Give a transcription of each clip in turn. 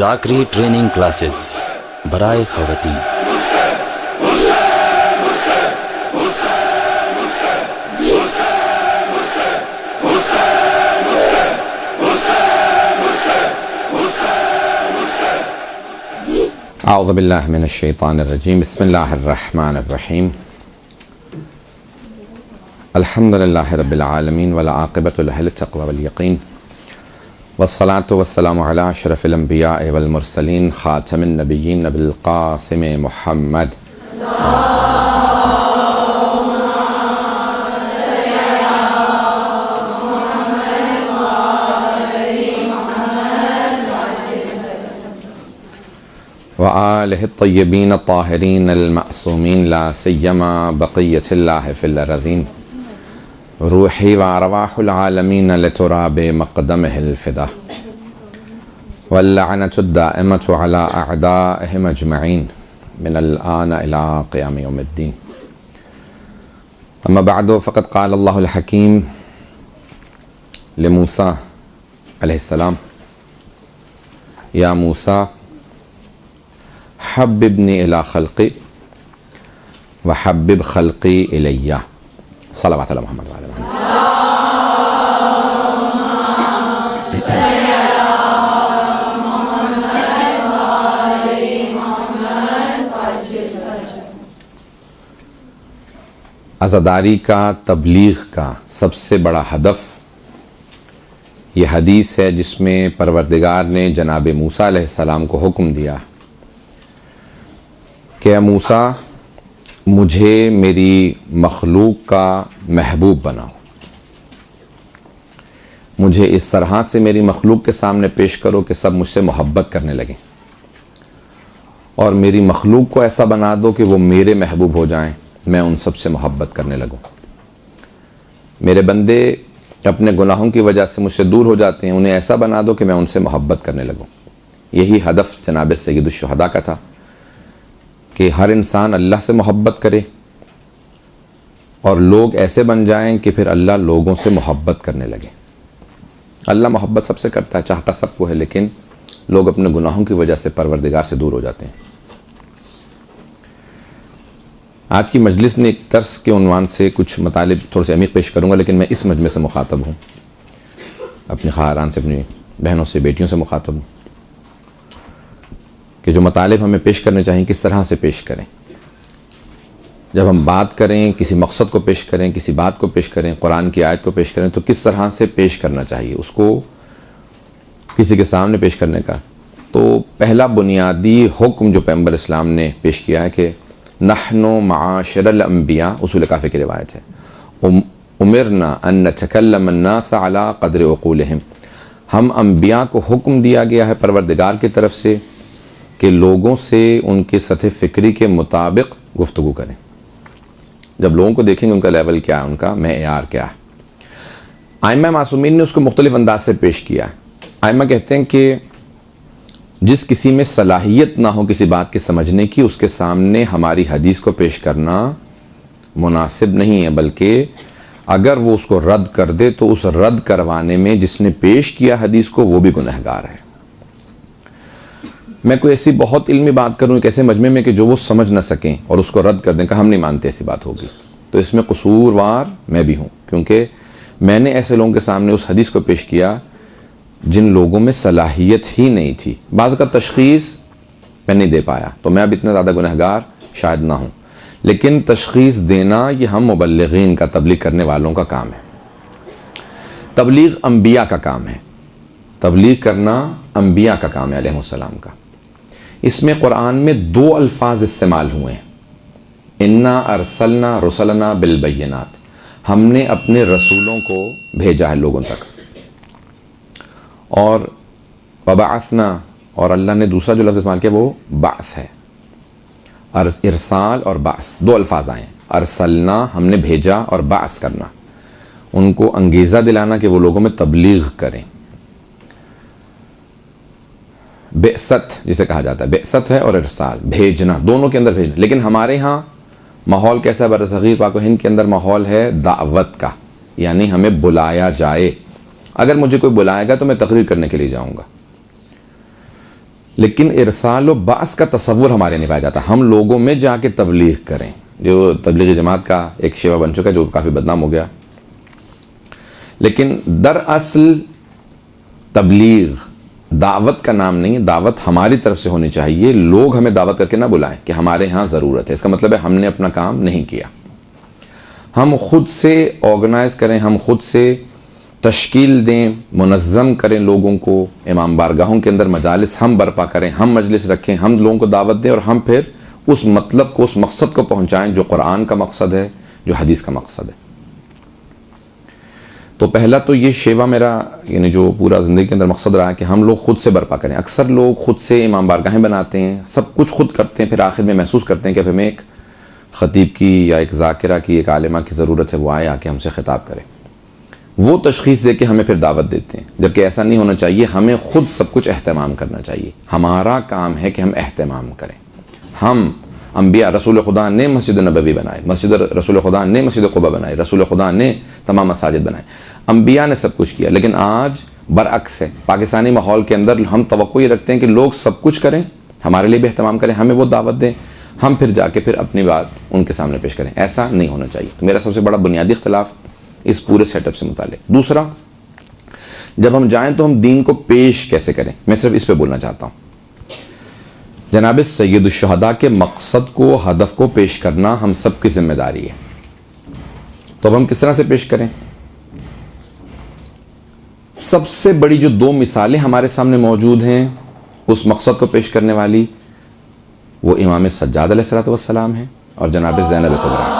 जाकरी training classes बराए ख़वातीन। अऊज़ु बिल्लाहि मिनश शैतानिर रजीम। बिस्मिल्लाहिर रहमानिर रहीम। अल्हम्दुलिल्लाहि रब्बिल आलमीन वल आक़िबतु लिल तक़वा वल यक़ीन वस्सलातु वस्सलामु अला अशरफिल अंबिया वल मुरसलीन ख़ातमिन नबिय्यीन अबुल क़ासिम मुहम्मद। व आलिहि तय्यबीन ताहिरीन अल-मअसूमीन ला सिय्यमा बक़िय्यतुल्लाहि फ़िल अर्ज़ीन रूही व अरवाहुल आलमीन लितुराबि मक़दमिहिल फ़िदा वल्लअनतु दाइमतु अला अअदाइहिम अजमईन मिनल आन इला क़ियाम यौमिद्दीन। अम्मा बअदु फ़क़द क़ाल अल्लाहुल हकीम लिमूसा अलैहिस्सलाम या मूसा हब्बिबनी इला खल्क़ी व हब्बिब खल्क़ी इलैया। सल्लल्लाहु अलैहि मुहम्मद व अला मुहम्मद। अज़ादारी का, तबलीग का सबसे बड़ा हदफ ये हदीस है जिसमें परवरदिगार ने जनाब मूसा अलैहिस्सलाम को हुक्म दिया कि मूसा मुझे मेरी मखलूक का महबूब बनाओ, मुझे इस तरह से मेरी मखलूक के सामने पेश करो कि सब मुझसे मोहब्बत करने लगें, और मेरी मखलूक को ऐसा बना दो कि वो मेरे महबूब हो जाएं, मैं उन सब से मोहब्बत करने लगूं। मेरे बंदे अपने गुनाहों की वजह से मुझसे दूर हो जाते हैं, उन्हें ऐसा बना दो कि मैं उनसे मोहब्बत करने लगूं। यही हदफ जनाब सय्यदुश शुहदा का था कि हर इंसान अल्लाह से मोहब्बत करे और लोग ऐसे बन जाएं कि फिर अल्लाह लोगों से मोहब्बत करने लगे। अल्लाह मोहब्बत सबसे करता है, चाहता सबको है, लेकिन लोग अपने गुनाहों की वजह से परवरदिगार से दूर हो जाते हैं। आज की मजलिस ने एक तर्स के उन्वान से कुछ मतालिब थोड़े से अमीक पेश करूँगा, लेकिन मैं इस मजमे से मुखातब हूँ, अपनी ख़ारान से, अपनी बहनों से, बेटियों से मुखातब हूँ कि जो मतालिब हमें पेश करने चाहिए किस तरह से पेश करें। जब हम बात करें, किसी मकसद को पेश करें, किसी बात को पेश करें, कुरान की आयत को पेश करें, तो किस तरह से पेश करना चाहिए उसको किसी के सामने पेश करने का। तो पहला बुनियादी हुक्म जो पैगंबर इस्लाम ने पेश किया है कि नहनु माशरल अंबिया, उसूल काफ़ी की रिवायत है, उमिरना अन नतकल्लम अन्नास अला क़द्र उक़ूलिहिम, हम अंबिया को हुक्म दिया गया है परवरदिगार की तरफ से कि लोगों से उनके सतह फ़िक्री के मुताबिक गुफ्तगू करें। जब लोगों को देखेंगे उनका लेवल क्या है, उनका मेयार क्या है। आइमा मासूमीन ने उसको मुख्तलिफ अंदाज से पेश किया है। आइमा कहते हैं कि जिस किसी में सलाहियत ना हो किसी बात के समझने की, उसके सामने हमारी हदीस को पेश करना मुनासिब नहीं है, बल्कि अगर वो उसको रद्द कर दे तो उस रद्द करवाने में जिसने पेश किया हदीस को वो भी गुनहगार है। मैं कोई ऐसी बहुत इल्मी बात करूँ एक ऐसे मजमे में कि जो वो समझ ना सकें और उसको रद्द कर दें, कि हम नहीं मानते ऐसी बात होगी, तो इसमें कसूरवार मैं भी हूँ, क्योंकि मैंने ऐसे लोगों के सामने उस हदीस को पेश किया जिन लोगों में सलाहियत ही नहीं थी। बाज़ का तशख़ीस मैं नहीं दे पाया, तो मैं अब इतना ज़्यादा गुनहगार शायद ना हूँ, लेकिन तशख़ीस देना ये हम मुबल्लिगीन का, तबलीग करने वालों का काम है। तबलीग अंबिया का काम है, तबलीग करना अंबिया का काम है अलैहिस्सलाम का। इसमें कुरान में दो अल्फाज इस्तेमाल हुए हैं, इन्ना अरसलना रुसलना बिलबय्यिनात, हमने अपने रसूलों को भेजा है लोगों तक, और वबअसना, और अल्लाह ने दूसरा जो लफ्ज़ इस्तेमाल किया वो बास है। इरसाल और बास दो अल्फाज आए। अरसलना हमने भेजा, और बास करना उनको अंगेज़ा दिलाना कि वो लोगों में तबलीग करें। बेसत जिसे कहा जाता है, बेसत है और इरसाल, भेजना, दोनों के अंदर भेजना। लेकिन हमारे यहाँ माहौल कैसा है, बरसगीर पाक व हिंद के अंदर माहौल है दावत का, यानी हमें बुलाया जाए। अगर मुझे कोई बुलाएगा तो मैं तकरीर करने के लिए जाऊंगा। लेकिन इरसाल व बास का तसव्वुर हमारे नहीं पाया जाता। हम लोगों में जाके तबलीग करें, जो तबलीगी जमात का एक शेवा बन चुका है, जो काफ़ी बदनाम हो गया। लेकिन दरअसल तबलीग दावत का नाम नहीं, दावत हमारी तरफ से होनी चाहिए। लोग हमें दावत करके ना बुलाएं कि हमारे यहाँ ज़रूरत है, इसका मतलब है हमने अपना काम नहीं किया। हम खुद से ऑर्गेनाइज करें, हम खुद से तश्कील दें, मुनज़्ज़म करें लोगों को, इमाम बारगाहों के अंदर मजालिस हम बर्पा करें, हम मजलिस रखें, हम लोगों को दावत दें और हम फिर उस मतलब को, उस मकसद को पहुँचाएँ जो कुरान का मकसद है, जो हदीस का मकसद है। तो पहला तो ये शेवा मेरा यानी जो पूरा ज़िंदगी के अंदर मकसद रहा है कि हम लोग खुद से बर्पा करें। अक्सर लोग खुद से इमाम बारगाहें बनाते हैं, सब कुछ खुद करते हैं, फिर आखिर में महसूस करते हैं कि अब हमें एक ख़तीब की या एक ज़ाकिरा की, एक आलिमा की ज़रूरत है, वो आए आके हमसे ख़िताब करें। वो तशख़ीस दे के हमें फिर दावत देते हैं, जबकि ऐसा नहीं होना चाहिए। हमें खुद सब कुछ एहतमाम करना चाहिए। हमारा काम है कि हम एहतमाम करें। हम अंबिया, रसूल खुदा ने मस्जिद नबवी बनाए, रसूल खुदा ने मस्जिद कुबा बनाई, रसूल खुदा ने तमाम मसाजिद बनाए, अंबिया ने सब कुछ किया। लेकिन आज बरअक्स है, पाकिस्तानी माहौल के अंदर हम तवक्को ये रखते हैं कि लोग सब कुछ करें, हमारे लिए भी एहतमाम करें, हमें वो दावत दें, हम फिर जाके फिर अपनी बात उनके सामने पेश करें। ऐसा नहीं होना चाहिए। तो मेरा सबसे बड़ा बुनियादी इख्तिलाफ इस पूरे सेटअप से मुताल्लिक। दूसरा, जब हम जाएं तो हम दीन को पेश कैसे करें, मैं सिर्फ इस पर बोलना चाहता हूँ। जनाब सैयदुश्शहदा के मकसद को, हदफ को पेश करना हम सब की जिम्मेदारी है। तो अब हम किस तरह से पेश करें? सबसे बड़ी जो दो मिसालें हमारे सामने मौजूद हैं उस मकसद को पेश करने वाली, वो इमाम सज्जाद अलैहिस्सलाम हैं और जनाब ज़ैनब कुबरा।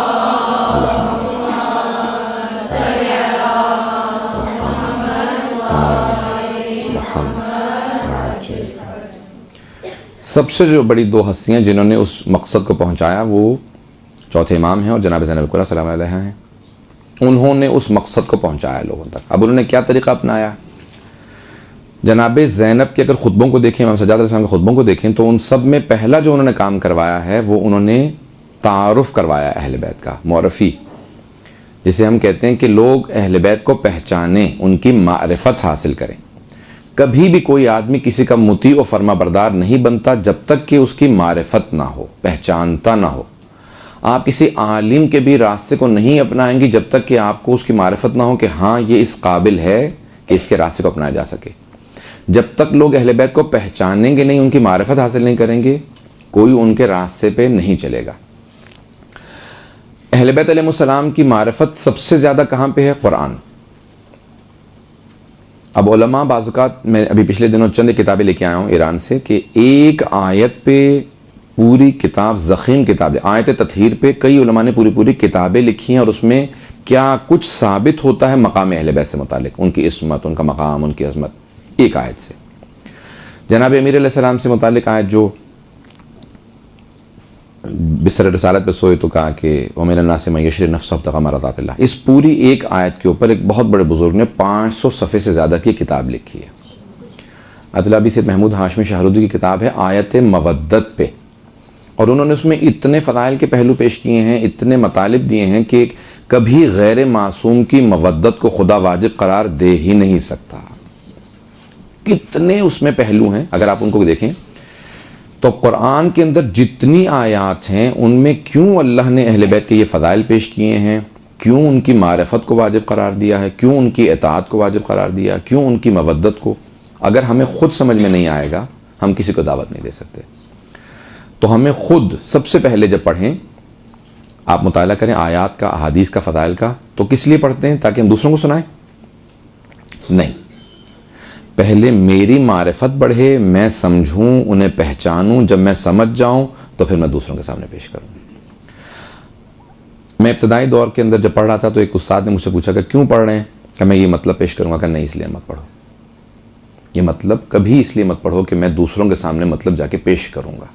सबसे जो बड़ी दो हस्तियां जिन्होंने उस मकसद को पहुंचाया वो चौथे इमाम हैं और जनाब ज़ैनब कुबरा सलाम अलैहा हैं। उन्होंने उस मकसद को पहुंचाया लोगों तक। अब उन्होंने क्या तरीका अपनाया? जनाब ज़ैनब के अगर खुतबों को देखें, इमाम सज्जाद अलैहिस्सलाम के खुतबों को देखें, तो उन सब में पहला जो उन्होंने काम करवाया है वो उन्होंने तारुफ करवाया अहले बैत का, मौरफ़ी, जिसे हम कहते हैं कि लोग अहले बैत को पहचानें, उनकी मारिफत हासिल करें। कभी भी कोई आदमी किसी का मुती और फरमा बरदार नहीं बनता जब तक कि उसकी मारिफत ना हो, पहचानता ना हो। आप किसी आलिम के भी रास्ते को नहीं अपनाएंगे जब तक कि आपको उसकी मारिफत ना हो कि हाँ ये इस काबिल है कि इसके रास्ते को अपनाया जा सके। जब तक लोग अहले बैत को पहचानेंगे नहीं, उनकी मारिफत हासिल नहीं करेंगे, कोई उनके रास्ते पे नहीं चलेगा। अहले बैत अलैहिस्सलाम की मारिफत सबसे ज़्यादा कहाँ पे है? कुरान। अब उलमा बाज़ात, मैं अभी पिछले दिनों चंद किताबें लेके आया हूँ ईरान से, कि एक आयत पे पूरी किताब, ज़ख़ीम किताब है, आयत तत्हीर पे कई उलमा ने पूरी पूरी किताबें लिखी हैं और उसमें क्या कुछ साबित होता है मकाम अहले बैत से मुतालिक, उनकी इस्मत, उनका मकाम, उनकी अज़मत, एक आयत से। जनाब अमीर अलैहिस्सलाम से मुतालिक आयत जो बिसर रसालत पे सोए तो कहा कि वमिन अन्नास मन यशरी नफ्सहु इब्तिग़ाअ मर्ज़ातिल्लाह, इस पूरी एक आयत के ऊपर एक बहुत बड़े बुजुर्ग ने 500 सफ़े से ज़्यादा की किताब लिखी है। अतलाबी सैयद महमूद हाशमी शाहरुद्दी की किताब है आयत मवद्दत पे, और उन्होंने उसमें इतने फ़ज़ाइल के पहलू पेश किए हैं, इतने मतालिब दिए हैं कि कभी गैर मासूम की मवद्दत को खुदा वाजिब करार दे ही नहीं सकता। कितने उसमें पहलू हैं, अगर आप उनको देखें तो कुरान के अंदर जितनी आयात हैं उनमें क्यों अल्लाह ने अहले बैत के ये फ़ज़ाइल पेश किए हैं, क्यों उनकी मारिफत को वाजिब करार दिया है, क्यों उनकी इताअत को वाजिब करार दिया, क्यों उनकी मवद्दत को, अगर हमें ख़ुद समझ में नहीं आएगा हम किसी को दावत नहीं दे सकते। तो हमें ख़ुद सबसे पहले जब पढ़ें, आप मुताला करें आयात का, अहादीस का, फ़ज़ाइल का, तो किस लिए पढ़ते हैं? ताकि हम दूसरों को सुनाएं? नहीं, पहले मेरी मारिफत बढ़े, मैं समझूं, उन्हें पहचानूं, जब मैं समझ जाऊं तो फिर मैं दूसरों के सामने पेश करूं। मैं इब्तदाई दौर के अंदर जब पढ़ रहा था तो एक उस्ताद ने मुझसे पूछा कि क्यों पढ़ रहे हैं? कि मैं ये मतलब पेश करूंगा। कि नहीं, इसलिए मत पढ़ो, ये मतलब कभी इसलिए मत पढ़ो कि मैं दूसरों के सामने मतलब जाके पेश करूंगा।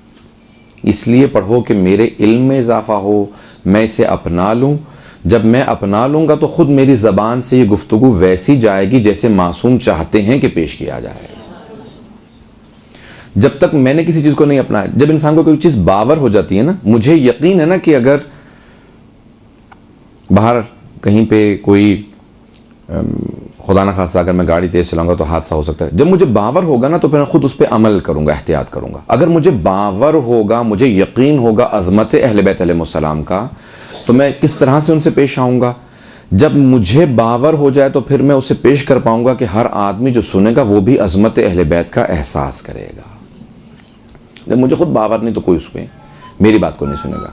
इसलिए पढ़ो कि मेरे इल्म में इजाफा हो, मैं इसे अपना लूँ। जब मैं अपना लूँगा तो ख़ुद मेरी ज़बान से ये गुफ्तगू वैसी जाएगी जैसे मासूम चाहते हैं कि पेश किया जाए। जब तक मैंने किसी चीज़ को नहीं अपनाया, जब इंसान को कोई चीज़ बावर हो जाती है ना, मुझे यकीन है ना कि अगर बाहर कहीं पे कोई खुदा न खासा अगर मैं गाड़ी तेज़ चलाऊंगा तो हादसा हो सकता है। जब मुझे बावर होगा ना तो फिर मैं खुद उस पर अमल करूंगा, एहतियात करूंगा। अगर मुझे बावर होगा, मुझे यकीन होगा अज़मत अहले बैत अलैहिस्सलाम का, तो मैं किस तरह से उनसे पेश आऊँगा। जब मुझे बावर हो जाए तो फिर मैं उसे पेश कर पाऊंगा कि हर आदमी जो सुनेगा वो भी अज़मत अहले बैत का एहसास करेगा। जब मुझे खुद बावर नहीं तो कोई उसमें मेरी बात को नहीं सुनेगा।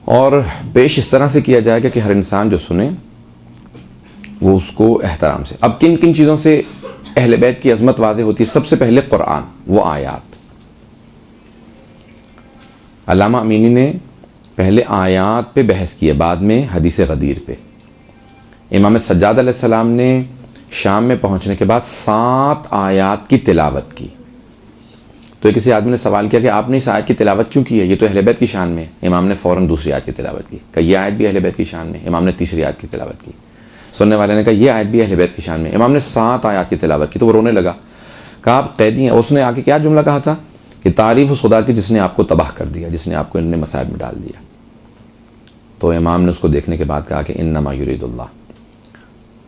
और पेश इस तरह से किया जाएगा कि हर इंसान जो सुने वो उसको एहतराम से। अब किन किन चीज़ों से अहले बैत की अज़मत वाज़ेह होती है? सबसे पहले कुरान, वो आयात। अल्लामा अमीनी ने पहले आयात पे बहस की है, बाद में हदीस गदीर पे। इमाम सज्जाद अलैहिस्सलाम ने शाम में पहुंचने के बाद 7 आयात की तिलावत की। तो किसी आदमी ने सवाल किया कि आपने इस आयत की तिलावत क्यों की है, ये तो अहले बैत की शान में है। इमाम ने फ़ौरन दूसरी आयत की तिलावत की, कहा यह आयत भी अहले बैत की शान में। इमाम ने तीसरी आयत की तिलावत की। सुनने वाले ने कहा यह आयत भी अहले बैत की शान में। इमाम ने 7 आयत की तिलावत की तो वो रोने लगा। कहा आप कैदी हैं। उसने आके क्या जुमला कहा था कि तारीफ़ उस खुदा की जिसने आपको तबाह कर दिया, जिसने आपको इन्ने मसाइब में डाल दिया। तो इमाम ने उसको देखने के बाद कहा कि इन्नमा युरीदुल्लाह।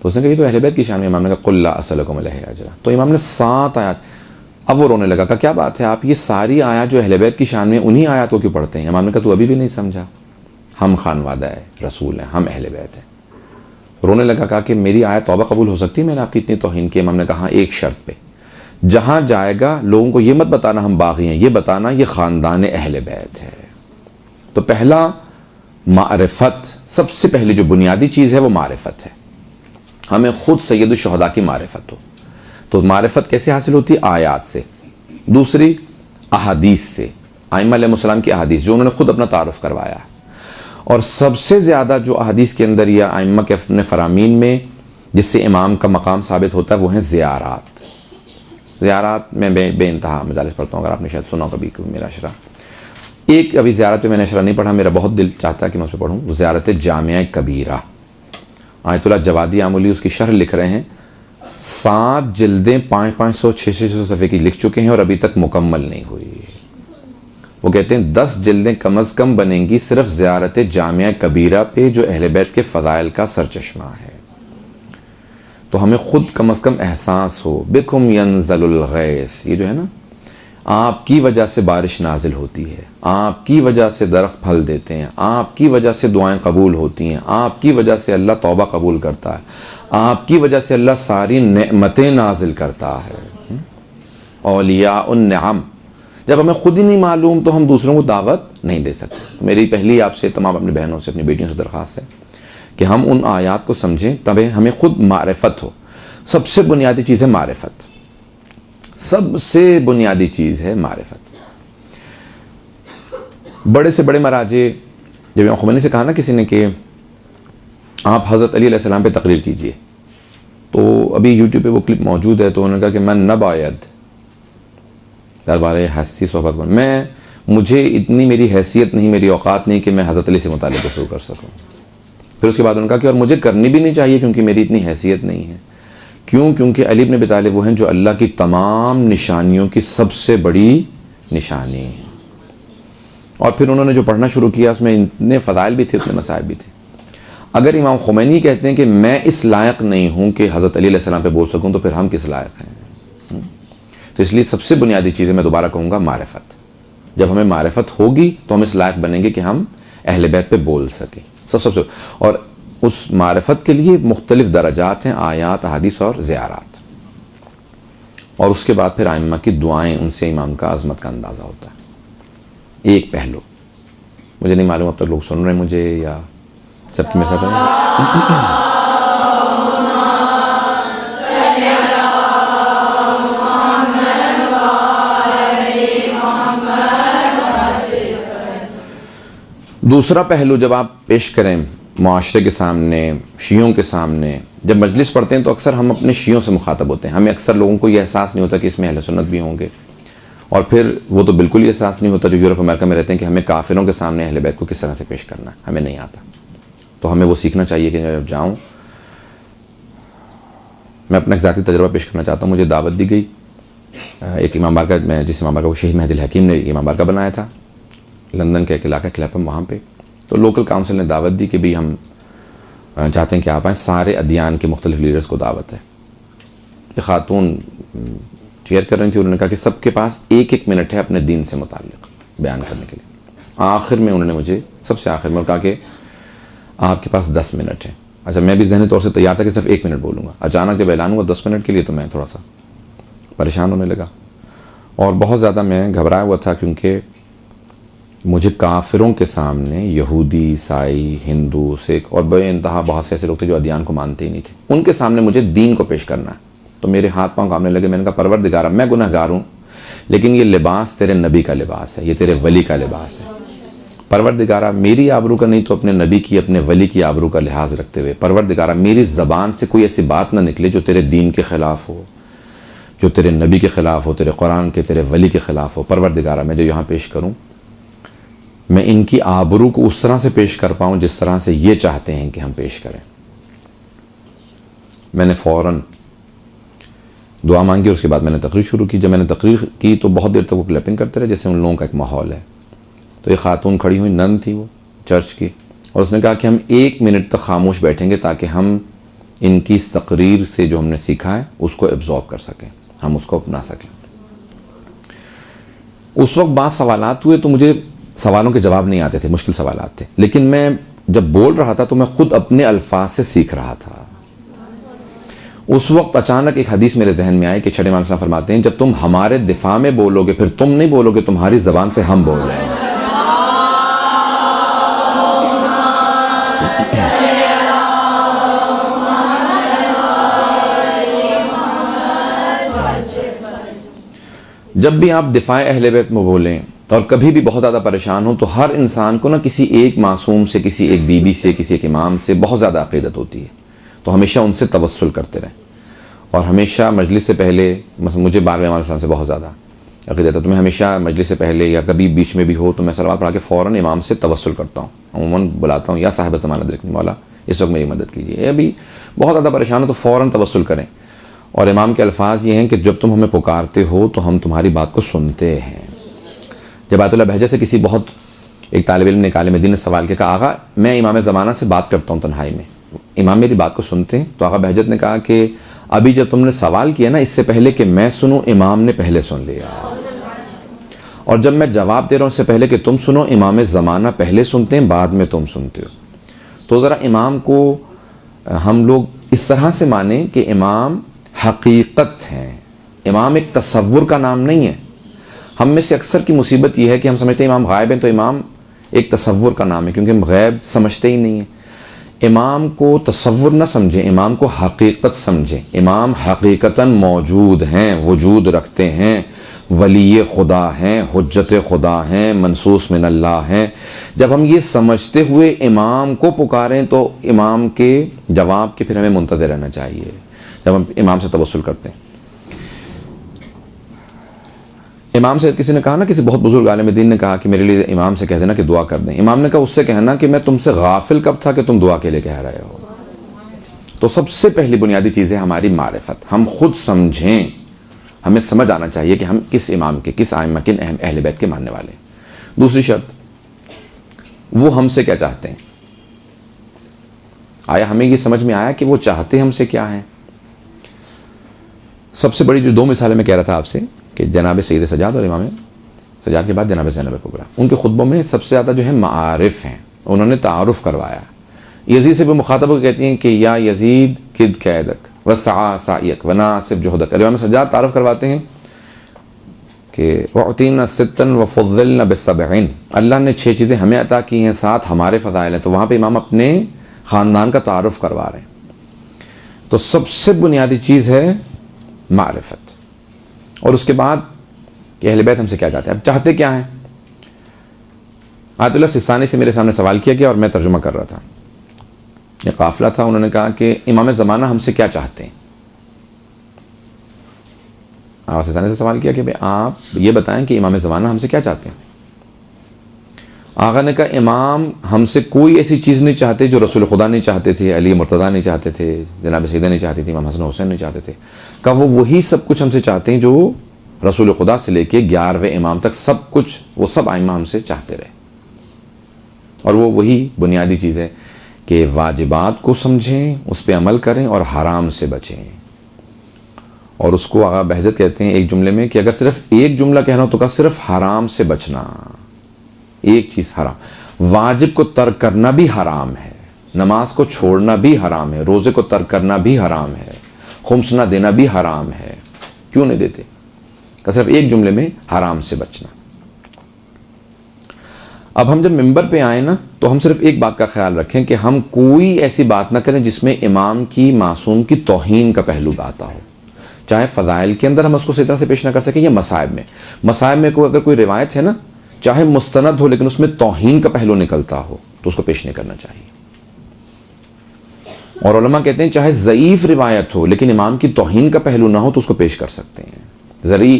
तो उसने कहा ये तो अहले बैत की शान में। इमाम ने कहा कुल ला असअलुकुम अलैहि अजरा। तो इमाम ने 7 आयत। अब वो रोने लगा। कहा क्या बात है, आप ये सारी आयत जो अहले बैत की शान में उन्हीं आयत को क्यों पढ़ते हैं? इमाम ने कहा तू अभी भी नहीं समझा, हम खानवादा है, रसूल हैं, हम अहले बैत हैं। रोने लगा। कहा कि मेरी आयत तौबा कबूल हो सकती है, मैंने आपकी इतनी तौहीन की। इमाम ने कहा एक शर्त पे, जहां जाएगा लोगों को ये मत बताना हम बागी हैं, ये बताना ये ख़ानदान अहले बैत है। तो पहला मारिफत, सबसे पहली जो बुनियादी चीज़ है वो मारिफत है। हमें खुद सैयदुल शुहदा की मारिफत हो। तो मारिफत कैसे हासिल होती है? आयात से। दूसरी अहादीस से, आइम्मा अलैहिस्सलाम की अहादीस जो उन्होंने खुद अपना तारुफ करवाया। और सबसे ज़्यादा जो अहादीस के अंदर या आइम्मा के अपने फरामीन में जिससे इमाम का मकाम साबित होता है वो हैं ज़ियारात। ज़ियारात में बे इंतहा मजालिस पढ़ता हूँ, अगर आपने शायद सुना कभी मेरा अशरा। एक अभी ज़ियारत पे मैंने अशरा नहीं पढ़ा, मेरा बहुत दिल चाहता है कि मैं उस पर पढ़ूँ। वो ज़ियारत जामिया कबीरा, आयतुल्लाह जवादी आमुली उसकी शरह लिख रहे हैं। 7 जिल्दें 500-500 600 सफ़े की लिख चुके हैं और अभी तक मुकम्मल नहीं हुई। वो कहते हैं 10 जिल्दें कम अज़ कम बनेंगी सिर्फ ज़ियारत जामिया कबीरा पे, जो अहले बैत के फ़ज़ाइल का सरचश्मा है। तो हमें खुद कम अज़ कम एहसास हो, बिकुम यंज़लुल गैस, ये जो है ना, आपकी वजह से बारिश नाजिल होती है, आपकी वजह से दरख्त फल देते हैं, आपकी वजह से दुआएं कबूल होती हैं, आपकी वजह से अल्लाह तौबा कबूल करता है, आपकी वजह से अल्लाह सारी नेमतें नाजिल करता है। औलिया उन निअम। जब हमें खुद ही नहीं मालूम तो हम दूसरों को दावत नहीं दे सकते। मेरी पहली आपसे, तमाम अपनी बहनों से, अपनी बेटियों से दरख्वास्त है कि हम उन आयात को समझें, तभी हमें खुद मारिफत हो। सबसे बुनियादी चीज़ है मारिफत, सबसे बुनियादी चीज़ है मारिफत। बड़े से बड़े मराजे, जब इमाम खुमैनी से कहा ना किसी ने कि आप हज़रत अली अलैहिस्सलाम पे तकरीर कीजिए, तो अभी यूट्यूब पे वो क्लिप मौजूद है। तो उन्होंने कहा कि मैं न बायद दरबारे हस्ती सोहबत में, मुझे इतनी मेरी हैसियत नहीं, मेरी औकात नहीं कि मैं हज़रत अली से मुताल्लिक़ गुफ्तगू कर सकूँ। फिर उसके बाद उन्होंने कहा कि और मुझे करनी भी नहीं चाहिए क्योंकि मेरी इतनी हैसियत नहीं है। क्यों? क्योंकि अली इब्न अबी तालिब वो हैं जो अल्लाह की तमाम निशानियों की सबसे बड़ी निशानी है। और फिर उन्होंने जो पढ़ना शुरू किया उसमें इतने फ़ज़ाइल भी थे, उतने मसाइब भी थे। अगर इमाम खुमैनी कहते हैं कि मैं इस लायक नहीं हूँ कि हज़रत अली अलैहिस्सलाम पे बोल सकूँ, तो फिर हम किस लायक हैं? तो इसलिए सबसे बुनियादी चीज़ है, मैं दोबारा कहूँगा, मारिफत। जब हमें मारिफत होगी तो हम इस लायक बनेंगे कि हम अहले बैत पे बोल सकें। सबसे और उस मारिफत के लिए मुख्तलिफ दराजात हैं, आयात, अहादीस और ज़ियारात। और उसके बाद फिर आइम्मा की दुआएं, उनसे इमाम का अज़मत का अंदाज़ा होता है। एक पहलू मुझे नहीं मालूम अब तक लोग सुन रहे हैं मुझे या सबके मेरे साथ है। दूसरा पहलू जब आप पेश करें मुआशरे के सामने, शियों के सामने, जब मजलिस पढ़ते हैं तो अक्सर हम अपने शियों से मुखातब होते हैं। हमें अक्सर लोगों को ये एहसास नहीं होता कि इसमें अहले सुन्नत भी होंगे, और फिर वो तो बिल्कुल ही एहसास नहीं होता जो यूरोप अमेरिका में रहते हैं कि हमें काफिरों के सामने अहले बैत को किस तरह से पेश करना है, हमें नहीं आता। तो हमें वो सीखना चाहिए कि जब जाऊँ, मैं अपना एक ज़ाती तजर्बा पेश करना चाहता हूँ। मुझे दावत दी गई एक इमाम बारगाह, मैं जिस इमाम बारगाह को शहीद मेहदी हकीम ने इमाम बारगाह बनाया था, लंदन के एक इलाका क्लैपम, वहाँ पे। तो लोकल काउंसिल ने दावत दी कि भाई हम चाहते हैं कि आप आएँ। सारे अदियान के मुख्तलिफ लीडर्स को दावत है। ये खातून चेयर कर रही थी, उन्होंने कहा कि सबके पास 1-1 मिनट है अपने दीन से मुताल्लिक बयान करने के लिए। आखिर में उन्होंने मुझे सबसे आखिर में कहा कि आपके पास 10 मिनट है। अच्छा, मैं भी ज़हनी तौर से तैयार था कि सिर्फ 1 मिनट बोलूँगा। अचानक जब ऐलान हुआ 10 मिनट के लिए, तो मैं थोड़ा सा परेशान होने लगा और बहुत ज़्यादा मैं घबराया हुआ था, क्योंकि मुझे काफिरों के सामने यहूदी, ईसाई, हिंदू, सिख और बेइंतहा बहुत से ऐसे लोग थे जो अदियान को मानते ही नहीं थे, उनके सामने मुझे दीन को पेश करना है। तो मेरे हाथ पांव कांपने लगे। मैंने कहा, परवरदिगारा, मैं गुनहगार हूँ, लेकिन ये लिबास तेरे नबी का लिबास है, ये तेरे वली का लिबास है। परवरदिगारा, मेरी आबरू का नहीं तो अपने नबी की, अपने वली की आबरू का लिहाज रखते हुए, परवरदिगारा, मेरी ज़बान से कोई ऐसी बात ना निकले जो तेरे दीन के ख़िलाफ़ हो, जो तेरे नबी के ख़िलाफ़ हो, तेरे कुरान के, तेरे वली के ख़िलाफ़ हो। परवरदिगारा, मैं जो यहाँ पेश करूँ, मैं इनकी आबरू को उस तरह से पेश कर पाऊँ जिस तरह से ये चाहते हैं कि हम पेश करें। मैंने फ़ौरन दुआ मांगी, उसके बाद मैंने तकरीर शुरू की। जब मैंने तकरीर की तो बहुत देर तक वो क्लैपिंग करते रहे, जैसे उन लोगों का एक माहौल है। तो एक खातून खड़ी हुई, नन थी वो चर्च की, और उसने कहा कि हम 1 मिनट तक खामोश बैठेंगे ताकि हम इनकी इस तकरीर से जो हमने सीखा है उसको एब्जॉर्ब कर सकें, हम उसको अपना सकें। उस वक्त बाद सवालात हुए तो मुझे सवालों के जवाब नहीं आते थे, मुश्किल सवालात थे, लेकिन मैं जब बोल रहा था तो मैं खुद अपने अल्फाज से सीख रहा था। उस वक्त अचानक एक हदीस मेरे जहन में आई कि छठे इमाम फरमाते हैं, जब तुम हमारे दिफा में बोलोगे फिर तुम नहीं बोलोगे, तुम्हारी ज़बान से हम बोल रहे हैं। जब भी आप दिफाए अहले बैत में बोलें और कभी भी बहुत ज़्यादा परेशान हो, तो हर इंसान को ना किसी एक मासूम से, किसी एक बीबी से, किसी एक इमाम से बहुत ज़्यादा अक़ीदत होती है। तो हमेशा उनसे तवस्सुल करते रहें, और हमेशा मजलिस से पहले, मुझे 12वें इमाम से बहुत ज़्यादा अक़ीदत है, तो मैं हमेशा मजलिस से पहले या कभी बीच में भी हो तो मैं सलावत पढ़ा के फ़ौरन इमाम से तवस्सुल करता हूँ। अमूमन बुलाता हूँ, या साहिब ज़मानत रखने वाला, इस वक्त मेरी मदद कीजिए। अभी बहुत ज़्यादा परेशान हो तो फ़ौरन तवस्सुल करें। और इमाम के अल्फाज ये हैं कि जब तुम हमें पुकारते हो तो हम तुम्हारी बात को सुनते हैं। जब आयतुल्लाह बहजत से किसी बहुत एक तालिब इल्म ने, एक आलिम दीन ने सवाल किया, कहा, आगा मैं इमाम ज़माना से बात करता हूँ तन्हाई में, इमाम मेरी बात को सुनते हैं? तो आगा बहजत ने कहा कि अभी जब तुमने सवाल किया ना, इससे पहले कि मैं सुनूं, इमाम ने पहले सुन लिया, और जब मैं जवाब दे रहा हूँ इससे पहले कि तुम सुनो, इमाम ज़माना पहले सुनते हैं, बाद में तुम सुनते हो। तो ज़रा इमाम को हम लोग इस तरह से माने कि इमाम हकीकत हैं, इमाम एक तसव्वुर का नाम नहीं है। हम में से अक्सर की मुसीबत यह है कि हम समझते हैं इमाम गायब हैं, तो इमाम एक तसव्वुर का नाम है, क्योंकि हम गैब समझते ही नहीं हैं। इमाम को तसव्वुर न समझें, इमाम को हकीकत समझें। इमाम हकीकतन मौजूद हैं, वजूद रखते हैं, वली खुदा हैं, हुज्जत खुदा हैं, मनसूस मिन अल्लाह हैं। जब हम ये समझते हुए इमाम को पुकारें तो इमाम के जवाब के फिर हमें मुंतज़िर रहना चाहिए जब हम इमाम से तवस्सुल करते हैं। इमाम से किसी ने कहा ना, किसी बहुत बुजुर्ग आलिम दीन ने कहा कि मेरे लिए इमाम से कह देना कि दुआ कर दें। इमाम ने कहा उससे कहना कि मैं तुमसे गाफिल कब था कि तुम दुआ के लिए कह रहे हो। तो सबसे पहली बुनियादी चीज़ है हमारी मारिफत, हम खुद समझें, हमें समझ आना चाहिए कि हम किस इमाम के, किस आइम्मा, किन अहले बैत के मानने वाले हैं। दूसरी शर्त, वो हमसे क्या चाहते हैं। आया हमें ये समझ में आया कि वो चाहते हमसे क्या है। सबसे बड़ी जो 2 मिसालें मैं कह रहा था आपसे कि जनाब सैयद सजाद और इमाम सजाद के बाद जनाब ज़ैनब कुबरा, उनके खुतबों में सबसे ज़्यादा जो है मारिफ हैं, उन्होंने तारुफ करवाया। यजीद से भी मुखातब को कहती हैं कि या यजीद किद कैदक व सायक व नासिब जोहदक। इमाम सजाद तारुफ करवाते हैं कि वअतीना सित्तन व फुद्दिलना बिस्सबईन, अल्लाह ने 6 चीज़ें हमें अता की हैं, 7 हमारे फ़ज़ाइल हैं। तो वहाँ पर इमाम अपने ख़ानदान का तारुफ करवा रहे हैं। तो सबसे बुनियादी चीज़ है मारिफत, और उसके बाद कि अहले बैत हमसे क्या चाहते हैं। अब चाहते क्या हैं। आयतुल्लाह सिस्तानी से मेरे सामने सवाल किया गया और मैं तर्जुमा कर रहा था, ये काफिला था। उन्होंने कहा कि इमाम ज़माना हमसे क्या चाहते हैं। आगा सिस्तानी से सवाल किया कि भाई आप ये बताएं कि इमाम ज़माना हमसे क्या चाहते हैं। आगा ने कहा इमाम हमसे कोई ऐसी चीज़ नहीं चाहते जो रसूल खुदा नहीं चाहते थे, अली मुर्तज़ा नहीं चाहते थे, जनाब सैयदा नहीं चाहती थी, इमाम हसन हुसैन नहीं चाहते थे। कहा वो वही सब कुछ हमसे चाहते हैं जो रसूल खुदा से लेके 11वें इमाम तक सब कुछ, वो सब आइम्मा हमसे चाहते रहे। और वो वही बुनियादी चीज़ है कि वाजिबात को समझें, उस पर अमल करें और हराम से बचें। और उसको आगा बहजत कहते हैं एक जुमले में कि अगर सिर्फ एक जुमला कहना हो तो कहा सिर्फ हराम से बचना, एक चीज़ हराम। वाजिब को तर्क करना भी हराम है, नमाज को छोड़ना भी हराम है, रोज़े को तर्क करना भी हराम है, खुम्स ना देना भी हराम है। क्यों नहीं देते? का सिर्फ एक जुमले में हराम से बचना। अब हम जब मिंबर पे आए ना तो हम सिर्फ एक बात का ख्याल रखें कि हम कोई ऐसी बात ना करें जिसमें इमाम की, मासूम की तौहीन का पहलू आता हो। चाहे फ़ज़ाइल के अंदर हम उसको सही तरह से पेश ना कर सकें या मसाइब में अगर कोई रिवायत है ना, चाहे मुस्तनद हो लेकिन उसमें तौहीन का पहलू निकलता हो तो उसको पेश नहीं करना चाहिए। और उलमा कहते हैं चाहे ज़ईफ़ रिवायत हो लेकिन इमाम की तौहीन का पहलू ना हो तो उसको पेश कर सकते हैं।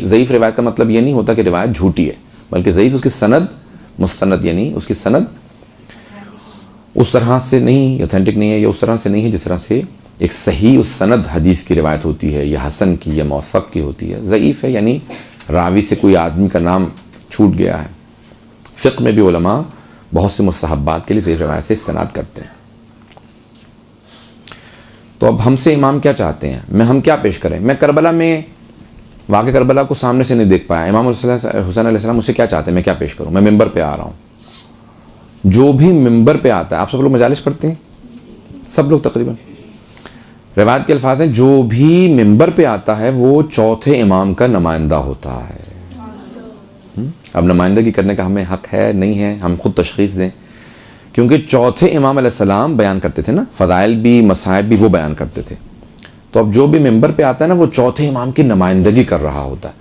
ज़ईफ़ रिवायत का मतलब ये नहीं होता कि रिवायत झूठी है, बल्कि ज़ईफ़ उसकी सनद, मुस्तनद यानी उसकी सनद उस तरह से नहीं, ऑथेंटिक नहीं है, या उस तरह से नहीं है जिस तरह से एक सही उस सनद हदीस की रिवायत होती है, या हसन की या मौसक़ की होती है। ज़ईफ़ है यानी रावी से कोई आदमी का नाम छूट गया है। फ़िक़्ह में भी उलमा बहुत से मुस्तहब्बात के लिए ज़ईफ़ रिवायत से इस्तिनाद करते हैं। तो अब हमसे इमाम क्या चाहते हैं, हम क्या पेश करें? मैं करबला में वाक़े करबला को सामने से नहीं देख पाया, इमाम हुसैन अलैहिस्सलाम मुझसे क्या चाहते हैं, मैं क्या पेश करूं? मैं मिंबर पे आ रहा हूं। जो भी मिंबर पे आता है, आप सब लोग मजालिस पढ़ते हैं, सब लोग तकरीबन, रिवायत के अल्फाज हैं, जो भी मिंबर पे आता है वो चौथे इमाम का नुमाइंदा होता है। अब नुमाइंदगी करने का हमें हक है नहीं है, हम खुद तशख़ीस दें, क्योंकि चौथे इमाम अलैहिस्सलाम बयान करते थे ना, फ़ज़ाइल भी मसाइब भी वो बयान करते थे। तो अब जो भी मिंबर पे आता है ना वो चौथे इमाम की नुमाइंदगी कर रहा होता है।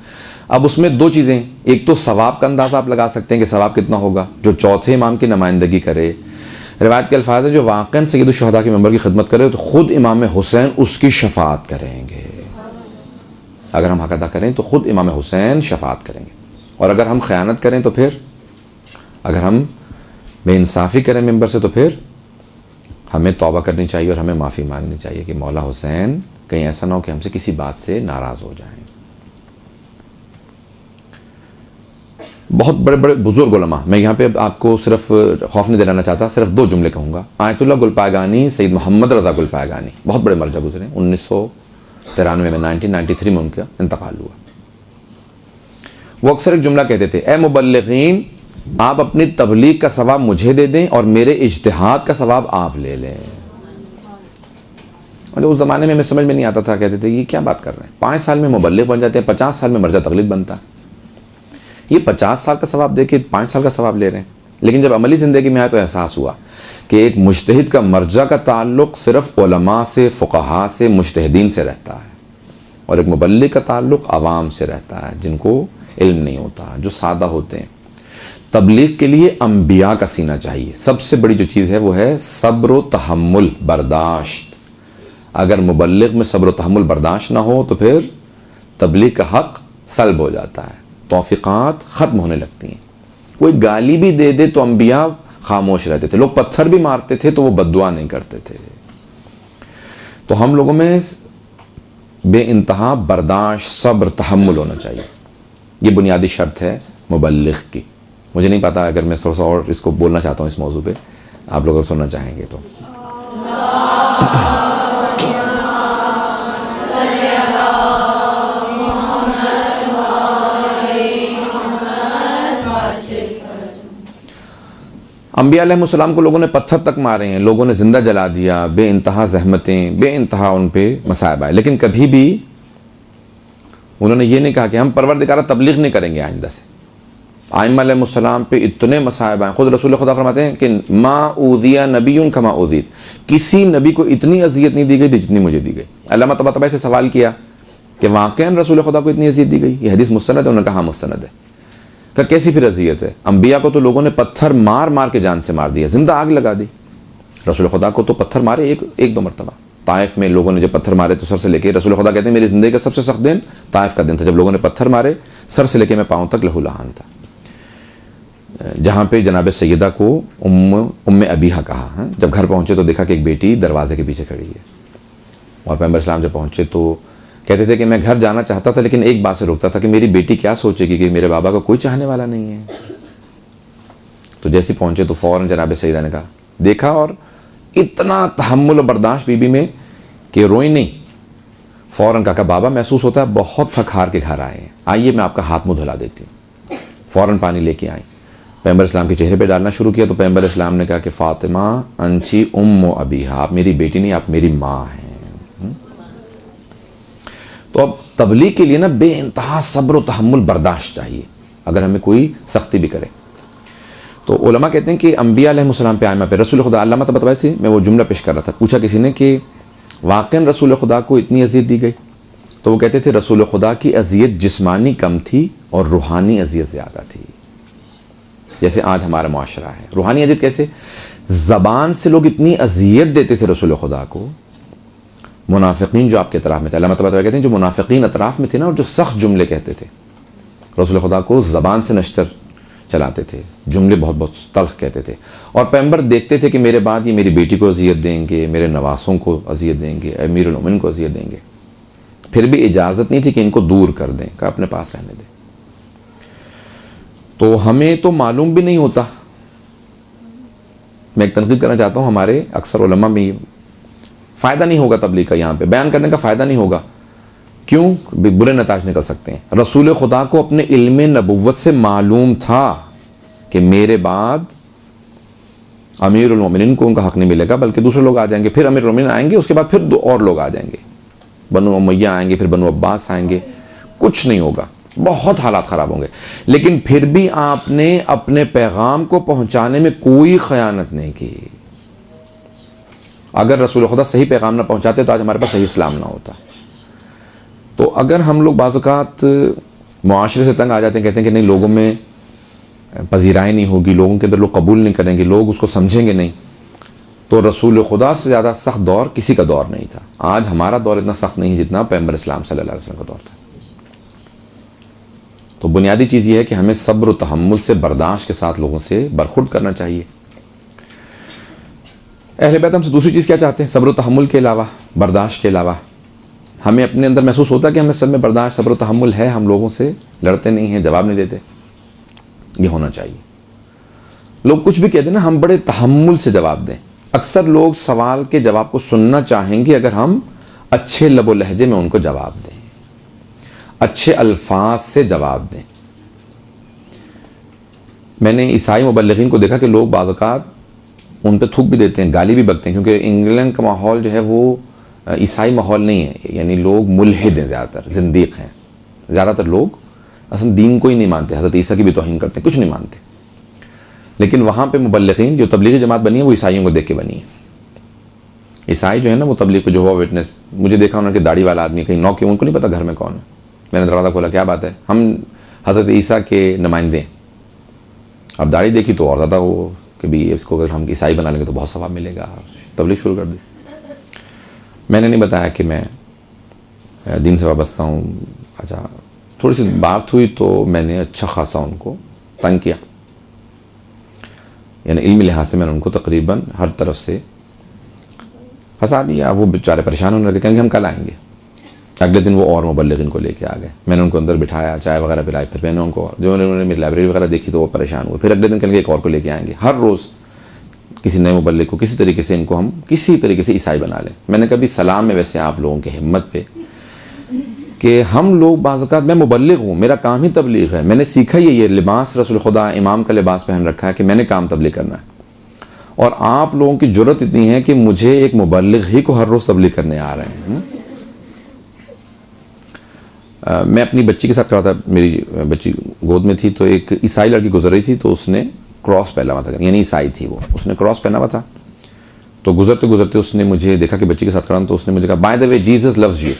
अब उसमें दो चीज़ें, एक तो सवाब का अंदाज़ा आप लगा सकते हैं कि सवाब कितना होगा जो चौथे इमाम की नुमाइंदगी करे। रिवायत के अल्फाज है जो वाक़न सय्यदुश शुहदा के मिंबर की खिदमत करे तो ख़ुद इमाम हुसैन उसकी शफ़ाअत करेंगे। अगर हम हक अदा करें तो ख़ुद इमाम हुसैन शफ़ाअत करेंगे, और अगर हम ख़यानत करें तो फिर, अगर हम बेइंसाफ़ी करें मिंबर से तो फिर हमें तौबा करनी चाहिए और हमें माफ़ी मांगनी चाहिए कि मौला हुसैन कहीं ऐसा ना हो कि हमसे किसी बात से नाराज़ हो जाएं। बहुत बड़े बड़े बुजुर्ग उलमा, मैं यहाँ पे आपको सिर्फ खौफ नहीं दिलाना चाहता, सिर्फ दो जुमले कहूँगा। आयतुल्लाह गुलपायगानी, सैयद मोहम्मद रज़ा गुलपायगानी, बहुत बड़े मर्जा गुजरे, 1993 में, 1993 में उनका इंतकाल हुआ। वो अक्सर एक जुमला कहते थे, ए मुबल्लिगीन, आप अपनी तबलीग का सवाब मुझे दे दें और मेरे इज्तिहाद का सवाब आप ले लें। और उस ज़माने में हमें समझ में नहीं आता था, कहते थे ये क्या बात कर रहे हैं, 5 साल में मुबल्लिग बन जाते हैं, 50 साल में मर्जा तकलीद बनता है, ये 50 साल का सवाब दे के 5 साल का सवाब ले रहे हैं। लेकिन जब अमली ज़िंदगी में आया तो एहसास हुआ कि एक मुज्तहिद का मर्जा का ताल्लुक़ सिर्फ उलमा से, फ़ुक़हा से, मुज्तहिदीन से रहता है, और एक मुबल्लिग का ताल्लुक़ आवाम से रहता है जिनको इल्म नहीं होता, जो सादा होते हैं। तबलीग के लिए अंबिया का सीना चाहिए। सबसे बड़ी जो चीज़ है वो है सब्र व तहम्मुल, बर्दाश्त। अगर मुबल्लिग में सब्र व तहम्मुल बर्दाश्त ना हो तो फिर तबलीग का हक सल्ब हो जाता है, तौफ़ीक़ात ख़त्म होने लगती हैं। कोई गाली भी दे दे तो अंबिया खामोश रहते थे, लोग पत्थर भी मारते थे तो वो बद्दुआ नहीं करते थे। तो हम लोगों में बेइंतहा बर्दाश्त, सब्र, तहम्मुल होना चाहिए। ये बुनियादी शर्त है मुबल्लिग की। मुझे नहीं पता, अगर मैं थोड़ा सा और इसको बोलना चाहता हूँ इस मौजू पे, आप लोग अगर सुनना चाहेंगे तो। अंबिया अलैहिस्सलाम को लोगों ने पत्थर तक मारे हैं, लोगों ने जिंदा जला दिया, बेइंतहा ज़हमतें, बेइंतहा उन पे मसाइब आए, लेकिन कभी भी उन्होंने ये नहीं कहा कि हम परवरदिगार तबलीग नहीं करेंगे आइंदा से। आइम्मा अलैहिस्सलाम पे इतने मसाइब आए, खुद रसूल खुदा फरमाते हैं कि मा ऊदिया नबीयुन कमा ऊदीत, किसी नबी को इतनी अजियत नहीं दी गई जितनी मुझे दी गई। अल्लामा तबातबाई से सवाल किया कि वाक़ईन रसूल खुदा को इतनी अजियत दी गई, ये हदीस मुस्तनद है? उन्होंने कहा हाँ मुस्तनद है। का कैसी फिर अजियत है? अंबिया को तो लोगों ने पत्थर मार मार के जान से मार दिया, जिंदा आग लगा दी। रसूल खुदा को तो पत्थर मारे एक दो मरतबा। ताइफ में लोगों ने जब पत्थर मारे तो सर से लेके, रसूल खुदा कहते हैं मेरी ज़िंदगी का सबसे सख्त दिन ताइफ का दिन था, जब लोगों ने पत्थर मारे सर से लेके मैं पाँव तक लहूलहान था। जहाँ पे जनाब सैयदा को उम्मे अबीहा कहा है। जब घर पहुँचे तो देखा कि एक बेटी दरवाजे के पीछे खड़ी है, और पैगंबर इस्लाम जब पहुँचे तो कहते थे कि मैं घर जाना चाहता था लेकिन एक बात से रोकता था कि मेरी बेटी क्या सोचेगी कि मेरे बाबा का कोई चाहने वाला नहीं है। तो जैसे पहुँचे तो फ़ौरन जनाब सैयदा ने कहा, देखा और इतना तहम्मुल और बर्दाश्त बीबी में कि रोई नहीं, फ़ौरन कहा बाबा महसूस होता है बहुत थक हार के घर आए हैं, आइए मैं आपका हाथ मुंह धुला देती हूँ। फ़ौरन पानी लेके आई, पैगंबर इस्लाम के चेहरे पे डालना शुरू किया। तो पैगंबर इस्लाम ने कहा कि फ़ातिमा अंची उम्मु अबीहा, आप मेरी बेटी नहीं, आप मेरी माँ हैं। तो अब तबलीग के लिए ना बेइंतहा सब्र और तहम्मुल बर्दाश्त चाहिए, अगर हमें कोई सख्ती भी करे। तो उलमा कहते हैं कि अंबिया अलैहिस्सलाम पे आयमा पे रसूल खुदा, अल्लामा तो बताया थी, मैं वो जुमला पेश कर रहा था, पूछा किसी ने कि वाक़ई रसूल खुदा को इतनी अज़ियत दी गई? तो वो कहते थे रसूल खुदा की अज़ियत जिस्मानी कम थी और रूहानी अज़ियत ज़्यादा थी। जैसे आज हमारा माशरा है, रूहानी अज़ियत कैसे? ज़बान से लोग इतनी अज़ियत देते थे रसूल खुदा को, मुनाफिकीन जो आपके अतराफ़ में थे, अल्लामा तबारक कहते हैं जो मुनाफिकीन अतराफ़ में थे ना, और जो सख्त जुमले कहते थे रसूल खुदा को, ज़बान से नश्तर चलाते थे, जुमले बहुत बहुत तल्ख कहते थे। और पैगंबर देखते थे कि मेरे बाद ये मेरी बेटी को अज़ियत देंगे, मेरे नवासों को अज़ियत देंगे, अमीरुल मोमिनीन को अज़ियत देंगे, फिर भी इजाज़त नहीं थी कि इनको दूर कर दें, का अपने पास रहने दें। तो हमें तो मालूम भी नहीं होता। मैं एक तनकीद करना चाहता हूँ, हमारे अक्सर उलमा में फ़ायदा नहीं होगा तबलीग का, यहाँ पे बयान करने का फ़ायदा नहीं होगा। क्यों? बुरे नताज निकल सकते हैं। रसूल खुदा को अपने इल्म नबुव्वत से मालूम था कि मेरे बाद अमीरुल मोमिनीन को उनका हक नहीं मिलेगा, बल्कि दूसरे लोग आ जाएंगे, फिर अमीरुल मोमिनीन आएंगे, उसके बाद फिर दो और लोग आ जाएंगे, बनु उमय्या आएंगे, फिर बनु अब्बास आएंगे, कुछ नहीं होगा, बहुत हालात ख़राब होंगे। लेकिन फिर भी आपने अपने पैगाम को पहुँचाने में कोई ख़यानत नहीं की। अगर रसूल खुदा सही पैगाम ना पहुँचाते तो आज हमारे पास सही इस्लाम ना होता। तो अगर हम लोग बाज़ औक़ात मुआशरे से तंग आ जाते हैं, कहते हैं कि नहीं लोगों में पजीराई नहीं होगी, लोगों के अंदर लोग कबूल नहीं करेंगे, लोग उसको समझेंगे नहीं, तो रसूल खुदा से ज़्यादा सख्त दौर किसी का दौर नहीं था। आज हमारा दौर इतना सख्त नहीं जितना पैगंबर इस्लाम सल्लल्लाहु अलैहि वसल्लम का दौर था। तो बुनियादी चीज़ ये है कि हमें सब्र और तहम्मुल से, बर्दाश्त के साथ लोगों से बरखुर्द करना चाहिए। अहले बैत हमसे दूसरी चीज़ क्या चाहते हैं? सब्र और तहम्मुल के अलावा, बर्दाश्त के अलावा हमें अपने अंदर महसूस होता है कि हमें असल में बर्दाश्त, सब्र और तहम्मुल है, हम लोगों से लड़ते नहीं हैं, जवाब नहीं देते। ये होना चाहिए। लोग कुछ भी कहते हैं ना, हम बड़े तहम्मुल से जवाब दें। अक्सर लोग सवाल के जवाब को सुनना चाहेंगे अगर हम अच्छे लबो लहजे में उनको जवाब दें, अच्छे अल्फाज से जवाब दें। मैंने ईसाई मुबल्लिगीन को देखा कि लोग बाज़ औक़ात उन पर थूक भी देते हैं, गाली भी बकते हैं, क्योंकि इंग्लैंड का माहौल जो है वो ईसाई माहौल नहीं है, यानी लोग मुल्हिद हैं, ज़्यादातर ज़िंदीक़ हैं, ज़्यादातर लोग असल दीन को ही नहीं मानते, हज़रत ईसा की भी तौहीन करते हैं, कुछ नहीं मानते। लेकिन वहाँ पे मुबल्लिगीन जो तबलीगी जमात बनी है वो ईसाइयों को देख के बनी है। ईसाई जो है ना वो तबलीग पे जो हुआ विटनेस, मुझे देखा उन्होंने कि दाढ़ी वाला आदमी कहीं नौ क्यों, उनको नहीं पता घर में कौन है। मैंने दरवाज़ा खोला, क्या बात है, हम हज़रत ईसा के नुमाइंदे हैं। अब दाढ़ी देखी तो और ज़्यादा वो कि भी इसको अगर हम ईसाई बना लेंगे तो बहुत सवाब मिलेगा, तबलीग शुरू कर दी। मैंने नहीं बताया कि मैं दीन से वाबस्ता हूँ। अच्छा, थोड़ी सी बात हुई तो मैंने अच्छा खासा उनको तंग किया, यानी इल्मी लिहाज से मैंने उनको तकरीबन हर तरफ से फंसा दिया। वो बेचारे परेशान होने लगे, कहेंगे हम कल आएंगे। अगले दिन वो और मुबल्लिगीन को लेके आ गए, मैंने उनको अंदर बिठाया, चाय वगैरह पिलाई, फिर मैंने उनको, जो उन्होंने मेरी लाइब्रेरी वगैरह देखी तो वो परेशान हुए। फिर अगले दिन कहेंगे एक और को लेके आएंगे। हर रोज़ किसी नए मुबल्लिग को किसी तरीके से, इनको हम किसी तरीके से ईसाई बना लें। मैंने कभी सलाम में वैसे आप लोगों की हिम्मत पे कि हम लोग बाज़ औक़ात, मैं मुबल्लिग हूँ, मेरा काम ही तबलीग है, मैंने सीखा ये लिबास रसूल खुदा इमाम का लिबास पहन रखा है कि मैंने काम तबलीग करना है। और आप लोगों की जुर्रत इतनी है कि मुझे एक मुबल्लिग ही को हर रोज़ तबलीग करने आ रहे हैं। मैं अपनी बच्ची के साथ खड़ा था, मेरी बच्ची गोद में थी, तो एक ईसाई लड़की गुजर रही थी, तो उसने क्रॉस पहना हुआ था, यानी ईसाई थी वो, उसने क्रॉस पहना हुआ था। तो गुजरते गुजरते उसने मुझे देखा कि बच्ची के साथ खड़ा हूं, तो उसने मुझे कहा, by the way Jesus loves you,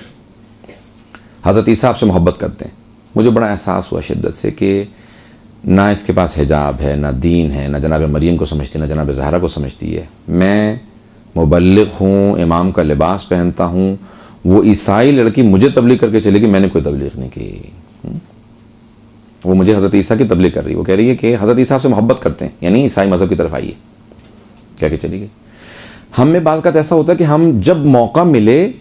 हज़रत ईसा आपसे मोहब्बत करते हैं। मुझे बड़ा एहसास हुआ शिद्दत से कि ना इसके पास हिजाब है, ना दीन है, ना जनाब मरियम को समझती, ना जनाब ज़हरा को समझती है। मैं मुबल्लिग हूँ, इमाम का लिबास पहनता हूँ, वो ईसाई लड़की मुझे तबलीग करके चलेगी, मैंने कोई तबलीग नहीं की। वो मुझे हज़रत ईसा की तबलीग कर रही है, वो कह रही है कि हज़रत ईसा से मोहब्बत करते हैं, यानी ईसाई मज़हब की तरफ आइए, कह के चली गई। हमें बात का ऐसा होता है कि हम जब मौका मिले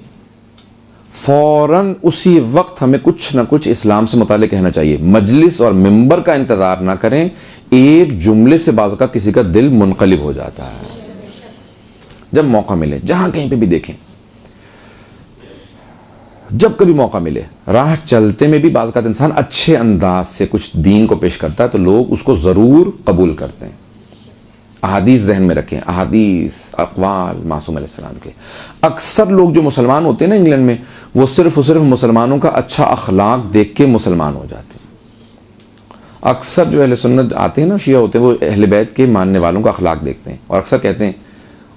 फ़ौरन उसी वक्त हमें कुछ ना कुछ इस्लाम से मुताल्लिक़ कहना चाहिए। मजलिस और मिंबर का इंतज़ार ना करें, एक जुमले से बाज़ का किसी का दिल मुनक़लिब हो जाता है। जब मौका मिले, जहाँ कहीं पे भी देखें, जब कभी मौका मिले, राह चलते में भी बाज़ औक़ात इंसान अच्छे अंदाज से कुछ दीन को पेश करता है तो लोग उसको ज़रूर कबूल करते हैं। अहादीस जहन में रखें, अहादीस अक़वाल मासूम अलैहिस्सलाम के। अक्सर लोग जो मुसलमान होते हैं ना इंग्लैंड में, वो सिर्फ और सिर्फ मुसलमानों का अच्छा अखलाक देख के मुसलमान हो जाते हैं। अक्सर जो अहले सुन्नत आते हैं ना, शिया होते हैं, वो अहले बैत के मानने वालों का अखलाक देखते हैं और अक्सर कहते हैं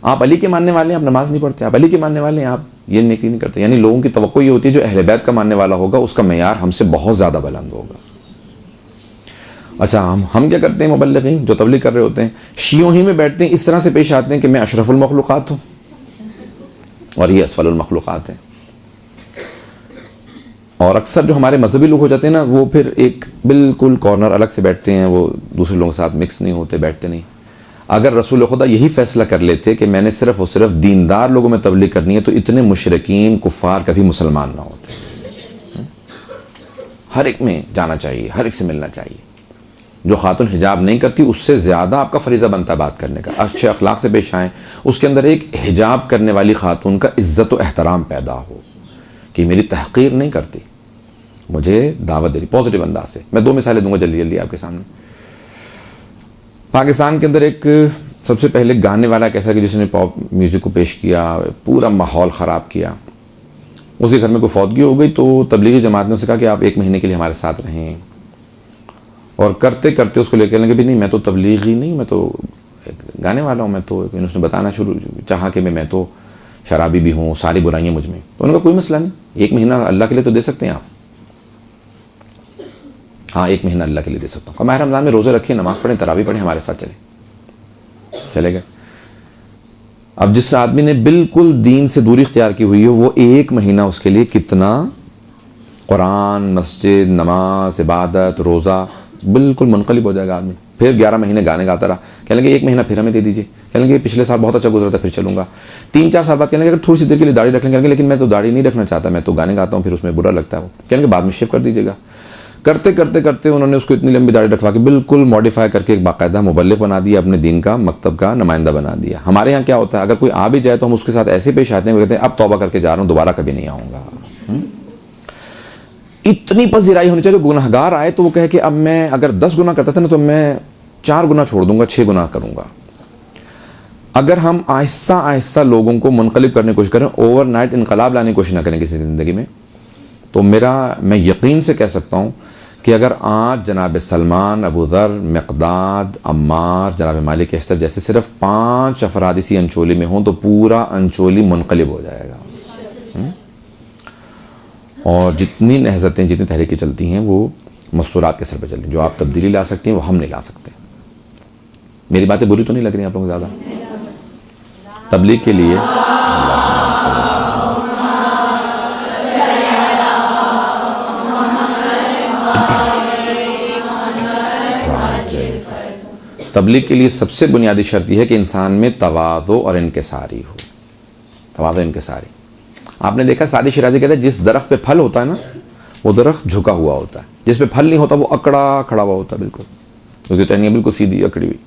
आप अली के मानने वाले हैं, आप नमाज नहीं पढ़ते, आप अली के मानने वाले हैं, आप ये नेकी नहीं करते। यानी लोगों की तवक्को ये होती है जो अहले बैत का मानने वाला होगा उसका मेयार हमसे बहुत ज़्यादा बुलंद होगा। अच्छा, हम क्या करते हैं, मुबल्लिगीन जो तबलीग कर रहे होते हैं, शियों ही में बैठते हैं, इस तरह से पेश आते हैं कि मैं अशरफुल मखलूक़ात हूँ और ये असफलुल मखलूक़ात हैं। और अक्सर जो हमारे मजहबी लोग हो जाते हैं ना, वो फिर एक बिल्कुल कॉर्नर अलग से बैठते हैं, वो दूसरे लोगों के साथ मिक्स नहीं होते, बैठते नहीं। अगर रसूल खुदा यही फैसला कर लेते कि मैंने सिर्फ और सिर्फ दीनदार लोगों में तबलीग करनी है, तो इतने मुशरिकीन कुफ़ार कभी मुसलमान ना होते। हर एक में जाना चाहिए, हर एक से मिलना चाहिए। जो खातून हिजाब नहीं करती उससे ज़्यादा आपका फरीज़ा बनता है बात करने का। अच्छे अखलाक से पेश आएँ, उसके अंदर एक हिजाब करने वाली खातून का इज़्ज़त व एहतराम पैदा हो कि मेरी तहक़ीर नहीं करती, मुझे दावत दे रही पॉजिटिव अंदाज से। मैं 2 मिसालें दूंगा जल्दी जल्दी आपके सामने। पाकिस्तान के अंदर एक सबसे पहले गाने वाला कैसा कि जिसने पॉप म्यूज़िक को पेश किया, पूरा माहौल ख़राब किया। उसके घर में कोई फौतगी हो गई तो तबलीगी जमात ने उससे कहा कि आप 1 महीने के लिए हमारे साथ रहें, और करते करते उसको लेकर लेंगे भी नहीं, मैं तो तबलीगी नहीं, मैं तो एक गाने वाला हूँ, मैं तो उसने बताना शुरू चाहा कि मैं तो शराबी भी हूँ, सारी बुराइयाँ मुझ में। तो उनका कोई मसला नहीं, 1 महीना अल्लाह के लिए तो दे सकते हैं आप। हाँ, 1 महीना अल्लाह के लिए दे सकता हूँ। माह रमज़ान में रोज़े रखिए, नमाज़ पढ़ें, तरावी पढ़ें, हमारे साथ चले गए। अब जिस आदमी ने बिल्कुल दीन से दूरी इख्तियार की हुई है, वो 1 महीना उसके लिए कितना कुरान, मस्जिद, नमाज, इबादत, रोज़ा बिल्कुल मुनक़लिब हो जाएगा आदमी। फिर 11 महीने गाने गाता रहा, कह लेंगे 1 महीना फिर हमें दे दीजिए, कह लेंगे पिछले साल बहुत अच्छा गुजरा था, फिर चलूँगा। 3-4 साल बाद कह लेंगे अगर थोड़ी सी देर के लिए दाढ़ी रख लेंगे, लेकिन मैं तो दाढ़ी नहीं रखना चाहता, मैं तो गाने गाता हूँ, फिर उसमें बुरा लगता है। वो कह लेंगे बाद में शेव कर दीजिएगा। करते करते करते उन्होंने उसको इतनी लंबी दाढ़ी रखवा के बिल्कुल मॉडिफाई करके एक बाकायदा मुबल्लिग बना दिया, अपने दीन का मकतब का नुमाइंदा बना दिया। हमारे यहाँ क्या होता है, अगर कोई आ भी जाए तो हम उसके साथ ऐसे पेश आते हैं, वो कहते हैं अब तौबा करके जा रहा हूँ, दोबारा कभी नहीं आऊँगा। इतनी पजीराई होनी चाहिए, गुनाहगार आए तो वो कहे कि अब मैं अगर 10 गुना करता था ना तो मैं 4 गुना छोड़ दूंगा, 6 गुना करूंगा। अगर हम आहिस्ता आहिस्ता लोगों को मुनक़लिब करने की कोशिश करें, ओवरनाइट इनकलाब लाने की कोशिश ना करें किसी ज़िंदगी में, तो मैं यकीन से कह सकता हूँ कि अगर आज जनाब सलमान, अबू ज़र, मिक़दाद, अम्मार, जनाब मालिक अस्तर जैसे सिर्फ 5 अफराद इसी अंचोली में हों तो पूरा अंचोली मुनक़लिब हो जाएगा। और जितनी नहज़तें, जितनी तहरीकें चलती हैं वो मस्तूरात के सर पे चलती हैं। जो आप तब्दीली ला सकती हैं वो हम नहीं ला सकते। मेरी बातें बुरी तो नहीं लग रही आप लोगों को ज़्यादा? तबलीग के लिए सबसे बुनियादी शर्त यह है कि इंसान में तवाज़ो और इनकिसारी हो। तवाज़ो, इनकिसारी। आपने देखा सादी शिराज़ी कहते हैं जिस दरख्त पे फल होता है ना वो दरख्त झुका हुआ होता है, जिस पे फल नहीं होता वो अकड़ा खड़ा हुआ होता है, बिल्कुल उसकी टहनियाँ बिल्कुल सीधी अकड़ी हुई।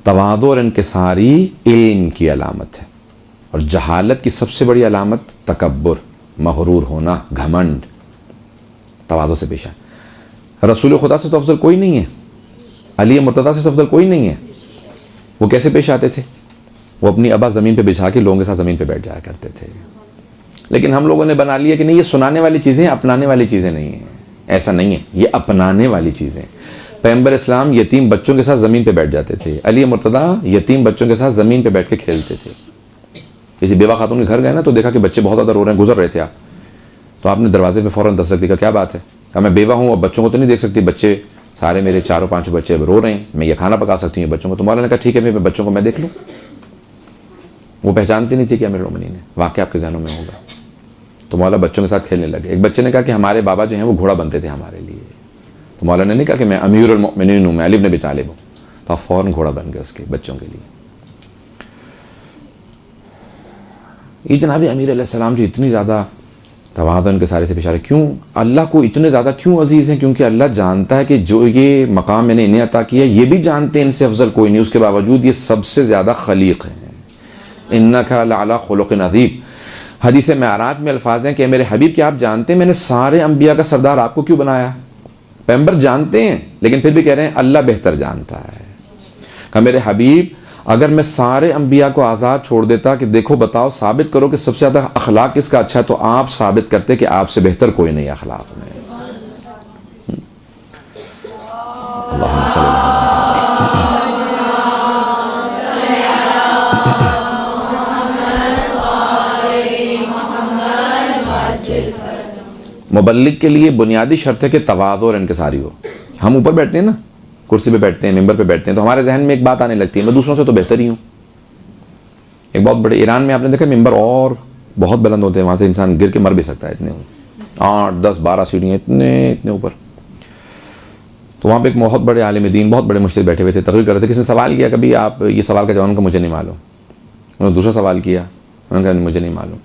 तवाज़ो और इनकिसारी इल्म की अलामत है, और जहालत की सबसे बड़ी अलामत तकब्बुर, मगरूर होना, घमंड। तवाज़ो से पेश आए। रसूल खुदा से तो अफजल कोई नहीं है, अली मुर्तज़ा से अफजल कोई नहीं है। वो कैसे पेश आते थे? वो अपनी अबा ज़मीन पे बिछा के लोगों के साथ ज़मीन पे बैठ जाया करते थे। लेकिन हम लोगों ने बना लिया कि नहीं, ये सुनाने वाली चीज़ें, अपनाने वाली चीज़ें नहीं हैं। ऐसा नहीं है, ये अपनाने वाली चीज़ें। पैगंबर इस्लाम यतीम बच्चों के साथ ज़मीन पे बैठ जाते थे, अली मुर्तज़ा यतीम बच्चों के साथ ज़मीन पे बैठ के खेलते थे। किसी बेवा खातून के घर गए ना तो देखा कि बच्चे बहुत ज़्यादा रो रहे हैं, गुजर रहे थे आप, तो आपने दरवाजे पर फ़ौरन दस्तक दी, क्या बात है? कहा मैं बेवा हूँ, अब बच्चों को तो नहीं देख सकती, बच्चे सारे मेरे 4-5 बच्चे अब रो रहे हैं, मैं ये खाना पका सकती हूँ बच्चों को। तुम्हारा ने कहा ठीक है, मैं बच्चों को मैं देख लूँ। वो पहचानती नहीं थी कि अमीर मोमिनीन है, वाक़या आपके ज़हनों में होगा। तो मौला बच्चों के साथ खेलने लगे। एक बच्चे ने कहा कि हमारे बाबा जो हैं वो घोड़ा बनते थे हमारे लिए। तो मौला ने नहीं कहा कि मैं अमीरुल मोमिनीन हूँ, मैं अली इब्न अबी तालिब हूँ, तो आप फ़ौरन घोड़ा बन गए उसके बच्चों के लिए। ये जनाब अमीर अलैहिस्सलाम जो इतनी ज़्यादा तवाज़ुन इनके सारे से पेश आ रहे, क्यों? अल्लाह को इतने ज़्यादा क्यों अजीज़ हैं? क्योंकि अल्लाह जानता है कि जो ये मकाम मैंने इन्हें अता किया ये भी जानते हैं इनसे अफजल कोई नहीं, उसके बावजूद ये सबसे ज़्यादा खलीक हैं, इन्नका लअला खुलुक़िन अज़ीम। हदीस मेराज में अल्फाज हैं कि मेरे हबीब, क्या आप जानते हैं मैंने सारे अंबिया का सरदार आपको क्यों बनाया? पैगंबर जानते हैं लेकिन फिर भी कह रहे हैं अल्लाह बेहतर जानता है। कहा मेरे हबीब, अगर मैं सारे अंबिया को आज़ाद छोड़ देता कि देखो बताओ साबित करो कि सबसे ज़्यादा अखलाक किसका अच्छा है, तो आप साबित करते कि आपसे बेहतर कोई नहीं अखलाक में। अल्लाहुम्मा सल्ली मुबल्लिग के लिए बुनियादी शर्त है कि तवाज़ु और इनकिसारी हो। हम ऊपर बैठते हैं ना, कुर्सी पे बैठते हैं, मिंबर पे बैठते हैं, तो हमारे जहन में एक बात आने लगती है, मैं दूसरों से तो बेहतर ही हूँ। एक बहुत बड़े ईरान में आपने देखा मिंबर और बहुत बुलंद होते हैं, वहाँ से इंसान गिर के मर भी सकता है, इतने 8, 10, 12 सीढ़ियाँ इतने ऊपर। तो वहाँ पे एक बहुत बड़े आलिम दीन, बहुत बड़े मुश्तिद बैठे हुए थे, तकरीर कर रहे थे। किसी ने सवाल किया, कभी आप ये सवाल का जवाब, उनका मुझे नहीं मालूम। उन्होंने दूसरा सवाल किया, उन्होंने कहा मुझे नहीं मालूम।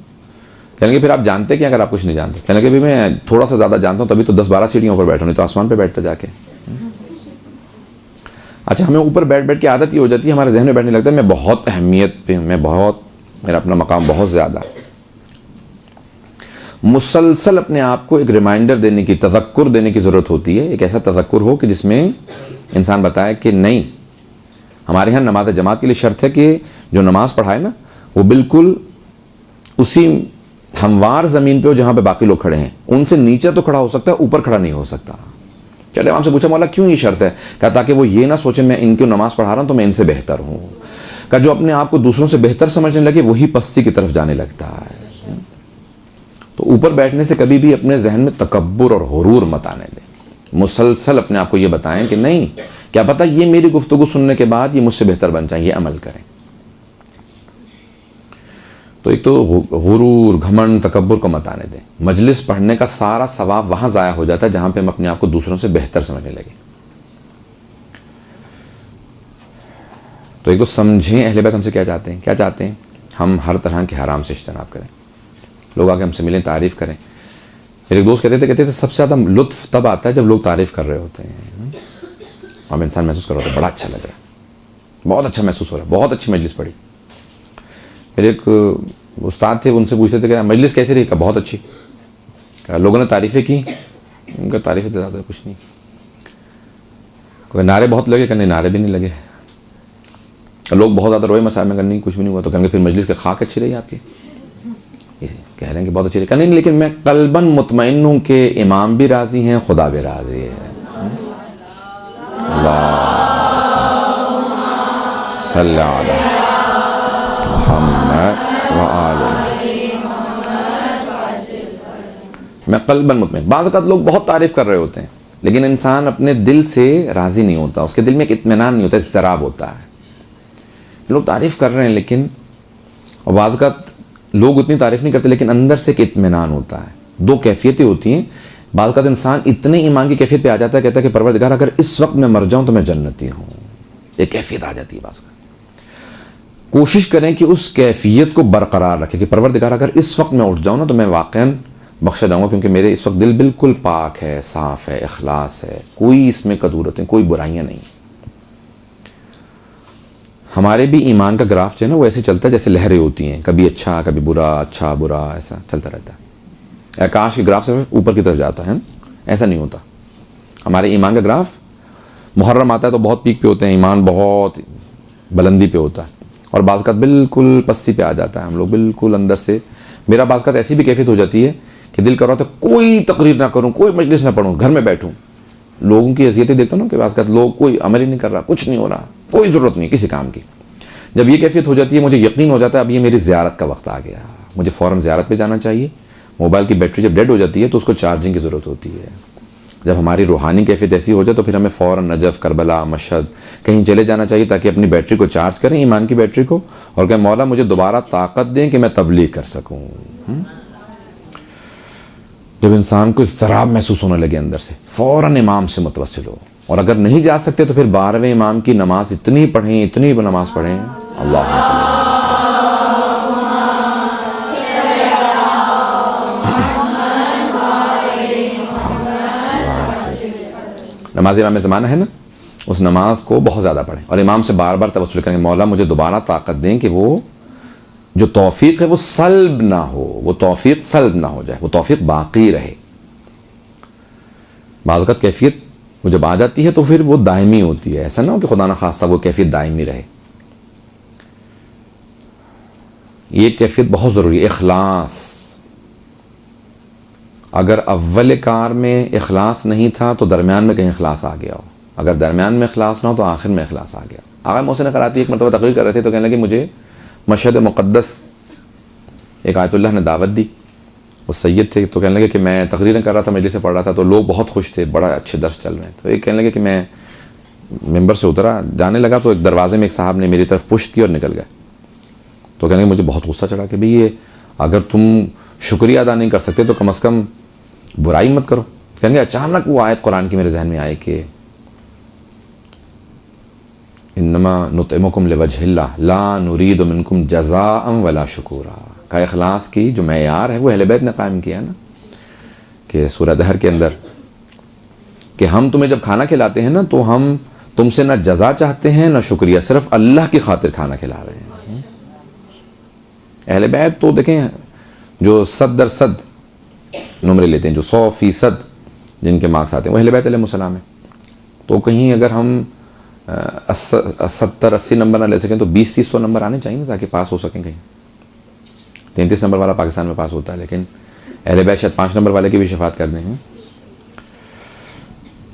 कहने के फिर आप जानते क्या अगर आप कुछ नहीं जानते? कहने के भी मैं थोड़ा सा ज़्यादा जानता हूँ, तभी तो 10-12 सीढ़ियों पर बैठा, नहीं तो आसमान पे बैठता जाके। अच्छा, हमें ऊपर बैठ बैठ के आदत ये हो जाती है, हमारे जहन में बैठने लगता है मैं बहुत अहमियत पे, मैं बहुत, मेरा अपना मकाम बहुत ज़्यादा। मुसलसल अपने आप को एक रिमाइंडर देने की, तज़क्कुर देने की ज़रूरत होती है। एक ऐसा तज़क्कुर हो कि जिसमें इंसान बताए कि नहीं, हमारे यहाँ नमाज जमात के लिए शर्त है कि जो नमाज़ पढ़ाए ना वो बिल्कुल उसी हमवार ज़मीन पे हो जहाँ पे बाकी लोग खड़े हैं, उनसे नीचे तो खड़ा हो सकता है, ऊपर खड़ा नहीं हो सकता। चले हमसे पूछा मौला क्यों ये शर्त है? कहा ताकि वो ये ना सोचे मैं इनको नमाज पढ़ा रहा हूँ तो मैं इनसे बेहतर हूँ। कहा जो अपने आप को दूसरों से बेहतर समझने लगे वही पस्ती की तरफ जाने लगता है। तो ऊपर बैठने से कभी भी अपने जहन में तकब्बुर और गुरूर मत आने दें। मुसलसल अपने आप को ये बताएं कि नहीं, क्या पता ये मेरी गुफ्तगू सुनने के बाद ये मुझसे बेहतर बन जाए, ये अमल करें। तो एक तो गुरूर, घमंड, तकब्बुर को मत आने दें। मजलिस पढ़ने का सारा सवाब वहां ज़ाया हो जाता है जहां पे हम अपने आप को दूसरों से बेहतर समझने लगे। तो एक तो समझें अहले बैत हमसे क्या चाहते हैं। क्या चाहते हैं? हम हर तरह के हराम से इज्तनाब करें, लोग आके हमसे मिलें, तारीफ़ करें। मेरे एक दोस्त कहते थे सबसे ज़्यादा लुत्फ़ तब आता है जब लोग तारीफ़ कर रहे होते हैं। हम इंसान महसूस कर रहे होते हैं बड़ा अच्छा लग रहा है, बहुत अच्छा महसूस हो रहा है, बहुत अच्छी मजलिस पढ़ी। फिर एक उस्ताद थे, उनसे पूछते थे कि मजलिस कैसी रही? बहुत अच्छी। लोगों ने तारीफ़ें की, उनका तारीफ़ें ज़्यादा कुछ नहीं। कोई नारे बहुत लगे, कहने नारे भी नहीं लगे। लोग बहुत ज़्यादा रोए मसाइल में, कहने नहीं कुछ भी नहीं हुआ। तो कहेंगे फिर मजलिस की खाक अच्छी रही आपकी? कह रहे हैं कि बहुत अच्छी रही। कहने नहीं लेकिन मैं कल्बन मुतमईन हूँ कि इमाम भी राज़ी हैं, खुदा भी राज़ी है। मैं कल्बन मुतमईन। बाज़ औक़ात लोग बहुत तारीफ़ कर रहे होते हैं लेकिन इंसान अपने दिल से राज़ी नहीं होता, उसके दिल में एक इत्मीनान नहीं होता, इज़्तिराब होता है। लोग तारीफ़ कर रहे हैं लेकिन, और बाज़ औक़ात लोग उतनी तारीफ़ नहीं करते लेकिन अंदर से एक इत्मीनान होता है। दो कैफियतें होती हैं। बाज़ औक़ात इंसान इतने ईमान की कैफियत पे आ जाता है, कहता है कि परवरदिगार अगर इस वक्त मैं मर जाऊं तो मैं जन्नती हूँ। एक कैफियत आ जाती है। बाज़ औक़ात कोशिश करें कि उस कैफियत को बरकरार रखें कि परवरदिगार अगर इस वक्त मैं उठ जाऊँ ना तो मैं वाक़ईन बख्शा जाऊँगा, क्योंकि मेरे इस वक्त दिल बिल्कुल पाक है, साफ़ है, इखलास है, कोई इसमें कदूरतें, कोई बुराइयाँ नहीं। हमारे भी ईमान का ग्राफ जो है ना वो ऐसे चलता है जैसे लहरें होती हैं, कभी अच्छा कभी बुरा, अच्छा बुरा, ऐसा चलता रहता है। आकाश के ग्राफ सिर्फ ऊपर की तरफ जाता है, ऐसा नहीं होता। हमारे ईमान का ग्राफ मुहर्रम आता है तो बहुत पीक पे होते हैं, ईमान बहुत बुलंदी पे होता है, और बाज़ औक़ात बिल्कुल पस्ती पे आ जाता है। हम लोग बिल्कुल अंदर से, मेरा बाज़ औक़ात ऐसी भी कैफियत हो जाती है कि दिल कर रहा था कोई तकरीर ना करूँ, कोई मजलिस ना पढ़ूँ, घर में बैठूँ। लोगों की अज़ियतें देखता हूँ ना कि बाज़ औक़ात लोग कोई अमल ही नहीं कर रहा, कुछ नहीं हो रहा, कोई ज़रूरत नहीं किसी काम की। जब ये कैफियत हो जाती है मुझे यकीन हो जाता है अब ये मेरी ज़ियारत का वक्त आ गया, मुझे फ़ौरन ज़ियारत पे जाना चाहिए। मोबाइल की बैटरी जब डेड हो जाती है तो उसको चार्जिंग की ज़रूरत होती है। जब हमारी रूहानी कैफियत ऐसी हो जाए तो फिर हमें फ़ौरन नजफ़, करबला, मशहद कहीं चले जाना चाहिए ताकि अपनी बैटरी को चार्ज करें, ईमान की बैटरी को, और कहें मौला मुझे दोबारा ताकत दें कि मैं तबलीग कर सकूँ। जब इंसान को इज़्तिराब महसूस होने लगे अंदर से, फ़ौरन इमाम से मुतवस्सिल हो, और अगर नहीं जा सकते तो फिर 12वें इमाम की नमाज इतनी पढ़ें, इतनी नमाज पढ़ें। अल्लाह नमाज इमाम ज़माना है ना, उस नमाज को बहुत ज़्यादा पढ़ें और इमाम से बार बार तवस्सुल करें, मौला मुझे दोबारा ताकत दें कि वो जो तौफीक है वो सल्ब ना हो, वो तौफीक सल्ब ना हो जाए, वो तौफीक बाकी रहे। बाज़ औक़ात कैफियत वो जब आ जाती है तो फिर वो दायमी होती है, ऐसा ना हो कि खुदा न खास्ता वो कैफियत दायमी रहे। ये कैफियत बहुत ज़रूरी है, इखलास। अगर अव्वल कार में इखलास नहीं था तो दरमियान में कहीं इखलास आ गया हो, अगर दरमियान में इखलास ना हो तो आखिर में इखलास आ गया। आगा मोहसिन कराती एक मरतबा तकरीर कर रहे थे तो कहने लगे मुझे मशहद मुक़द्दस एक आयतुल्लाह ने दावत दी, वो सैयद थे, तो कहने लगे कि मैं तकरीरें कर रहा था, मजलिस से पढ़ रहा था, तो लोग बहुत खुश थे, बड़ा अच्छे दर्स चल रहे हैं। तो एक कहने लगे कि मैं मिंबर से उतरा, जाने लगा तो एक दरवाजे में एक साहब ने मेरी तरफ पुश्त की और निकल गए। तो कहने लगे मुझे बहुत गुस्सा चढ़ा कि भाई ये अगर तुम शुक्रिया अदा नहीं कर सकते तो कम से कम बुराई मत करो। कहेंगे अचानक वो आयत कुरान की मेरे जहन में आई कि इन्नमा नुतिमुकुम लिवजहिल्लाह ला नुरीदु मिनकुम जज़ाअन वला शुकूरा का इखलास की जो मेयार है वो अहले बैत ने कायम किया ना, कि सूरह दहर के अंदर कि हम तुम्हें जब खाना खिलाते हैं ना तो हम तुमसे ना जज़ा चाहते हैं ना शुक्रिया, सिर्फ अल्लाह की खातिर खाना खिला रहे हैं। अहले बैत तो देखें जो 100% नंबरे लेते हैं, जो 100% जिनके मार्क्स आते हैं वो अहले बैत अलैहिस्सलाम है। तो कहीं अगर हम 70-80 नंबर ना ले सकें तो 20-30 तो नंबर आने चाहिए ताकि पास हो सकें। कहीं 33 नंबर वाला पाकिस्तान में पास होता है, लेकिन अहले बैत शायद 5 नंबर वाले की भी शफात कर दें।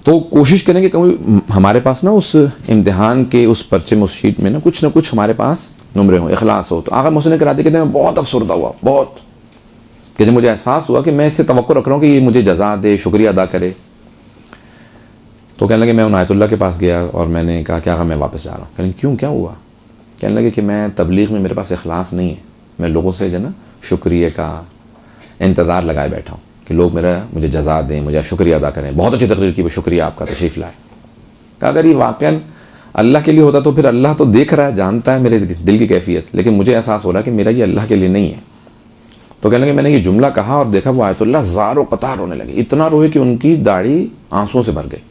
तो कोशिश करें कि कभी हमारे पास ना उस इम्तिहान के उस पर्चे में उस शीट में ना कुछ हमारे पास नंबरे हों, इखलास हो। तो आगा मोहसिन कराती कहते हैं मैं बहुत अफसरदा हुआ, बहुत कि जब मुझे एहसास हुआ कि मैं इससे तवक्को रख रहा हूँ कि ये मुझे जज़ा दे, शुक्रिया अदा करे। तो कहने लगे मैं उन आयतुल्लाह के पास गया और मैंने कहा कि आगा मैं वापस जा रहा हूँ। कहने क्यों, क्या हुआ? कहने लगे कि मैं तबलीग में मेरे पास इखलास नहीं है, मैं लोगों से जो ना शुक्रिया का इंतज़ार लगाए बैठा हूँ कि लोग मुझे जज़ा दें, मुझे शुक्रिया अदा करें, बहुत अच्छी तकरीर की, वो शुक्रिया आपका, तशरीफ़ लाए। कहा अगर ये वाक़ई अल्लाह के लिए होता तो फिर अल्लाह तो देख रहा है, जानता है मेरे दिल की कैफियत, लेकिन मुझे एहसास हो रहा है कि मेरा ये अल्लाह के लिए नहीं है। तो कहने लगे मैंने ये जुमला कहा और देखा वो आयतुल्लाह ज़ारो क़तार रोने लगे, इतना रोए कि उनकी दाढ़ी आंसुओं से भर गई।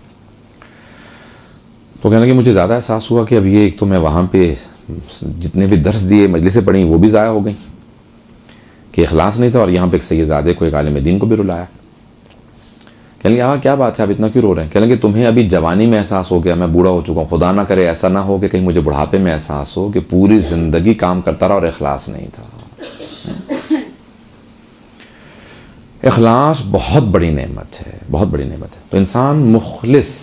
तो कहने लगे मुझे ज़्यादा एहसास हुआ कि अब ये एक तो मैं वहाँ पे जितने भी दर्स दिए, मजलिसें पढ़ी, वो भी ज़ाया हो गई कि इखलास नहीं था, और यहाँ पे एक सैयदादे को, एक आलिम दीन को भी रुलाया। कहने लगे क्या बात है, आप इतना क्यों रो रहे हैं? कहने लगे तुम्हें अभी जवानी में एहसास हो गया, मैं बूढ़ा हो चुका हूँ, खुदा ना करे ऐसा ना हो कि कहीं मुझे बुढ़ापे में एहसास हो कि पूरी ज़िंदगी काम करता रहा और इखलास नहीं था। इखलास बहुत बड़ी नेमत है, बहुत बड़ी नेमत है। तो इंसान मुखलिस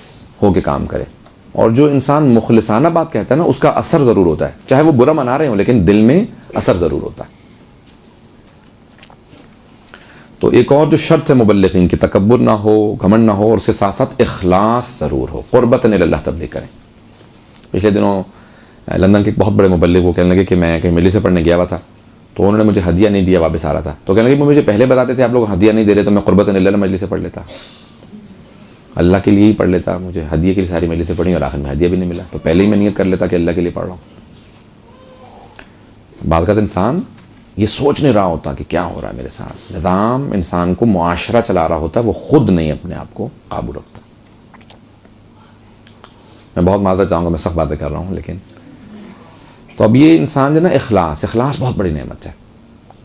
हो के काम करे, और जो इंसान मुखलिसाना बात कहता है ना उसका असर ज़रूर होता है, चाहे वो बुरा मना रहे हो लेकिन दिल में असर ज़रूर होता है। तो एक और जो शर्त है मुबल्लिगीन की, तकब्बुर ना हो, घमंड ना हो, और उसके साथ साथ इखलास ज़रूर हो, क़ुर्बतन इल्लाह तबलीग करें। पिछले दिनों लंदन के एक बहुत बड़े मुबल्लिग वो कहने लगे कि मैं कहीं मजलिस से पढ़ने गया हुआ था, तो उन्होंने मुझे हदिया नहीं दिया, वापस आ रहा था। तो कहने लगे मुझे पहले बताते थे आप लोग हदिया नहीं दे रहे तो मैं क़ुर्बतन इल्लाह मजलिस से पढ़ लेता, अल्लाह के लिए ही पढ़ लेता। मुझे हदिये के लिए सारी मजलिसें पढ़ी और आखिर में हदिया भी नहीं मिला, तो पहले ही मैं नियत कर लेता कि अल्लाह के लिए पढ़ रहा हूँ। बाद का इंसान ये सोच नहीं रहा होता कि क्या हो रहा है मेरे साथ, निज़ाम इंसान को मुआशरा चला रहा होता है, वो खुद नहीं अपने आप को काबू रखता। मैं बहुत माज़रत चाहूँगा, मैं सख्त बातें कर रहा हूँ, लेकिन तो अब ये इंसान जो ना इखलास बहुत बड़ी नेमत है।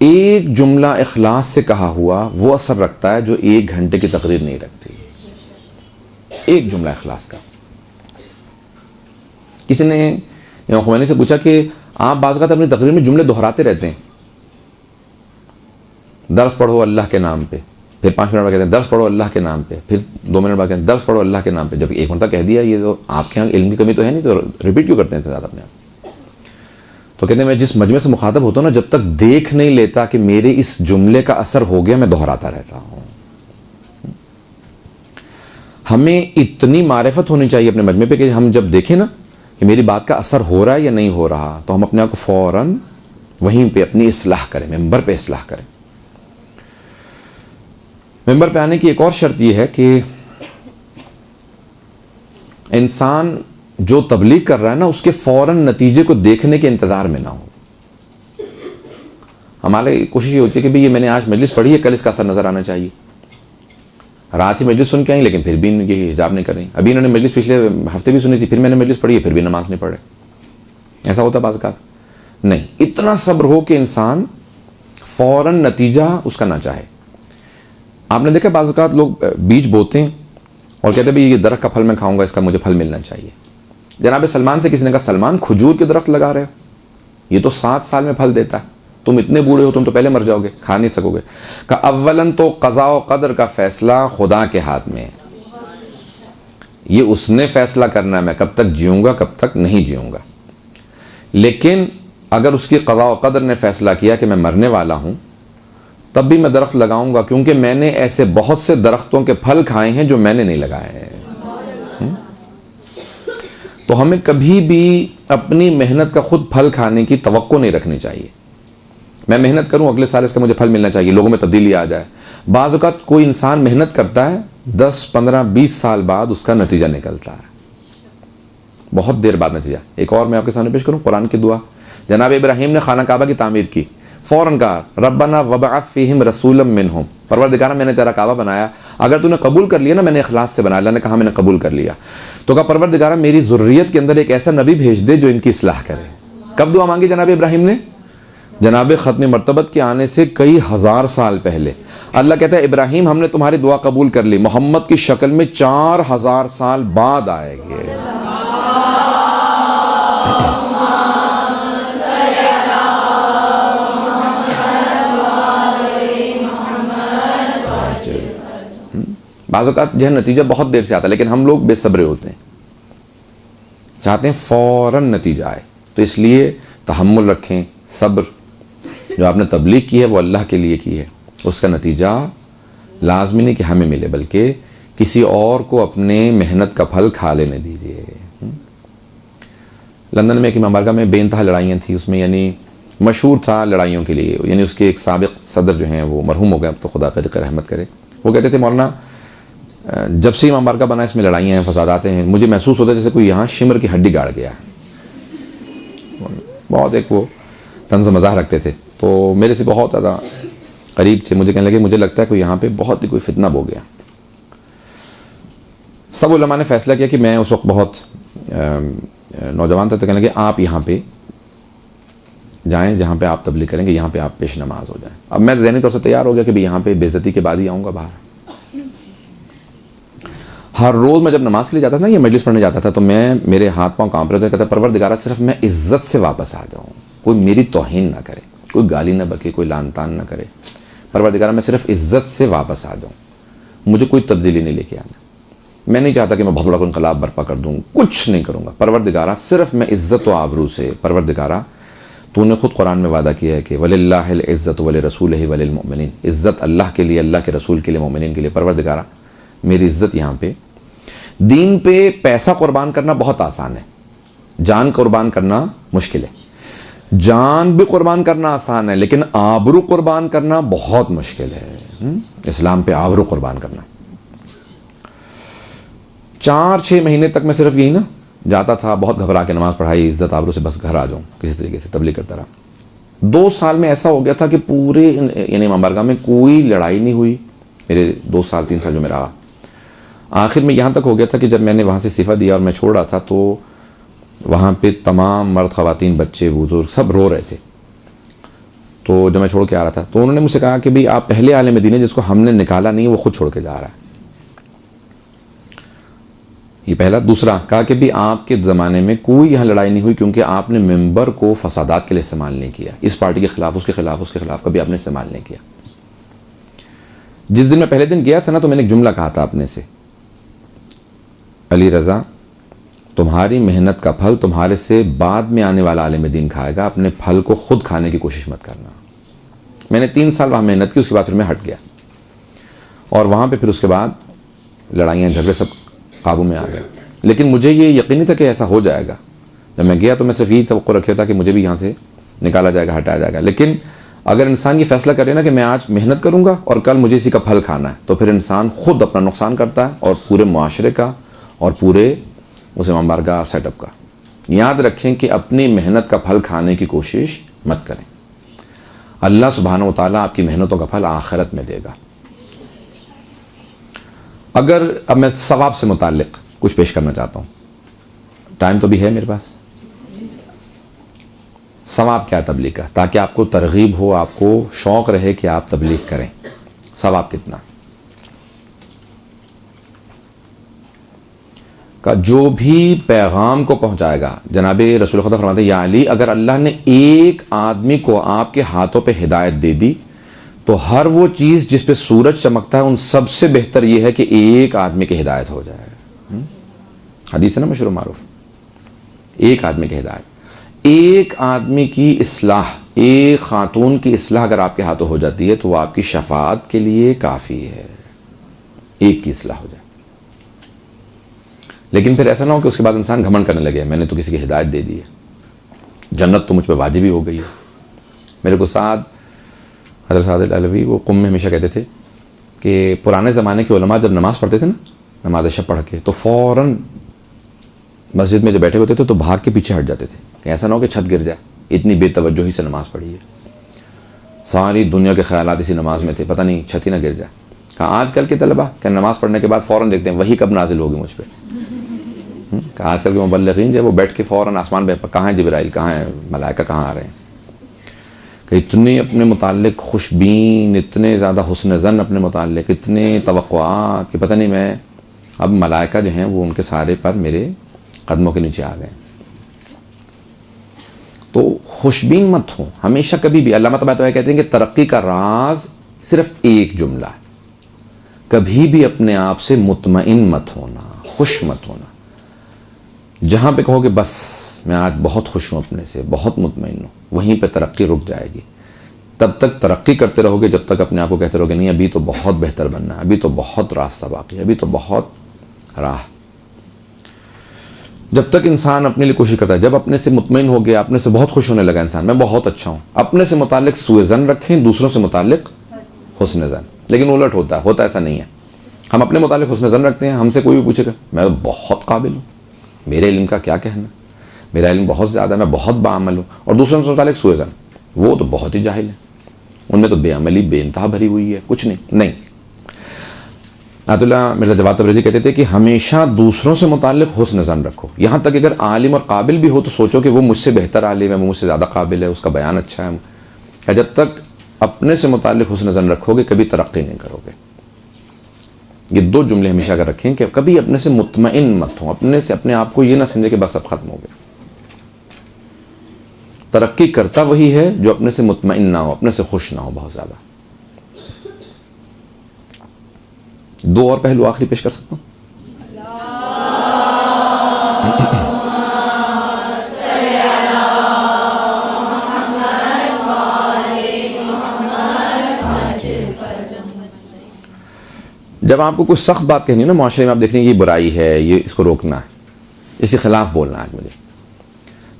एक जुमला इखलास से कहा हुआ वो असर रखता है जो 1 घंटे की तकरीर नहीं रखती। एक जुमला इखलास का। किसी ने इमाम ख़ुमैनी से पूछा कि आप बाज़ औक़ात अपनी तकरीर में जुमले दोहराते रहते हैं, दर्स पढ़ो अल्लाह के नाम पे, फिर 5 मिनट बाद कहते हैं दर्स पढ़ो अल्लाह के नाम पे, फिर 2 मिनट बाद कहते हैं दर्स पढ़ो अल्लाह के नाम पे। जब एक मरतबा कह दिया, ये तो आपके यहाँ इल्म की कमी तो है नहीं, तो रिपीट क्यों करते हैं ज़्यादा अपने आप? तो कहते हैं मैं जिस मजमे से मुखातब होता हूँ ना, जब तक देख नहीं लेता कि मेरे इस जुमले का असर हो गया, मैं दोहराता रहता हूँ। हमें इतनी मारिफत होनी चाहिए अपने मजमे पे कि हम जब देखें ना कि मेरी बात का असर हो रहा है या नहीं हो रहा, तो हम अपने आप को फ़ौरन वहीं पे अपनी इस्लाह करें, मिंबर पे इस्लाह करें। मिंबर पे आने की एक और शर्त यह है कि इंसान जो तबलीग कर रहा है ना उसके फ़ौरन नतीजे को देखने के इंतज़ार में ना हो। हमारी कोशिश ये होती है कि भाई ये मैंने आज मजलिस पढ़ी है, कल इसका असर नज़र आना चाहिए। रात ही मजलिस सुन के आई लेकिन फिर भी इनकी हिजाब नहीं कर रही। अभी इन्होंने मजलिस पिछले हफ्ते भी सुनी थी, फिर मैंने मजलिस पढ़ी है, फिर भी नमाज नहीं पढ़े। ऐसा होता है बाज़ औक़ात। नहीं, इतना सब्र हो कि इंसान फौरन नतीजा उसका ना चाहे। आपने देखा बाज़ औक़ात लोग बीज बोते हैं और कहते हैं भाई ये दरख्त का फल मैं खाऊंगा, इसका मुझे फल मिलना चाहिए। जनाब सलमान से किसी ने कहा सलमान खजूर के दरख्त लगा रहे हो, ये तो 7 साल में फल देता है, तुम इतने बूढ़े हो, तुम तो पहले मर जाओगे, खा नहीं सकोगे। कहा अव्वलन तो क़ज़ा व क़दर का फैसला खुदा के हाथ में है, ये उसने फैसला करना है मैं कब तक जीऊँगा कब तक नहीं जीऊँगा। लेकिन अगर उसकी क़ज़ा व क़दर ने फैसला किया कि मैं मरने वाला हूँ तब भी मैं दरख्त लगाऊंगा, क्योंकि मैंने ऐसे बहुत से दरख्तों के फल खाए हैं जो मैंने नहीं लगाए हैं। तो हमें कभी भी अपनी मेहनत का खुद फल खाने की तवक्को नहीं रखनी चाहिए। मैं मेहनत करूं अगले साल इसका मुझे फल मिलना चाहिए, लोगों में तब्दीली आ जाए। बाज़ औक़ात कोई इंसान मेहनत करता है 10, 15, 20 साल बाद उसका नतीजा निकलता है, बहुत देर बाद नतीजा। एक और मैं आपके सामने पेश करूं कुरान की दुआ। जनाब इब्राहीम ने खाना काबा की तामीर की, फ़ौरन कहा रब्बना वबअथ फ़ीहिम रसूलन मिनहुम, परवरदिगार मैंने तेरा काबा बनाया, अगर तूने कबूल कर लिया ना, मैंने इखलास से बनाया। अल्लाह ने कहा मैंने कबूल कर लिया, तो कहा परवरदिगार मेरी ज़ुर्रियत के अंदर एक ऐसा नबी भेज दे जो इनकी इस्लाह करे। कब दुआ मांगी जनाब इब्राहीम ने? जनाब ख़त्म मरतबत के आने से कई हज़ार साल पहले। अल्लाह कहता है इब्राहीम हमने तुम्हारी दुआ कबूल कर ली, मोहम्मद की शक्ल में 4000 साल बाद आएंगे। बाज़ औक़ात जो है नतीजा बहुत देर से आता है, लेकिन हम लोग बेसब्रे होते हैं, चाहते हैं फ़ौरन नतीजा आए। तो इसलिए तहम्मुल रखें, सब्र। जो आपने तबलीग की है वो अल्लाह के लिए की है, उसका नतीजा लाजमी नहीं कि हमें मिले, बल्कि किसी और को अपने मेहनत का फल खा लेने दीजिए। लंदन में एक इमाम बारगाह में बेइंतहा लड़ाइयाँ थी, उसमें यानी मशहूर था लड़ाइयों के लिए। यानी उसके एक साबिक सदर जो हैं वो मरहूम हो गए, अब तो खुदा कर रहमत करे। वो कहते थे मौलाना जब से इमाम बारगाह बना इसमें लड़ाइयाँ हैं, फसादातें हैं, मुझे महसूस होता है जैसे कोई यहाँ शिमर की हड्डी गाड़ गया है। बहुत एक वो तंज़ मज़ाह रखते थे, तो मेरे से बहुत ज़्यादा करीब थे। मुझे कहने लगे मुझे लगता है कोई यहाँ पे बहुत ही कोई फितना हो गया। सब उलमा ने फैसला किया कि मैं उस वक्त बहुत नौजवान था, तो कहने लगे आप यहाँ पे जाएं जहाँ पे आप तबलीग करेंगे, यहाँ पे आप पेश नमाज हो जाएं। अब मैं ज़हनी तौर से तैयार हो गया कि भाई यहाँ पे बेइज्जती के बाद ही आऊँगा बाहर। हर रोज़ मैं जब नमाज के लिए जाता था ना, ये मजलिस पढ़ने जाता था, तो मेरे हाथ पाँव कांप रहे थे। कहता परवरदिगारा सिर्फ मैं इज्जत से वापस आ जाऊँ, कोई मेरी तौहीन ना करे, कोई गाली ना बके, कोई लान तान ना करे। परवरदिगारा मैं सिर्फ इज्जत से वापस आ जाऊँ, मुझे कोई तब्दीली नहीं लेके आना। मैं नहीं चाहता कि मैं बहुत बड़ा कोई इनकलाब बर्पा कर दूँ, कुछ नहीं करूँगा। परवरदिगारा सिर्फ मैं इज्जत व आबरू से, परवरदिगारा तूने खुद कुरान में वादा किया है कि वलिल्लाहिल इज्जत वलि रसूलिही वलिल मुमिनीन, इज्जत अल्लाह के लिए, अल्लाह के रसूल के लिए, मोमिनीन के लिए। परवरदिगारा मेरी इज्जत यहाँ पे, दीन पे पैसा कुर्बान करना बहुत आसान है, जान कुर्बान करना मुश्किल है। जान भी कुर्बान करना आसान है, लेकिन आबरू कुर्बान करना बहुत मुश्किल है। इस्लाम पे आबरू कुर्बान करना। 4-6 महीने तक मैं सिर्फ यही ना जाता था, बहुत घबरा के नमाज पढ़ाई, इज्जत आबरू से बस घर आ जाऊँ, किसी तरीके से तबलीग करता रहा। 2 साल में ऐसा हो गया था कि पूरे यानी इमाम बारगाह में कोई लड़ाई नहीं हुई, मेरे 2 साल 3 साल जो मैं रहा। आखिर में यहाँ तक हो गया था कि जब मैंने वहाँ से इस्तीफ़ा दिया और मैं छोड़ रहा था, तो वहाँ पे तमाम मर्द ख़वातीन बच्चे बुजुर्ग सब रो रहे थे। तो जब मैं छोड़ के आ रहा था तो उन्होंने मुझसे कहा कि भाई आप पहले आले मदीने जिसको हमने निकाला नहीं, वो खुद छोड़ के जा रहा है। ये पहला। दूसरा कहा कि भाई आपके ज़माने में कोई यहाँ लड़ाई नहीं हुई, क्योंकि आपने मिंबर को फसादात के लिए इस्तेमाल नहीं किया, इस पार्टी के ख़िलाफ़, उसके ख़िलाफ़, उसके ख़िलाफ़ कभी आपने इस्तेमाल नहीं किया। जिस दिन मैं पहले दिन गया था ना, तो मैंने एक जुमला कहा था अपने से, अली रज़ा तुम्हारी मेहनत का फल तुम्हारे से बाद में आने वाला आलिम दीन खाएगा, अपने फल को खुद खाने की कोशिश मत करना। मैंने 3 साल वहाँ मेहनत की, उसके बाद फिर मैं हट गया, और वहाँ पे फिर उसके बाद लड़ाइयाँ झगड़े सब काबू में आ गए। लेकिन मुझे ये यकीन नहीं था कि ऐसा हो जाएगा। जब मैं गया तो मैं सिर्फ यही तवक्को रखा था कि मुझे भी यहाँ से निकाला जाएगा, हटाया जाएगा। लेकिन अगर इंसान ये फैसला करे ना कि मैं आज मेहनत करूँगा और कल मुझे इसी का फल खाना है, तो फिर इंसान खुद अपना नुकसान करता है और पूरे मुआशरे का और पूरे उस इमाम बारगाह सेटअप का। याद रखें कि अपनी मेहनत का फल खाने की कोशिश मत करें। अल्लाह सुब्हानहू व तआला आपकी मेहनतों का फल आखिरत में देगा। अगर अब मैं सवाब से मुताल्लिक कुछ पेश करना चाहता हूँ, टाइम तो भी है मेरे पास। सवाब क्या है तबलीग का, ताकि आपको तरगीब हो, आपको शौक़ रहे कि आप तबलीग करें। सवाब कितना का, जो भी पैगाम को पहुंचाएगा, जनाब रसूल खुदा फरमाते हैं या अली, अगर अल्लाह ने एक आदमी को आपके हाथों पे हिदायत दे दी तो हर वो चीज़ जिस पे सूरज चमकता है उन सबसे बेहतर ये है कि एक आदमी की हिदायत हो जाए। हदीस है ना मशहूर मारूफ, एक आदमी की हिदायत, एक आदमी की इस्लाह, एक खातून की इस्लाह अगर आपके हाथों हो जाती है तो वो आपकी शफाअत के लिए काफ़ी है, एक की इस्लाह हो जाए। लेकिन फिर ऐसा ना हो कि उसके बाद इंसान घमंड करने लगे, मैंने तो किसी की हिदायत दे दी है, जन्नत तो मुझ पर वाजिब ही हो गई है। मेरे को साद हज़रत साद अलवी वो कुम में हमेशा कहते थे कि पुराने ज़माने के उलमा जब नमाज़ पढ़ते थे ना, नमाज शब पढ़ के, तो फ़ौरन मस्जिद में जब बैठे होते थे तो भाग के पीछे हट जाते थे कि ऐसा ना हो कि छत गिर जाए, इतनी बेतवज्जोही से नमाज़ पढ़ी है। सारी दुनिया के ख़यालात इसी नमाज में थे, पता नहीं छत ही ना गिर जाए। कहा आजकल के तलबा क्या नमाज़ पढ़ने के बाद फ़ौरन देखते हैं वही कब नाजिल होगी मुझ पर। आजकल के मुबल्लिगीन जो वो बैठ के फ़ौरन आसमान पे कहाँ है जिब्राइल, कहाँ है मलाइका, कहाँ आ रहे हैं। कि इतने अपने मुताल्लिक़ खुशबीन, इतने ज़्यादा हुस्न ज़न अपने मुताल्लिक़, इतने तवक्कुआत कि पता नहीं मैं अब मलाइका जो हैं वो उनके सारे पर मेरे कदमों के नीचे आ गए। तो खुशबीन मत हो हमेशा कभी भी। अल्लाह तबारक कहते हैं कि तरक्की का राज सिर्फ एक जुमला है, कभी भी अपने आप से मुतमईन मत होना, खुश मत होना। जहाँ पे कहोगे बस मैं आज बहुत खुश हूँ अपने से, बहुत मुतमईन हूँ, वहीं पे तरक्की रुक जाएगी। तब तक तरक्की करते रहोगे जब तक अपने आप को कहते रहोगे नहीं अभी तो बहुत बेहतर बनना है, अभी तो बहुत रास्ता बाकी है, अभी तो बहुत राह। जब तक इंसान अपने लिए कोशिश करता है, जब अपने से मुतमईन हो गया, अपने से बहुत खुश होने लगा इंसान, मैं बहुत अच्छा हूँ, अपने से मुतालिक सूए ज़न रखें, दूसरों से मुतालिक हुस्न ज़न। लेकिन उलट होता ऐसा नहीं है। हम अपने मुतालिक हुस्न ज़न रखते हैं, हमसे कोई भी पूछेगा मैं बहुत काबिल हूँ, मेरे इल्म का क्या कहना, मेरा इल्म बहुत ज़्यादा है, मैं बहुत बाअमल हूँ। और दूसरों से मुतालिक सूए ज़न, वो तो बहुत ही जाहिल है, उनमें तो बेअमली बेइंतहा भरी हुई है, कुछ नहीं। आयतुल्लाह मिर्ज़ा जवाद तबरेज़ी कहते थे कि हमेशा दूसरों से मुताल्लिक़ हुस्न ज़न रखो। यहाँ तक अगर आलिम और काबिल भी हो तो सोचो कि वो मुझसे बेहतर आलिम है, वो मुझसे ज़्यादा काबिल है, उसका बयान अच्छा है। जब तक अपने से मुताल्लिक़ हुस्न ज़न रखोगे कभी तरक्की नहीं करोगे। ये दो जुमले हमेशा अगर रखें कि कभी अपने से मुतमईन मत हो, अपने से अपने आप को ये ना समझे कि बस अब ख़त्म हो गया। तरक्की करता वही है जो अपने से मुतमईन ना हो, अपने से खुश ना हो बहुत ज़्यादा। दो और पहलू आखिरी पेश कर सकता हूँ। जब आपको कोई सख्त बात कहनी है ना माशरे में, आप देख रहे हैं ये बुराई है, ये इसको रोकना है, इसके खिलाफ बोलना है मुझे।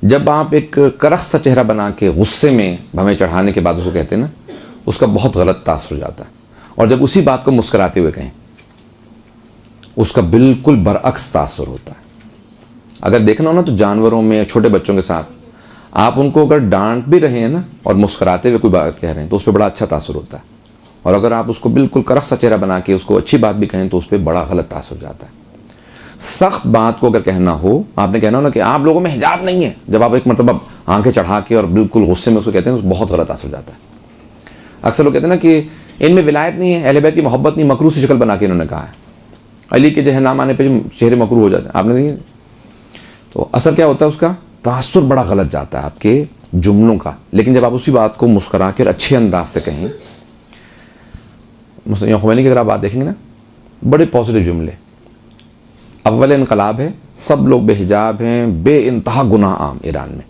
जब आप एक करख सा चेहरा बना के गुस्से में भवें चढ़ाने के बाद उसको कहते हैं ना, उसका बहुत गलत तासुर हो जाता है। और जब उसी बात को मुस्कुराते हुए कहें उसका बिल्कुल बरअक्स तासुर होता है। अगर देखना हो ना तो जानवरों में, छोटे बच्चों के साथ आप उनको अगर डांट भी रहे हैं ना और मुस्कुराते हुए कोई बात कह रहे हैं तो उस पर बड़ा अच्छा तासुर होता है। और अगर आप उसको बिल्कुल करख सा चेहरा बना के उसको अच्छी बात भी कहें तो उस पर बड़ा गलत तासुर हो जाता है। सख्त बात को अगर कहना हो, आपने कहना हो ना कि आप लोगों में हिजाब नहीं है, जब आप एक मतलब आंखें चढ़ा के और बिल्कुल गुस्से में उसको कहते हैं तो बहुत गलत तासुर हो जाता है। अक्सर लोग कहते हैं ना कि इनमें विलायत नहीं है, अहले बैत की मोहब्बत नहीं, मकरूह सी शक्ल बना के इन्होंने कहा है, अली के जो है नाम आने पर चेहरे मकरूह हो जाते हैं, आपने नहीं। तो असर क्या होता है, उसका तासुर बड़ा गलत जाता है आपके जुमलों का। लेकिन जब आप उसी बात को मुस्कुरा कर अच्छे अंदाज से कहें, मुस्लिम खुमैनी की अगर आप बात देखेंगे ना, बड़े पॉजिटिव जुमले। अव्वल इनकलाब है, सब लोग बेहिजाब हैं, बेइंतहा गुनाह आम ईरान में।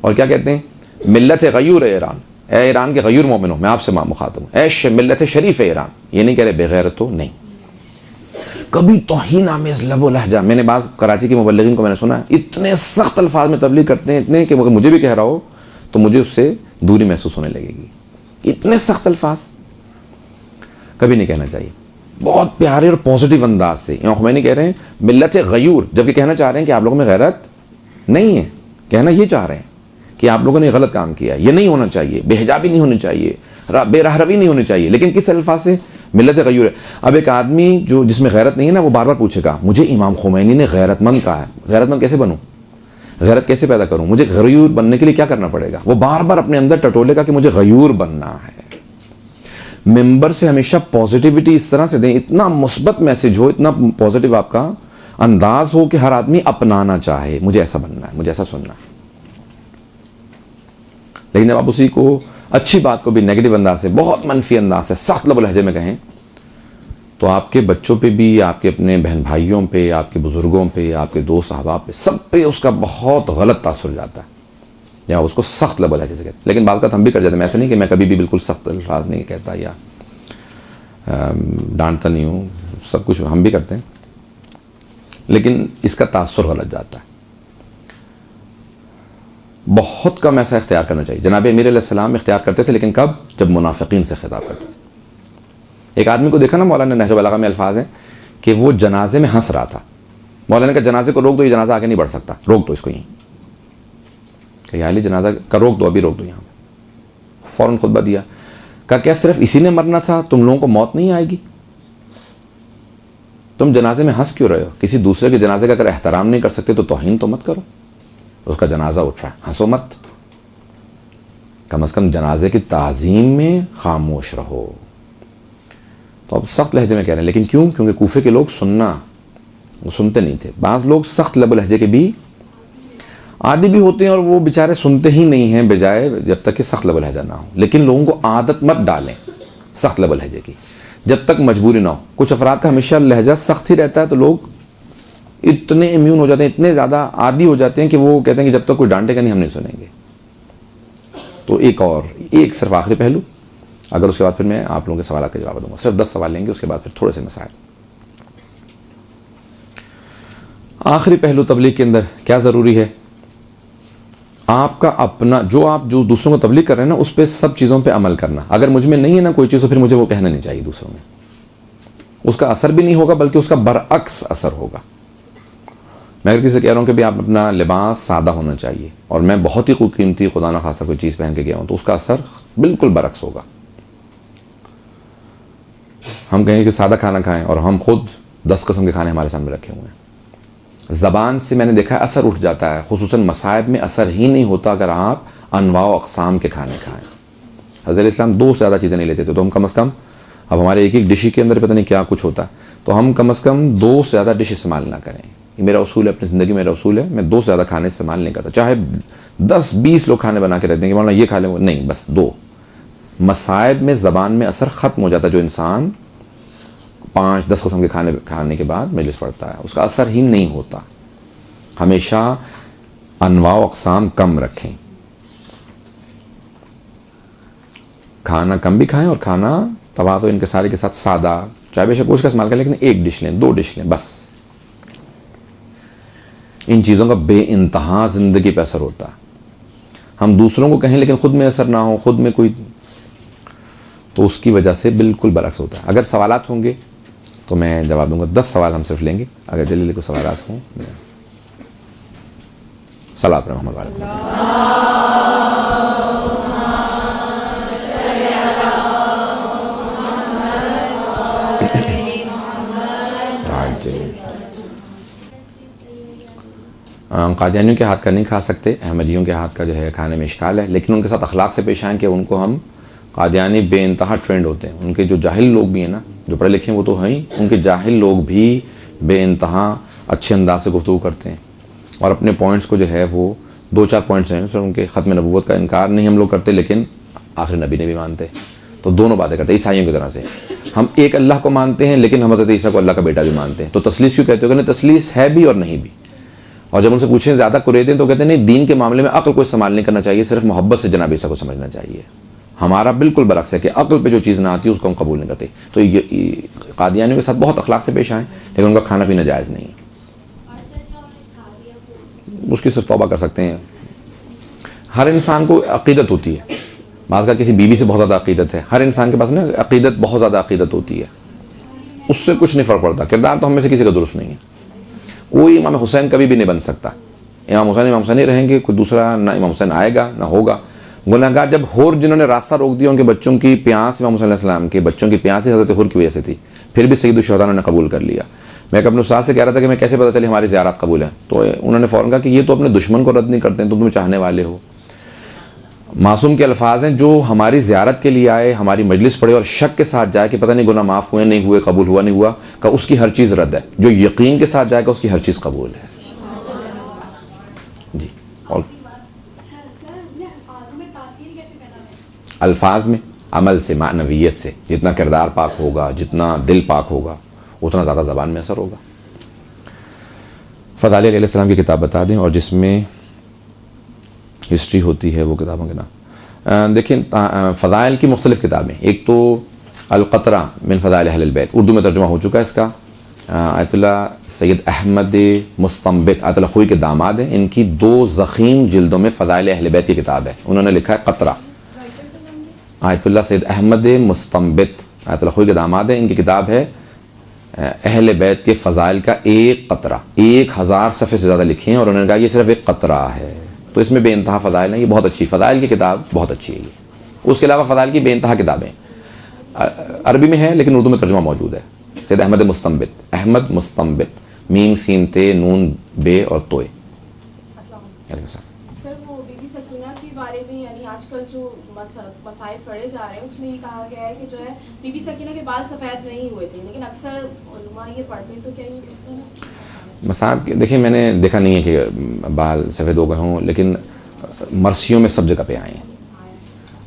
और क्या कहते हैं, मिल्लत गयूर है ईरान, ए ईरान के गयूर मोमिनो, मैं आपसे मुखातब हूँ, ए मिल्लत शरीफ है ईरान। ये नहीं कह रहे बेगैरत तो नहीं, कभी तौहीन आमेज़ लबो लहजा। मैंने बाज़ कराची के मुबल्लिगीन को मैंने सुना है इतने सख्त अल्फाज में तबलीग करते हैं, इतने कि अगर मुझे भी कह रहा हो तो मुझे उससे दूरी महसूस होने लगेगी। इतने सख्त अल्फाज कभी नहीं कहना चाहिए, बहुत प्यारे और पॉजिटिव अंदाज से। इमाम खुमैनी कह रहे हैं मिल्लत गयूर, जबकि कहना चाह रहे हैं कि आप लोगों में गैरत नहीं है, कहना ये चाह रहे हैं कि आप लोगों ने गलत काम किया, ये नहीं होना चाहिए, बेहिजाबी नहीं होनी चाहिए, बेरहरवी नहीं होनी चाहिए। लेकिन किस अल्फाज से, मिल्लत गयूर है। अब एक आदमी जो जिसमें गैरत नहीं है ना, वो बार बार पूछेगा मुझे इमाम खुमैनी ने गैरतमंद कहा है, गैरतमंद कैसे बनूं? गैरत कैसे पैदा करूं? मुझे गयूर बनने के लिए क्या करना पड़ेगा? वो बार बार अपने अंदर टटोलेगा कि मुझे गयूर बनना है। मेंबर से हमेशा पॉजिटिविटी इस तरह से दें, इतना मुस्बत मैसेज हो, इतना पॉजिटिव आपका अंदाज हो कि हर आदमी अपनाना चाहे, मुझे ऐसा बनना है, मुझे ऐसा सुनना है। लेकिन जब आप उसी को अच्छी बात को भी नेगेटिव अंदाज से, बहुत मनफी अंदाज से, सख्त लब लहजे में कहें, तो आपके बच्चों पे भी, आपके अपने बहन भाइयों पे, आपके बुजुर्गों पे, आपके दोस्त अहबाब पे, सब पे उसका बहुत गलत तासुर जाता है, या उसको सख्त लब लहजे से कहते हैं। लेकिन बात का हम भी कर जाते हैं, ऐसे नहीं कि मैं कभी भी बिल्कुल सख्त अल्फाज नहीं कहता या डांटता नहीं हूँ, सब कुछ हम भी करते हैं, लेकिन इसका तासुर गलत जाता है। बहुत कम ऐसा इख्तियार करना चाहिए। जनाब अमीर अलैहिस्सलाम इख्तियार करते थे, लेकिन कब? जब मुनाफिकीन से खिताब करते थे। एक आदमी को देखा ना, मौलाना नहज बलागा में अल्फाज हैं कि वो जनाजे में हंस रहा था। मौलाना का जनाजे को रोक दो, ये जनाजा आगे नहीं बढ़ सकता, रोक दो इसको यहीं, कि जनाजा का रोक दो, अभी रोक दो यहाँ पे। फौरन खुतबा दिया, कहा क्या सिर्फ इसी ने मरना था? तुम लोगों को मौत नहीं आएगी? तुम जनाजे में हंस क्यों रहे हो? किसी दूसरे के जनाजे का अगर एहतराम नहीं कर सकते तो तौहीन तो मत करो। उसका जनाजा उठ रहा है, हंसो मत, कम से कम जनाजे की ताज़ीम में खामोश रहो। तो अब सख्त लहजे में कह रहे हैं, लेकिन क्यों? क्योंकि कूफे के लोग वो सुनते नहीं थे। बाज़ लोग सख्त लब लहजे के भी आदि भी होते हैं और वो बेचारे सुनते ही नहीं हैं, बजाय जब तक कि सख्त लब लहजा ना हो। लेकिन लोगों को आदत मत डालें सख्त लब लहजे की, जब तक मजबूरी ना हो। कुछ अफराद का हमेशा लहजा सख्त ही रहता है, तो लोग इतने इम्यून हो जाते हैं, इतने ज़्यादा आदी हो जाते हैं कि वो कहते हैं कि जब तक कोई डांटेगा नहीं, हम नहीं सुनेंगे। तो एक सिर्फ आखिरी पहलू, अगर उसके बाद फिर मैं आप लोगों के सवाल का जवाब दूंगा। सिर्फ 10 सवाल लेंगे, उसके बाद फिर थोड़े से मसाइल। आखिरी पहलू तबलीग के अंदर क्या ज़रूरी है? आपका अपना, जो दूसरों को तबलीग कर रहे हैं ना, उस पर सब चीज़ों पे अमल करना। अगर मुझ में नहीं है ना कोई चीज़, तो फिर मुझे वो कहना नहीं चाहिए दूसरों में। उसका असर भी नहीं होगा, बल्कि उसका बरअक्स असर होगा। मैं अगर किसी से कह रहा हूँ कि भाई आप अपना लिबास सादा होना चाहिए, और मैं बहुत ही कीमती खुदा ना खासा कोई चीज़ पहन के गया हूँ, तो उसका असर बिल्कुल बरअक्स होगा। हम कहें कि सादा खाना खाएं और हम खुद 10 किस्म के खाने हमारे सामने रखे हुए हैं। ज़बान से मैंने देखा है असर उठ जाता है, खुसूसन मसाइब में असर ही नहीं होता अगर आप अनवा व अक़साम के खाने खाएं। हज़रत इस्लाम 2 से ज़्यादा चीज़ें नहीं लेते थे, तो हम कम से कम, अब हमारे एक डिश के अंदर पता नहीं क्या कुछ होता है, तो हम कम से कम 2 से ज़्यादा डिश इस्तेमाल ना करें। ये मेरा उसूल है, अपनी ज़िंदगी मेरा उसूल है, मैं 2 से ज़्यादा खाने इस्तेमाल नहीं करता। चाहे 10-20 लोग खाने बना के रख देंगे, मौलाना ये खा लें, नहीं, बस 2। मसाइब में ज़बान में असर ख़त्म हो जाता है। जो इंसान 5-10 किस्म के खाने के बाद मजलिस पढ़ता है, उसका असर ही नहीं होता। हमेशा अनवा व अक़साम कम रखें, खाना कम भी खाएं और खाना तवाज़ु इनके सारे के साथ सादा, चाहे बेशक गोश्त का इस्तेमाल करें, लेकिन 1 डिश लें, 2 डिश लें, बस। इन चीज़ों का बेइंतहा ज़िंदगी पर असर होता है। हम दूसरों को कहें लेकिन ख़ुद में असर ना हो, ख़ुद में कोई, तो उसकी वजह से बिल्कुल बरअक्स होता है। अगर सवालात होंगे तो मैं जवाब दूंगा। 10 सवाल हम सिर्फ लेंगे, अगर जल्दी को सवालात हों। सलात पे मोहम्मद वाले कादियानियों के हाथ का नहीं खा सकते, अहमदियों के हाथ का जो है खाने में इश्काल है, लेकिन उनके साथ अखलाक से पेश आएँ कि उनको हम कादियानी बेइंतहा ट्रेंड होते हैं। उनके जो जाहिल लोग भी हैं ना, जो पढ़े लिखे हैं वो तो हैं ही, उनके जाहिल लोग भी बेइंतहा अच्छे अंदाज से गुफ्तगू करते हैं और अपने पॉइंट्स को जो है वो 2-4 पॉइंट्स हैं। सर उनके ख़त्म नबूवत का इनकार नहीं हम लोग करते, लेकिन आखिर नबी ने भी मानते, तो दोनों बातें करते हैं। ईसाइयों की तरह से हम एक अल्लाह को मानते हैं, लेकिन हम हज़रत ईसा को अल्लाह का बेटा भी मानते हैं। तो तसलीस क्यों कहते हो? कहते तसलीस है भी और नहीं भी। और जब उनसे पूछें ज़्यादा कुरेदे तो कहते हैं नहीं, दीन के मामले में अक्ल को इस्तेमाल नहीं करना चाहिए, सिर्फ मोहब्बत से जनाब ईसा को समझना चाहिए। हमारा बिल्कुल बरक्स है कि अक्ल पे जो चीज़ ना आती है उसको हम कबूल नहीं करते। तो ये कादियानियों के साथ बहुत अखलाक से पेश आएँ, लेकिन उनका खाना पीना जायज़ नहीं है, उसकी सिर्फ तौबा कर सकते हैं। हर इंसान को अक़ीदत होती है, बाज़ का किसी बीवी से बहुत ज़्यादा अक़ीदत है, हर इंसान के पास ना अक़ीदत, बहुत ज़्यादा अक़ीदत होती है, उससे कुछ नहीं फ़र्क पड़ता। किरदार तो हम में से किसी का दुरुस्त नहीं है। कोई इमाम हुसैन कभी भी नहीं बन सकता। इमाम हुसैन ही रहेंगे, कोई दूसरा ना इमाम हुसैन आएगा ना होगा। गुनहगार जब हुर जिन्होंने रास्ता रोक दिया, उनके बच्चों की प्यास, इमाम हुसैन अलैहिस्सलाम के बच्चों की प्यास ही हज़रत हुर की वजह से थी, फिर भी सैयदुश शुहदा ने कबूल कर लिया। मैं एक अपने उस्ताद से कह रहा था कि मैं कैसे पता चले हमारी ज़ियारत कबूल है, तो उन्होंने फ़ौरन कहा कि ये तो अपने दुश्मन को रद्द नहीं करते हैं, तुम चाहने वाले हो। मासूम के अल्फाज हैं, जो हमारी ज़ियारत के लिए आए, हमारी मजलिस पढ़े और शक के साथ जाए कि पता नहीं गुनाह माफ़ हुए नहीं हुए, कबूल हुआ नहीं हुआ, का उसकी हर चीज़ रद्द है। जो यकीन के साथ जाएगा उसकी हर चीज़ कबूल है जी। और अल्फाज में अमल से, मानवियत से, जितना किरदार पाक होगा, जितना दिल पाक होगा, उतना ज़्यादा ज़बान में असर होगा। फ़ज़ाइल अलैहिस्सलाम की किताब बता दें और जिसमें हिस्ट्री होती है, वो किताबों के नाम देखिए। फ़ज़ाइल की मुख्तलिफ़ किताबें, एक तो अल-क़तरा मिन फ़ज़ाइल अहलिल बैत, उर्दू में तर्जुमा हो चुका है इसका। आयतुल्लाह सैयद अहमद मुस्तंबित, आयतुल्लाह ख़ुई के दामाद हैं, इनकी 2 ज़ख़ीम जिल्दों में फ़ज़ाइल अहलिल बैत की किताब है। उन्होंने लिखा है क़तरा। आयतुल्लाह सैयद अहमद मुस्तंबित, आयतुल्लाह ख़ुई के दामाद हैं, इनकी किताब है अहले बैत के फ़ज़ाइल का एक क़तरा। 1000 सफ़े से ज़्यादा लिखे हैं और उन्होंने कहा ये सिर्फ एक क़तरा है। तो इसमें बेइंतहा फ़ज़ाइल हैं, ये बहुत अच्छी फ़ज़ाइल की किताब, बहुत अच्छी है ये। उसके अलावा फ़ज़ाइल की बेइंतहा किताबें अरबी में है लेकिन उर्दू में तर्जुमा मौजूद है। सैयद अहमद मुस्तंबित, अहमद मुस्तंबित, मीम सीन ते नून बे और तोए। सर वो बीबी सकीना के बारे में, यानी आजकल जो मसाइल पढ़े जा रहे हैं उसमें ये कहा गया है कि जो है बीबी सकीना के बाल सफ़ेद नहीं हुए थे, लेकिन अक्सर उलमा ये पढ़ते हैं, तो क्या ये उसमें मसाब देखिए, मैंने देखा नहीं है कि बाल सफ़ेद हो गए हों, लेकिन मरसियों में सब जगह पे आए हैं।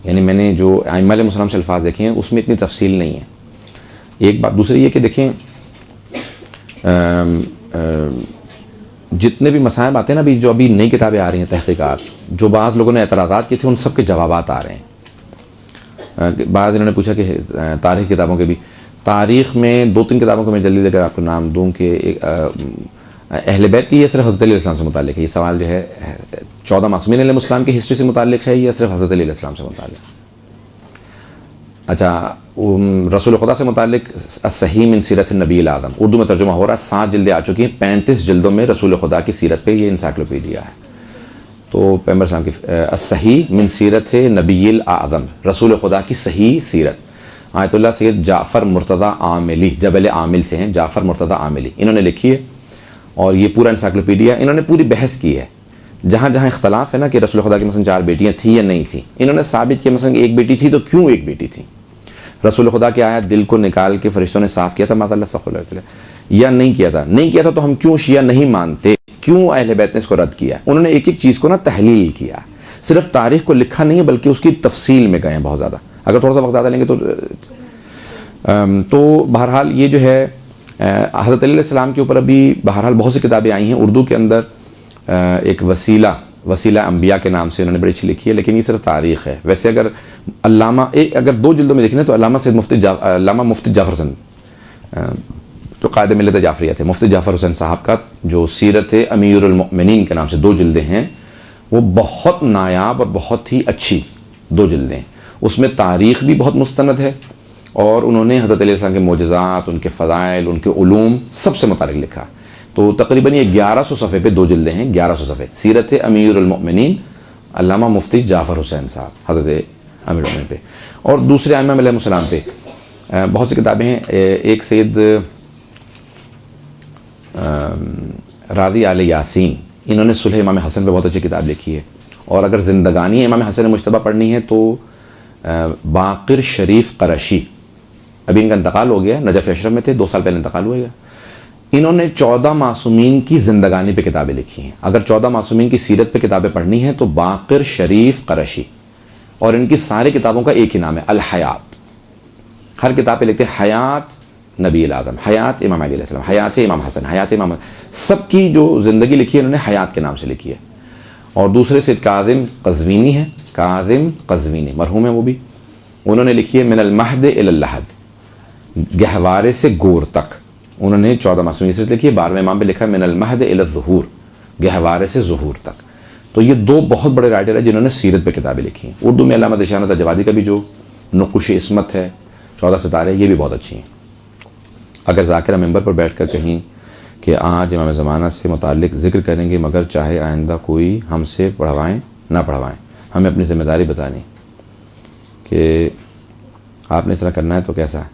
यानी मैंने जो आइम्मा अलैहिस्सलाम से अल्फाज देखे हैं उसमें इतनी तफसील नहीं है। एक बात, दूसरी ये कि देखें जितने भी मसाइब आते हैं ना, अभी जो अभी नई किताबें आ रही हैं, तहक़ीक़ात, जो बाज़ लोगों ने एतराज़ात किए थे उन सब के जवाबात आ रहे हैं। बाज़ इन्होंने पूछा कि तारीख़ किताबों के भी, तारीख़ में 2-3 किताबों को मैं जल्दी लेकर आपको नाम दूँ कि अहले बैत की, ये सिर्फ हज़रत अली अलैहिस्सलाम से मुताल्लिक़ है। ये सवाल जो है 14 मासूमीन अलैहिस्सलाम की हिस्ट्री से मुताल्लिक़ है या सिर्फ हज़रत अली अलैहिस्सलाम से मुताल्लिक़? अच्छा, रसूल खुदा से मुताल्लिक़ सही मिन सीरत नबी आज़म, उर्दू में तर्जुमा हो रहा है, 7 जिल्दें आ चुकी हैं। 35 जिल्दों में रसूल खुदा की सीरत पे ये इंसाइक्लोपीडिया है। तो पैगंबर सल्लल्लाहु अलैहि वसल्लम की सही मिन सीरत नबी आज़म, रसूल खुदा की सही सीरत। आयतुल्लाह सैयद जाफ़र मुर्तज़ा आमिली, जबल आमिल से हैं, जाफ़र मुर्तज़ा आमिली, इन्होंने लिखी है और ये पूरा इंसाइक्लोपीडिया इन्होंने पूरी बहस की है। जहाँ जहाँ इख्तलाफ है ना कि रसूल खुदा की मसलन 4 बेटियाँ थी या नहीं थी, इन्होंने साबित किया मसलन एक बेटी थी तो क्यों एक बेटी थी। रसूल खुदा की आयत दिल को निकाल के फरिश्तों ने साफ़ किया था माज़अल्लाह सल्लल्लाहु अलैहि वसल्लम, या नहीं किया था? नहीं किया था, तो हम क्यों शिया नहीं मानते, क्यों अहले बैत ने इसको रद्द किया? उन्होंने एक एक चीज़ को ना तहलील किया, सिर्फ तारीख़ को लिखा नहीं है बल्कि उसकी तफसील में गए हैं बहुत ज़्यादा। अगर थोड़ा सा वक्त ज़्यादा लेंगे तो बहरहाल ये जो है हज़रत अली अलैहिस्सलाम के ऊपर अभी बहरहाल बहुत सी किताबें आई हैं। उर्दू के अंदर एक वसीला अंबिया के नाम से उन्होंने बड़ी अच्छी लिखी है, लेकिन ये सिर्फ तारीख़ है। वैसे अगर अगर 2 जिल्दों में देखें तो अल्लामा मुफ्ती जाफ़र हुसैन जो कायद मिल्लत जाफ़रिया थे, मुफ्ती जाफ़र हुसैन साहब का जो सीरत अमीरुल मोमिनीन के नाम से 2 जिल्दें हैं, वो बहुत नायाब और बहुत ही अच्छी 2 जिल्दें हैं। उसमें तारीख़ भी बहुत मुस्तनद है और उन्होंने हज़रत अली अलैहिस्सलाम के मोजज़ात, उनके फ़ज़ाइल, उनके उलूम सबसे मुताल्लिक़ लिखा। तो तकरीबन ये 1100 सफ़े पे 2 जिल्दें हैं, 1100 सफ़े। सीरत अमीरुल मोमिनीन अल्लामा मुफ्ती जाफ़र हुसैन साहब, हज़रत अमीरुल मोमिनीन पे, और दूसरे आइम्मा अलैहिस्सलाम पे बहुत सी किताबें हैं। एक सैयद राज़ी आल यासीन, इन्होंने सुलह इमाम हसन पे बहुत अच्छी किताब लिखी है। और अगर ज़िंदगानी इमाम हसन मुश्तबा पढ़नी है तो बाक़िर शरीफ क़रशी, अभी इनका इंतकाल हो गया, नजफ़ अशरफ में थे, 2 साल पहले इंतकाल हुआ। इन्होंने 14 मासूमीन की ज़िंदगानी पे किताबें लिखी हैं। अगर 14 मासूमीन की सीरत पे किताबें पढ़नी हैं तो बाक़िर शरीफ क़रशी, और इनकी सारी किताबों का एक ही नाम है, अल हयात। हर किताब पे लिखते हैं हयात नबी आज़म, हयात इमाम अली अलैहिस्सलाम, हयात इमाम हसन, हयात इमाम, सबकी जो ज़िंदगी लिखी है उन्होंने हयात के नाम से लिखी है। और दूसरे से काज़िम क़ज़वीनी है, काज़िम क़ज़वीनी मरहूम है वो भी, उन्होंने लिखी है मिनल महद इलल लहद, गहवारे से गोर तक। उन्होंने 14 मासूमी सीरत लिखी है। 12वें इमाम पे लिखा है मिनल महद इलल ज़ुहूर, गहवारे से ज़ुहूर तक। तो ये 2 बहुत बड़े राइटर हैं जिन्होंने सीरत पे किताबें लिखी हैं। उर्दू में अल्लामा दिशानत जवादी का भी जो नुक़ुश इस्मत है, 14 सितारे, ये भी बहुत अच्छी हैं। अगर ज़ाकिरा मेंबर पर बैठ कर कहीं कि आज इमाम ज़माना से मुताल्लिक़ ज़िक्र करेंगे, मगर चाहे आइंदा कोई हमसे पढ़वाएँ ना पढ़वाएँ, हमें अपनी ज़िम्मेदारी बतानी कि आपने इस तरह करना है तो कैसा है।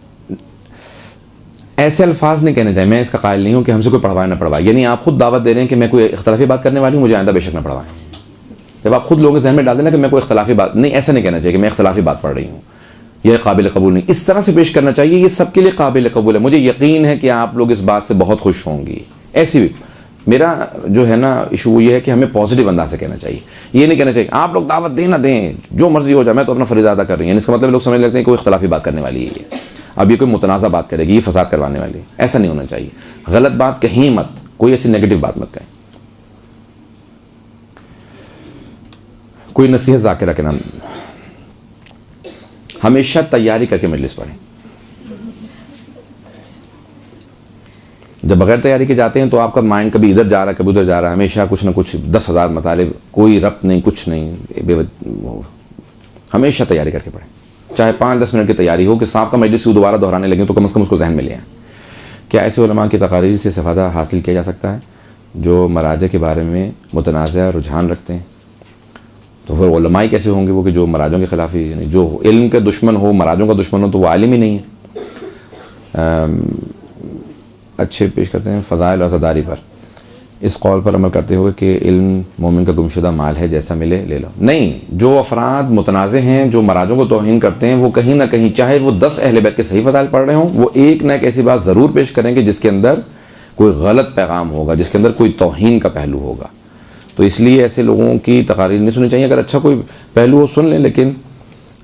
ऐसे अल्फाज नहीं कहने चाहिए। मैं इसका कायल नहीं हूँ कि हमसे कोई पढ़वाए ना पढ़वाए, यानी आप खुद दावत दे रहे हैं कि मैं कोई इख्तलाफी बात करने वाली हूँ, मुझे आइंदा बेशक ना पढ़वाएं। जब आप खुद लोगों के जहन में डाल देना कि मैं कोई इख्तलाफी बात नहीं, ऐसा नहीं कहना चाहिए कि मैं इख्तलाफी बात पढ़ रही हूँ, यह काबिल कबूल नहीं। इस तरह से पेश करना चाहिए, ये सबके लिए काबिल कबूल है। मुझे यकीन है कि आप लोग इस बात से बहुत खुश होंगी। ऐसी भी मेरा जो है ना इशू वो ये है कि हमें पॉजिटिव अंदाज से कहना चाहिए। ये नहीं कहना चाहिए आप लोग दावत दें ना दें, जो मर्जी हो जाए, मैं तो अपना फरीज़ा अदा कर रही हूँ। इसका मतलब लोग समझ लेते हैं कोई इख्तलाफी बात करने वाली है, अब ये कोई मुतनाज़ा बात करेगी, ये फसाद करवाने वाली है। ऐसा नहीं होना चाहिए। गलत बात कहीं मत, कोई ऐसी नेगेटिव बात मत कहें। कोई नसीहत ज़ाकिरा के नाम, हमेशा तैयारी करके मजलिस पढ़ें। जब बगैर तैयारी के जाते हैं तो आपका माइंड कभी इधर जा रहा है कभी उधर जा रहा है, हमेशा कुछ ना कुछ 10,000 मतालिब, कोई रब्त नहीं, कुछ नहीं। हमेशा तैयारी करके पढ़ें, चाहे 5-10 मिनट की तैयारी हो कि सांप का मजलिस को दोबारा दोहराने लगे तो कम से कम उसको जहन में ले आएं। क्या ऐसे उलमा की तकारीर से इस्तिफादा हासिल किया जा सकता है जो मराजे के बारे में मुतनाज़ा रुझान रखते हैं? तो फिर उलमा ही कैसे होंगे वो कि जो मराजों के ख़िलाफ़ ही, यानी जो इल्म के दुश्मन हो, मराजों का दुश्मन हो, तो वो आलिम ही नहीं है। अच्छे पेश करते हैं फ़ज़ाइल और अज़ादारी पर, इस कौल पर अमल करते हुए कि इल्म मोमिन का गुमशुदा माल है, जैसा मिले ले लो। नहीं, जो अफराद मुतनाज़े हैं, जो मराजों को तौहीन करते हैं, वो कहीं ना कहीं, चाहे वो 10 अहले बैत के सही फ़ज़ाइल पढ़ रहे हों, वो एक ना एक ऐसी बात ज़रूर पेश करेंगे जिसके अंदर कोई गलत पैगाम होगा, जिसके अंदर कोई तौहीन का पहलू होगा। तो इसलिए ऐसे लोगों की तकारीर नहीं सुननी चाहिए। अगर अच्छा कोई पहलू हो सुन लें, लेकिन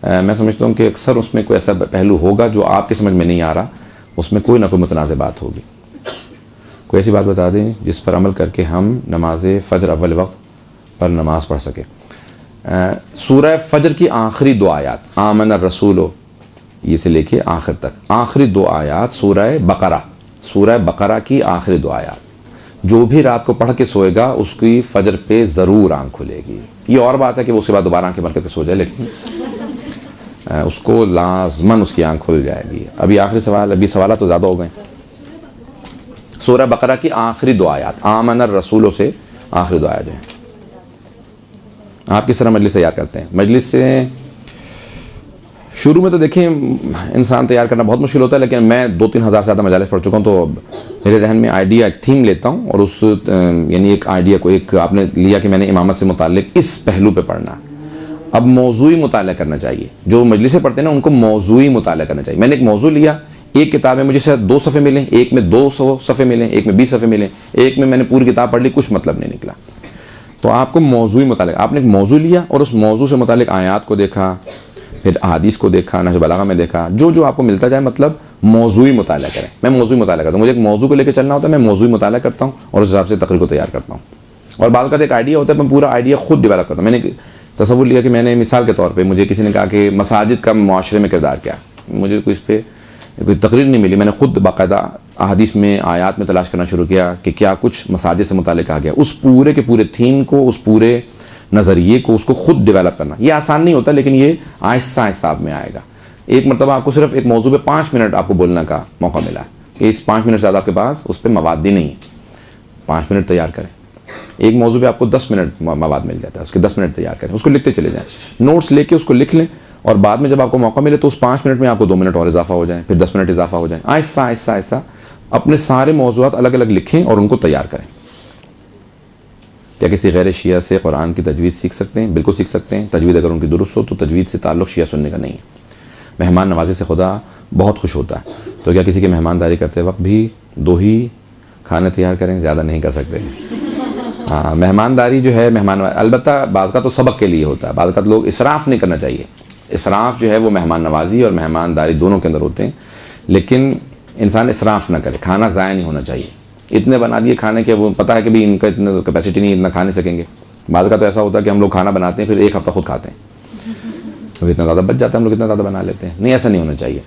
मैं समझता हूँ कि अक्सर उसमें कोई ऐसा पहलू होगा जो आपके समझ में नहीं आ रहा, उसमें कोई ना कोई मुतनाज़ बात होगी। कोई ऐसी बात बता दें जिस पर अमल करके हम नमाज फ़जर अव्वल वक्त पर नमाज पढ़ सके। सूरह फ़जर की आखिरी 2 आयात, आमन रसूलो ये से लेके आखिर तक, आखिरी 2 आयात सूरह बकरा की आखिरी 2 आयात, जो भी रात को पढ़ के सोएगा उसकी फ़जर पे ज़रूर आँख खुलेगी। ये और बात है कि वो उसके बाद दोबारा आँखें बंद करके सो जाए, लेकिन उसको लाजमन उसकी आँख खुल जाएगी। अभी आखिरी सवाल, अभी सवाल तो ज़्यादा हो गए। सूरह बकरा की आखिरी 2 आयात, आमन रसूलों से आखिरी 2 आयात हैं। आप किस तरह मजलिस तैयार करते हैं? मजलिस से शुरू में तो देखिए इंसान तैयार करना बहुत मुश्किल होता है, लेकिन मैं 2-3 हज़ार से ज़्यादा मजालिस पढ़ चुका हूँ, तो मेरे जहन में आइडिया, एक थीम लेता हूँ और उस यानी एक आइडिया को, एक आपने लिया कि मैंने इमामत से मुताल्लिक इस पहलू पे पढ़ना। अब मौजूई मुताला करना चाहिए। जो मजलिसें पढ़ते हैं ना उनको मौजूई मुताला करना चाहिए। मैंने एक मौजू लिया, एक किताब में मुझे शायद 2 सफ़े मिले, एक में 200 सफ़े मिले, एक में 20 सफ़े मिले, एक में मैंने पूरी किताब पढ़ ली, कुछ मतलब नहीं निकला। तो आपको मौजूई मुतालिक, आपने एक मौजू लिया और उस मौजू से मुतालिक आयात को देखा, फिर अहादीस को देखा, नहज बलागा में देखा, जो जो आपको मिलता जाए, मतलब मौजूई मुताला करें। मैं मौजूई मुताला करता हूँ, मुझे एक मौजू को लेकर चलना होता है, मैं मौजूई मुताला करता हूँ और उस हिसाब से तकरीर को तैयार करता हूँ। और बाद का एक आइडिया होता है, मैं पूरा आइडिया खुद डेवलप करता हूँ। मैंने तसव्वुर लिया कि मैंने मिसाल के तौर पर, मुझे किसी ने कहा कि मसाजिद का मुआशरे में किरदार क्या, मुझे कोई इस पर कोई तकरीर नहीं मिली। मैंने खुद बाकायदा अहादीस में, आयात में तलाश करना शुरू किया कि क्या कुछ मसाजिद से मुतालिक आ गया। उस पूरे के पूरे थीम को, उस पूरे नज़रिए को, उसको खुद डेवलप करना, ये आसान नहीं होता, लेकिन ये आहिस्ता आहिस्ता में आएगा। एक मरतबा आपको सिर्फ एक मौजू पे 5 मिनट आपको बोलने का मौका मिला, इस 5 मिनट ज़्यादा आपके पास उस पर मवाद नहीं है, 5 मिनट तैयार करें। एक मौजू पे आपको 10 मिनट मवाद मिल जाता है, उसके 10 मिनट तैयार करें, उसको लिखते चले जाएँ, नोट्स लेके उसको लिख लें, और बाद में जब आपको मौका मिले तो उस 5 मिनट में आपको 2 मिनट और इजाफा हो जाए, फिर 10 मिनट इजाफा हो जाए। आहिस्ता आहिस्ता आहिस्ता अपने सारे मौज़ूआत अलग अलग लिखें और उनको तैयार करें। क्या किसी गैर शिया से कुरान की तजवीज़ सीख सकते हैं? बिल्कुल सीख सकते हैं। तजवीज़ अगर उनकी दुरुस्त हो तो तजवीज़ से ताल्लुक़ शिया सुनने का नहीं है। मेहमान नवाजी से खुदा बहुत खुश होता है, तो क्या किसी की मेहमानदारी करते वक्त भी 2 ही खाने तैयार करें? ज़्यादा नहीं कर सकते। हाँ, मेहमानदारी जो है, मेहमान अलबत्ता बाज़ का तो सबक के लिए होता है, बाज़ का तो लोग इसराफ़ नहीं करना चाहिए। इसराफ़ जो है वो मेहमान नवाजी और मेहमानदारी दोनों के अंदर होते हैं, लेकिन इंसान इसराफ़ ना करे, खाना ज़ाया नहीं होना चाहिए। इतने बना दिए खाने के, वो पता है कि भी इनका इतना कैपेसिटी नहीं, इतना खा नहीं सकेंगे। बाज़ का तो ऐसा होता है कि हम लोग खाना बनाते हैं, फिर 1 हफ़्ता खुद खाते हैं, तो इतना ज़्यादा बच जाता है, हम लोग इतना ज़्यादा बना लेते हैं। नहीं, ऐसा नहीं होना चाहिए।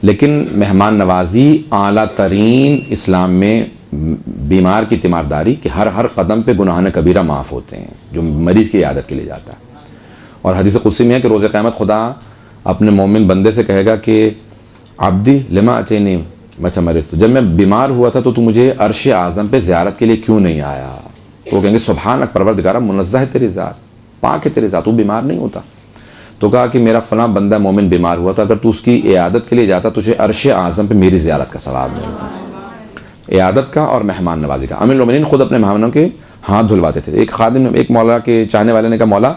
लेकिन मेहमान नवाजी आला तरीन इस्लाम में, बीमार की तीमारदारी कि हर कदम पे गुनाह कबीरा माफ़ होते हैं, जो मरीज़ की इयादत के लिए जाता है। और हदीस कुदसी में है कि रोज़े क़यामत खुदा अपने मोमिन बंदे से कहेगा कि अब्दी लिमा अचैनी मचा मरीज़, तो जब मैं बीमार हुआ था तो तू मुझे अर्श आज़म पे ज़ियारत के लिए क्यों नहीं आया? तो वो कहेंगे सुभानक परवरदिगारा, मुनज़्ज़ह है तेरी ज़ात, पाक है तेरी ज़ात, तू बीमार नहीं होता। तो कहा कि मेरा फलां बंदा मोमिन बीमार हुआ था, अगर तू उसकी इयादत के लिए जाता तुझे अर्श आज़म पे मेरी ज़ियारत का सवाब मिलता। इयादत का और मेहमान नवाजी का। अमीरुल मोमिनीन खुद अपने मेहमानों के हाथ धुलवाते थे। एक खादिम ने, एक मौला के चाहने वाले ने कहा, मौला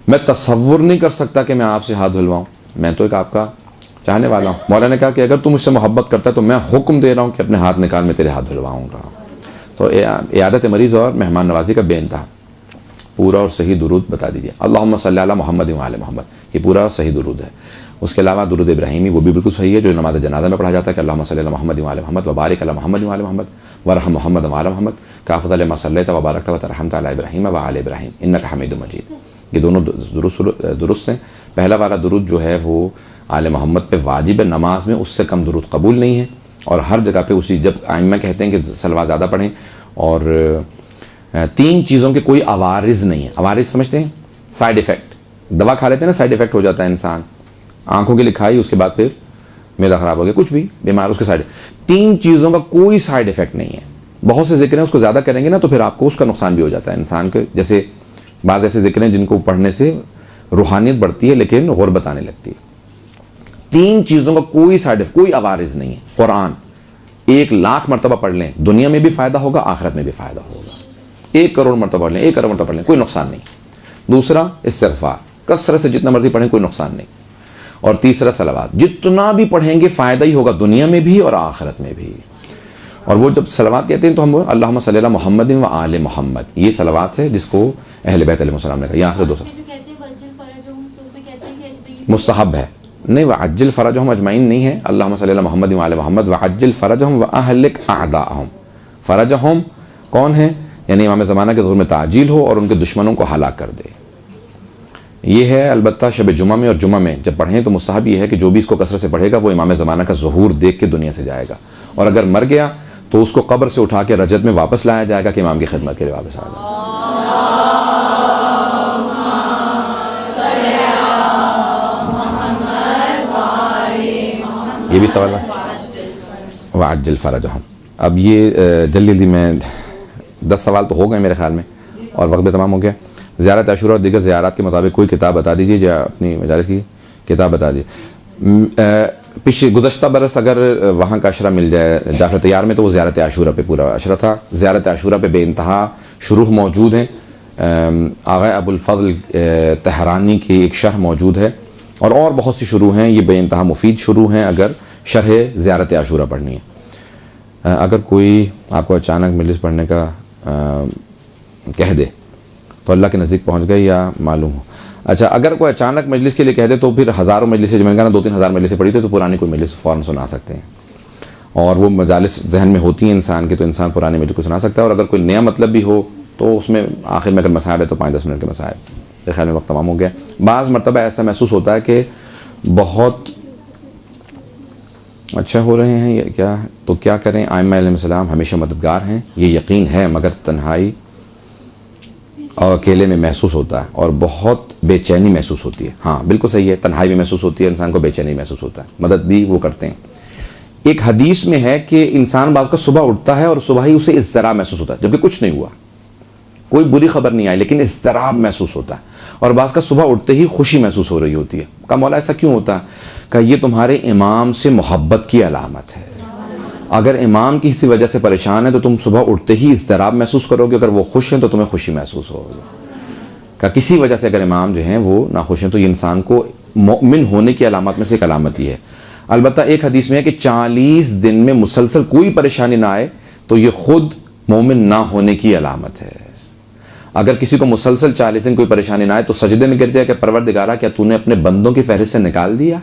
मैं तसव्वुर नहीं कर सकता कि मैं आपसे हाथ धुलवाऊँ, मैं तो एक आपका चाहने वाला हूँ। मौला ने कहा कि अगर तू मुझसे मोहब्बत करता है तो मैं हुक्म दे रहा हूँ कि अपने हाथ निकाल, मैं तेरे हाथ धुलवाऊँगा। तो इयादत मरीज़ और मेहमान नवाजी का बेइंतहा पूरा और सही दुरूद बता दीजिए। अल्लाहुम्मा सल्ली अला मुहम्मद व आले मोहम्मद, ये पूरा सही दुरूद है। उसके अलावा दुरूद इब्राहिमी वो भी बिल्कुल सही है, जो नमाज जनाजा में पढ़ा जाता है कि अल्लाहुम्मा सल्ली अला मुहम्मद व आले मोहम्मद व बारिक अला मुहम्मद व आले मोहम्मद वरहम मोहम्मद व आले मोहम्मद का अफ़ज़ल मा सल्लैता व बारकता व तरहमता अला इब्राहीम व आले इब्राहीम इन्नका हमीदुम मजीद। ये दोनों दुरुस्त हैं। पहला वाला दुरूद जो है वो आले मोहम्मद पे वाजिब है, नमाज में उससे कम दुरूद कबूल नहीं है। और हर जगह पे उसी, जब आइम्मा कहते हैं कि सलवात ज़्यादा पढ़ें, और 3 चीज़ों के कोई अवारिज़ नहीं है। अवारिज़ समझते हैं? Side effect. दवा खा लेते हैं ना, साइड इफ़ेक्ट हो जाता है इंसान, आंखों के लिए खाई, उसके बाद फिर मैदा ख़राब हो गया, कुछ भी बीमार, उसके साइड। 3 चीज़ों का कोई साइड इफ़ेक्ट नहीं है। बहुत से जिक्र हैं, उसको ज़्यादा करेंगे ना तो फिर आपको उसका नुकसान भी हो जाता है इंसान के। जैसे बाज़ ऐसे जिक्र हैं जिनको पढ़ने से रूहानियत बढ़ती है लेकिन गुर्बत आने लगती है। 3 चीज़ों का कोई साइड इफ़ेक्ट, कोई अवारिज़ नहीं है। कुरान 1,00,000 मरतबा पढ़ लें, दुनिया में भी फ़ायदा होगा, आखिरत में भी फ़ायदा होगा। 1 करोड़ मरतबा पढ़ लें, 1 करोड़ मरतबा पढ़ लें, कोई नुकसान नहीं। दूसरा इस्तिग़फ़ार, कसरत से जितना मर्जी पढ़ें, कोई नुकसान नहीं। और तीसरा सलावात, जितना भी पढ़ेंगे फ़ायदा ही होगा, दुनिया में भी और आखिरत में भी। और वो जब सलावात कहते हैं तो हम अल्लाहुम्मा सल्ली अला मुहम्मद व आले मोहम्मद, ये सलावात है जिसको अहले बैत अलैहिस्सलाम ने कहा। ये आखिर दूसरा मुस्तहब है, नहीं, वह अज्जिल फ़रजहुम अजमईन नहीं है। अल्लाहुम्मा सल्ली अला मुहम्मद व आले मोहम्मद व अज्जिल फ़रजहुम व अहलिक अअदाअहुम। फ़रजहुम कौन है? यानी इमाम ज़माना के ज़ुहूर में ताजील हो और उनके दुश्मनों को हलाक कर दे। ये है अलबत्ता शब जुमा में और जुमा में जब पढ़ें तो मुस्तहब ये है कि जो भी इसको कसरत से पढ़ेगा वो इमाम ज़माना का ज़ुहूर देख के दुनिया से जाएगा, और अगर मर गया तो उसको कब्र से उठा के रजत में वापस लाया जाएगा कि इमाम की खिदमत के लिए वापस आ जाए। ये भी सवाल है, वाज्जिल फ़रजहुम। अब ये जल्दी जल्दी में 10 सवाल तो हो गए मेरे ख्याल में और वक्त भी तमाम हो गया। ज़ियारत आशूरा और दीगर ज़ियारत के मुताबिक कोई किताब बता दीजिए, या अपनी मजालिस की किताब बता दीजिए। पिछले गुज़श्ता बरस अगर वहाँ का अशरा मिल जाए जाफ़र तैयार में तो वो ज़ियारत आशूरा पे पूरा अशरा था। ज़ियारत आशूरा पे बेइंतहा शुरूह मौजूद हैं। आग़ा अबुल फ़ज़ल तहरानी की एक शरह मौजूद है, और बहुत सी शुरू हैं। ये बेइंतहा मुफीद शुरू हैं अगर शरह ज़ियारत आशूरा पढ़नी है। अगर कोई आपको अचानक मजलिस पढ़ने का कह दे तो अल्लाह के नज़दीक पहुँच गए या मालूम हो। अच्छा, अगर कोई अचानक मजलिस के लिए कह दे तो फिर हज़ारों मजलिसें, मैंने कहा ना 2-3 हज़ार मजलिसें पढ़ी थी तो पुरानी कोई मजलिस फ़ौरन सुना सकते हैं, और वो मजालिस जहन में होती हैं इंसान के, तो इंसान पुरानी मजलिस को सुना सकता है। और अगर कोई नया मतलब भी हो तो उसमें आखिर में अगर मसाइब है तो 5-10 मिनट के मसाइब। मेरे ख्याल में वक्त तमाम हो गया। बाज़ मरतबा ऐसा महसूस होता है कि बहुत अच्छा हो रहे हैं, या क्या, तो क्या करें? आइम्मा अलैहिस्सलाम हमेशा मददगार हैं, ये यकीन है, मगर तन्हाई और अकेले में महसूस होता है और बहुत बेचैनी महसूस होती है। हाँ बिल्कुल सही है, तन्हाई भी महसूस होती है, इंसान को बेचैनी महसूस होता है, मदद भी वो करते हैं। एक हदीस में है कि इंसान बाज़ का सुबह उठता है और सुबह ही उसे इज़्तिराब महसूस होता है, जबकि कुछ नहीं हुआ, कोई बुरी खबर नहीं आई, लेकिन इज़्तिराब महसूस होता है। और बाज़ का सुबह उठते ही खुशी महसूस हो रही होती है। कहा मौला ऐसा क्यों होता है? कहा ये तुम्हारे इमाम से मोहब्बत की अलामत है। अगर इमाम की किसी वजह से परेशान है तो तुम सुबह उठते ही इज़्तिराब महसूस करोगे, अगर वो खुश हैं तो तुम्हें खुशी महसूस होगी। का किसी वजह से अगर इमाम जो हैं वो नाखुश हैं तो ये इंसान को मोमिन होने की अलामत में से एक अलामत ही है। अलबत्ता एक हदीस में है कि 40 दिन में मुसलसल कोई परेशानी ना आए तो ये खुद मोमिन ना होने की अलामत है। अगर किसी को मुसलसल 40 दिन कोई परेशानी ना आए तो सजदे में गिर जाए कि परवरदिगारा क्या तूने अपने बंदों की फहरिस्त से निकाल दिया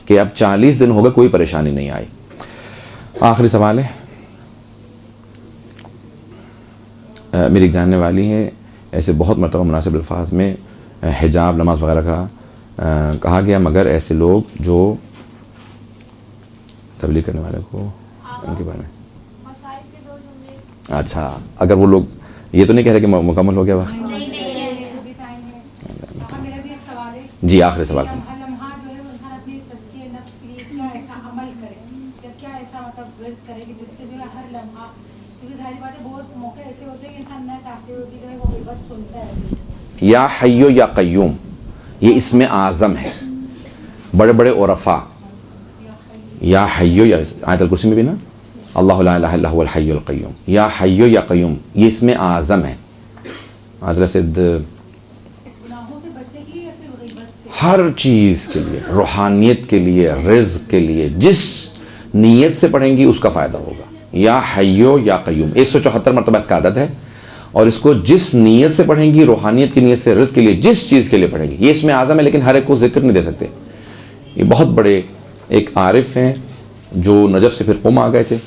कि अब 40 दिन हो गए कोई परेशानी नहीं आई। आखिरी सवाल है, मेरी जानने वाली हैं, ऐसे बहुत मरतबा मुनासिब अल्फाज में हिजाब नमाज वगैरह का कहा गया, मगर ऐसे लोग जो तबलीग करने वाले को उनके बारे में, अच्छा अगर वो लोग ये तो नहीं कह रहे कि मुकम्मल हो गया वक्त? जी आखिरी सवाल। या हय्यो या क़य्यूम, ये इसमें आज़म है। बड़े बड़े उरफा या हय्यो, या आयतुल कुर्सी में भी ना, अल्लाहु ला इलाहा इल्ला हुवल हय्युल क़य्यूम, या हय्यो या क़य्यूम, ये इसमें आज़म है। हज़रत सिद्ध हर चीज़ के लिए, रूहानियत के लिए, रिज़्क़ के लिए, जिस नीयत से पढ़ेंगी उसका फ़ायदा होगा। या हय्यो या क़य्यूम 174 मरतबा इसका आदत है, और इसको जिस नीयत से पढ़ेंगी, रूहानियत की नीयत से, रिज़्क़ के लिए, जिस चीज़ के लिए पढ़ेंगी, ये इसमें आज़म है। लेकिन हर एक को जिक्र नहीं दे सकते। ये बहुत बड़े एक आरिफ हैं जो नजफ़ से फिर क़ुम आ गए थे,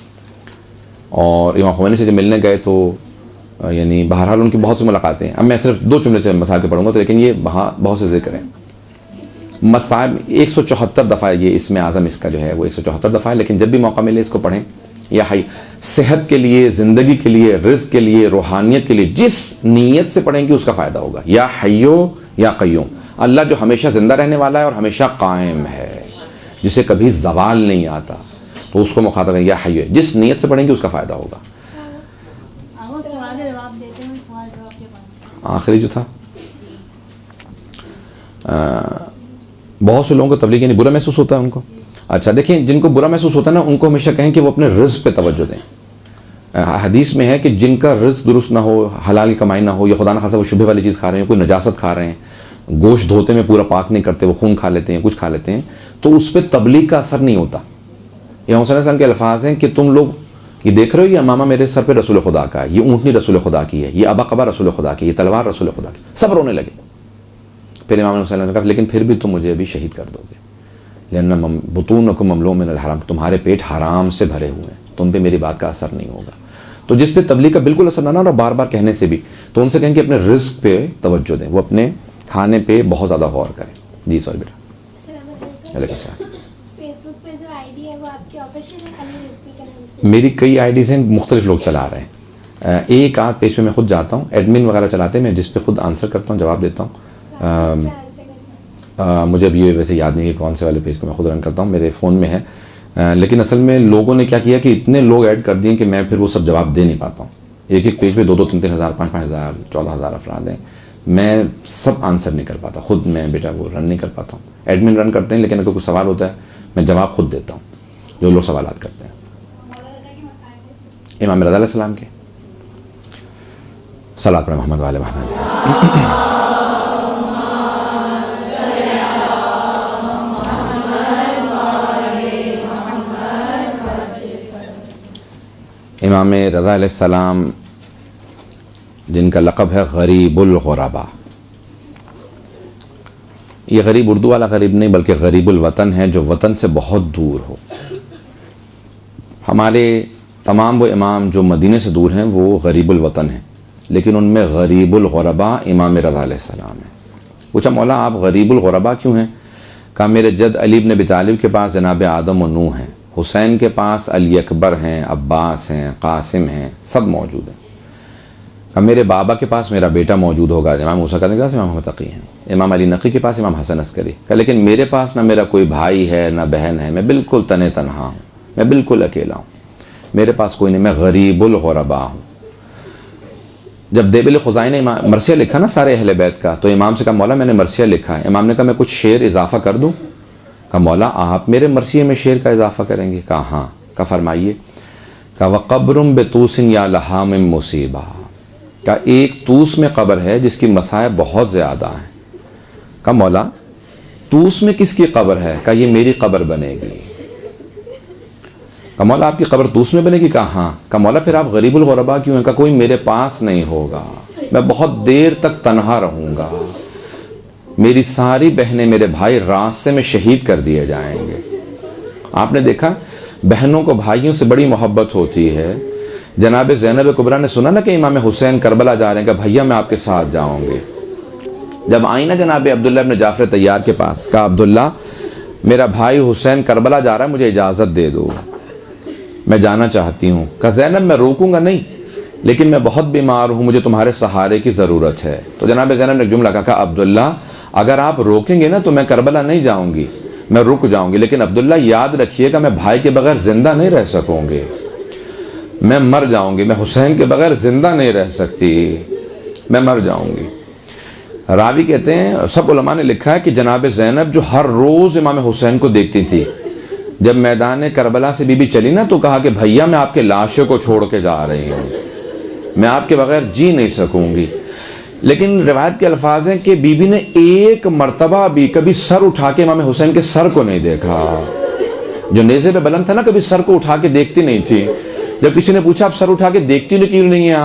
और इमाम ख़ुमैनी से जब मिलने गए तो यानी बहरहाल उनकी बहुत सी मुलाकातें हैं। अब मैं सिर्फ 2 जुमले से मसाइल के पढ़ूंगा, तो लेकिन ये वहाँ बहुत से जिक्र हैं। मसाइब 174 दफ़ा ये इसमें आज़म इसका जो है वो 174 दफ़ा है। लेकिन जब भी मौका मिले इसको पढ़ें। या हाई सेहत के लिए, ज़िंदगी के लिए, रिज़्क़ के लिए, रूहानियत के लिए, जिस नीयत से पढ़ेंगे उसका फ़ायदा होगा। या हय्यो या क़य्यूम, अल्लाह जो हमेशा ज़िंदा रहने वाला है और हमेशा कायम है, जिसे कभी ज़वाल नहीं आता, तो उसको मुखातब है या हय्यो। जिस नीयत से पढ़ेंगे उसका फ़ायदा होगा। आखिरी जो था, बहुत से लोगों को तबलीग यानी बुरा महसूस होता है उनको। अच्छा देखिए, जिनको बुरा महसूस होता है ना, उनको हमेशा कहें कि वो अपने रिज़्क़ पे तवज्जो दें। हदीस में है कि जिनका रिज़्क़ दुरुस्त ना हो, हलाल की कमाई ना हो, या खुदा न खासा वो शुबे वाली चीज़ खा रहे हैं, कोई नजासत खा रहे हैं, गोश्त धोते में पूरा पाक नहीं करते, वो खून खा लेते हैं, कुछ खा लेते हैं, तो उस पर तबलीग का असर नहीं होता। इमाम सल्लल्लाहु अलैहि वसल्लम के अल्फाज हैं कि तुम लोग ये देख रहे हो, ये अमामा मेरे सर पे रसूल खुदा का है, ये ऊँटनी रसूल खुदा की है, ये अबा रसूल खुदा की, ये तलवार रसूल खुदा की। सब रोने लगे। फिर इमाम सल्लल्लाहु अलैहि वसल्लम ने कहा लेकिन फिर भी तुम मुझे अभी शहीद कर दोगे, लेकिन बुतूनकुम ममलूअ मिनल हराम, तुम्हारे पेट हराम से भरे हुए हैं, तुम पे मेरी बात का असर नहीं होगा। तो जिस पे तबलीग का बिल्कुल असर ना ना, बार बार कहने से भी, तो उनसे कहें कि अपने रिज़्क़ पे तवज्जो दें, वो अपने खाने पे बहुत ज़्यादा गौर करें। जी सॉरी बेटा। फेसबुक पे जो आईडी है वो आपकी ऑफिशियल है, खाली रेसिपी का नाम से? मेरी कई आईडीज़ हैं, मुख्तलिफ लोग चला रहे हैं। एक आध पेज पे मैं खुद जाता हूँ, एडमिन वगैरह चलाते हैं, मैं जिस पे खुद आंसर करता हूँ, जवाब देता हूँ। मुझे अभी ये वैसे याद नहीं कि कौन से वाले पेज को मैं खुद रन करता हूँ, मेरे फ़ोन में है। लेकिन असल में लोगों ने क्या किया कि इतने लोग ऐड कर दिए कि मैं फिर वो सब जवाब दे नहीं पाता हूँ। एक एक पेज पे 2-2, 3-3 हज़ार, 5-5 हज़ार, 14 हज़ार अफराद हैं, मैं सब आंसर नहीं कर पाता खुद, मैं बेटा वो रन नहीं कर पाता हूँ। एडमिन रन करते हैं, लेकिन अगर कोई सवाल होता है मैं जवाब खुद देता हूँ, जो लोग सवाल करते हैं। इमाम रज़ा अलैहिस्सलाम के सलात पर मोहम्मद वाले मोहम्मद। इमाम रज़ा अलैहिस्सलाम जिनका लक़ब है गरीबुल गुरबा, ये गरीब उर्दू वाला गरीब नहीं बल्कि गरीबुल वतन है, जो वतन से बहुत दूर हो। हमारे तमाम वो इमाम जो मदीने से दूर हैं वो गरीबुल वतन हैं, लेकिन उनमें गरीबुल गुरबा इमाम रज़ा अलैहिस्सलाम है। पूछा मौला आप गरीबुल गुरबा क्यों हैं? कहा मेरे जद अली इब्न अबी तालिब के पास जनाब आदम और नूह हैं, हुसैन के पास अली अकबर हैं, अब्बास हैं, कासिम हैं, सब मौजूद हैं। कहा मेरे बाबा के पास मेरा बेटा मौजूद होगा, इमाम मूसा के पास इमाम अहमद तकी हैं, इमाम अली नकी के पास इमाम हसन अस्करी। कहा लेकिन मेरे पास ना मेरा कोई भाई है ना बहन है, मैं बिल्कुल तने तनहा हूँ, मैं बिल्कुल अकेला हूँ, मेरे पास कोई नहीं, मैं गरीबुल गुरबा हूँ। जब देबिल खुज़ाई ने मरसिया लिखा ना सारे अहले बैत का, तो इमाम से कहा मौला मैंने मरसिया लिखा है। इमाम ने कहा मैं कुछ शेर इजाफ़ा कर दूँ? कहा मौला आप मेरे मरसिए में शेर का इजाफ़ा करेंगे? कहा हाँ। कहा फरमाइए। कहा वक़ब्रुम बेतूसिन या लहा मिन मुसीबा, कहा एक तूस में कब्र है जिसकी मसाइब बहुत ज़्यादा हैं। कहा मौला तूस में किसकी कब्र है? कहा ये मेरी कब्र बनेगी। कहा मौला आपकी कब्र तूस में बनेगी? कहा हाँ। कहा मौला फिर आप गरीबुल गुरबा क्यों हैं? कहा कोई मेरे पास नहीं होगा, मैं बहुत देर तक तन्हा रहूँगा, मेरी सारी बहनें मेरे भाई रास्ते में शहीद कर दिए जाएंगे। आपने देखा बहनों को भाइयों से बड़ी मोहब्बत होती है। जनाब ज़ैनब कुबरा ने सुना ना कि इमाम हुसैन करबला जा रहे हैं, कहा भैया मैं आपके साथ जाऊंगी। जब आई ना जनाब अब्दुल्ला इब्न जाफ़र तैयार के पास, कहा अब्दुल्ला मेरा भाई हुसैन करबला जा रहा है, मुझे इजाज़त दे दो, मैं जाना चाहती हूँ। कहा ज़ैनब मैं रोकूंगा नहीं, लेकिन मैं बहुत बीमार हूँ, मुझे तुम्हारे सहारे की ज़रूरत है। तो जनाब ज़ैनब ने एक जुमला कहा, अब्दुल्ला अगर आप रोकेंगे ना तो मैं करबला नहीं जाऊंगी, मैं रुक जाऊंगी, लेकिन अब्दुल्ला याद रखिएगा मैं भाई के बगैर जिंदा नहीं रह सकूंगी, मैं मर जाऊंगी, मैं हुसैन के बगैर जिंदा नहीं रह सकती, मैं मर जाऊंगी। रावी कहते हैं, सब उलमा ने लिखा है कि जनाब ज़ैनब जो हर रोज़ इमाम हुसैन को देखती थी, जब मैदान करबला से बीबी चली ना तो कहा कि भैया मैं आपके लाशों को छोड़ के जा रही हूँ, मैं आपके बगैर जी नहीं सकूँगी। लेकिन रिवायत के अल्फाज हैं कि बीबी ने एक मर्तबा भी कभी सर उठा के इमाम हुसैन के सर को नहीं देखा। जो नेज़े पे बुलंद था ना, कभी सर को उठा के देखती नहीं थी। जब किसी ने पूछा आप सर उठा के देखती क्यों नहीं है,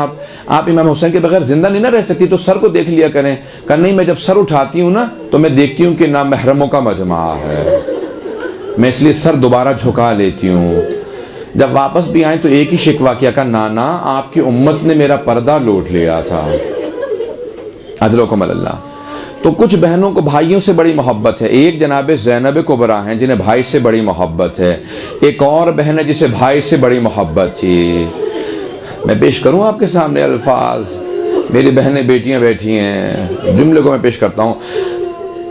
आप इमाम हुसैन के बगैर जिंदा नहीं ना रह सकती, तो सर को देख लिया करें। कहा नहीं, मैं जब सर उठाती हूँ ना तो मैं देखती हूँ कि ना महरमों का मजमा है, मैं इसलिए सर दोबारा झुका लेती हूँ। जब वापस भी आए तो एक ही शिकवा किया, कहा नाना आपकी उम्मत ने मेरा पर्दा लूट लिया था। अजलकुम अल्लाह। तो कुछ बहनों को भाइयों से बड़ी मोहब्बत है। एक जनाब ज़ैनब कुबरा हैं जिन्हें भाई से बड़ी मोहब्बत है। एक और बहन है जिसे भाई से बड़ी मोहब्बत थी। मैं पेश करूं आपके सामने अल्फाज, मेरी बहनें बेटियां बैठी हैं, जुमले को मैं पेश करता हूं।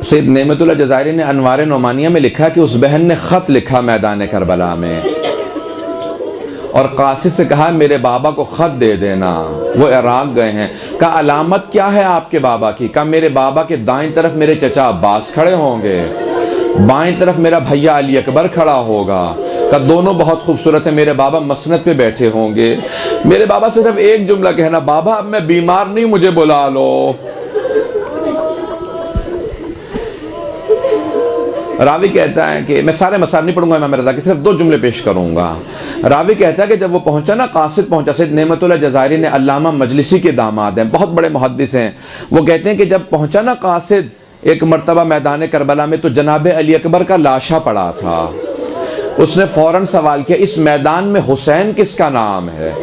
सैयद नेमतुल्लाह जज़ायरी ने अनवार नोमानिया में लिखा कि उस बहन ने ख़त लिखा मैदान करबला में और कासिद से कहा मेरे बाबा को ख़त दे देना, वो इराक़ गए हैं। का अलामत क्या है आपके बाबा की? का मेरे बाबा के दाईं तरफ मेरे चचा अब्बास खड़े होंगे, बाईं तरफ मेरा भैया अली अकबर खड़ा होगा। का दोनों बहुत खूबसूरत है, मेरे बाबा मसनद पे बैठे होंगे। मेरे बाबा से सिर्फ एक जुमला कहना, बाबा अब मैं बीमार नहीं, मुझे बुला लो। रावी कहता है कि मैं सारे मसाइल नहीं पढ़ूंगा इमाम रज़ा के, सिर्फ 2 जुमले पेश करूंगा। रावी कहता है कि जब वो पहुंचा ना, कासिद पहुंचा, सैयद नेमतुल्लाह जज़ायरी ने, अल्लामा मजलिसी के दामाद हैं, बहुत बड़े मुहद्दिस हैं, वो कहते हैं कि जब पहुंचा ना कासिद एक मर्तबा मैदान करबला में, तो जनाब अली अकबर का लाशा पड़ा था। उसने फौरन सवाल किया इस मैदान में हुसैन किसका नाम है?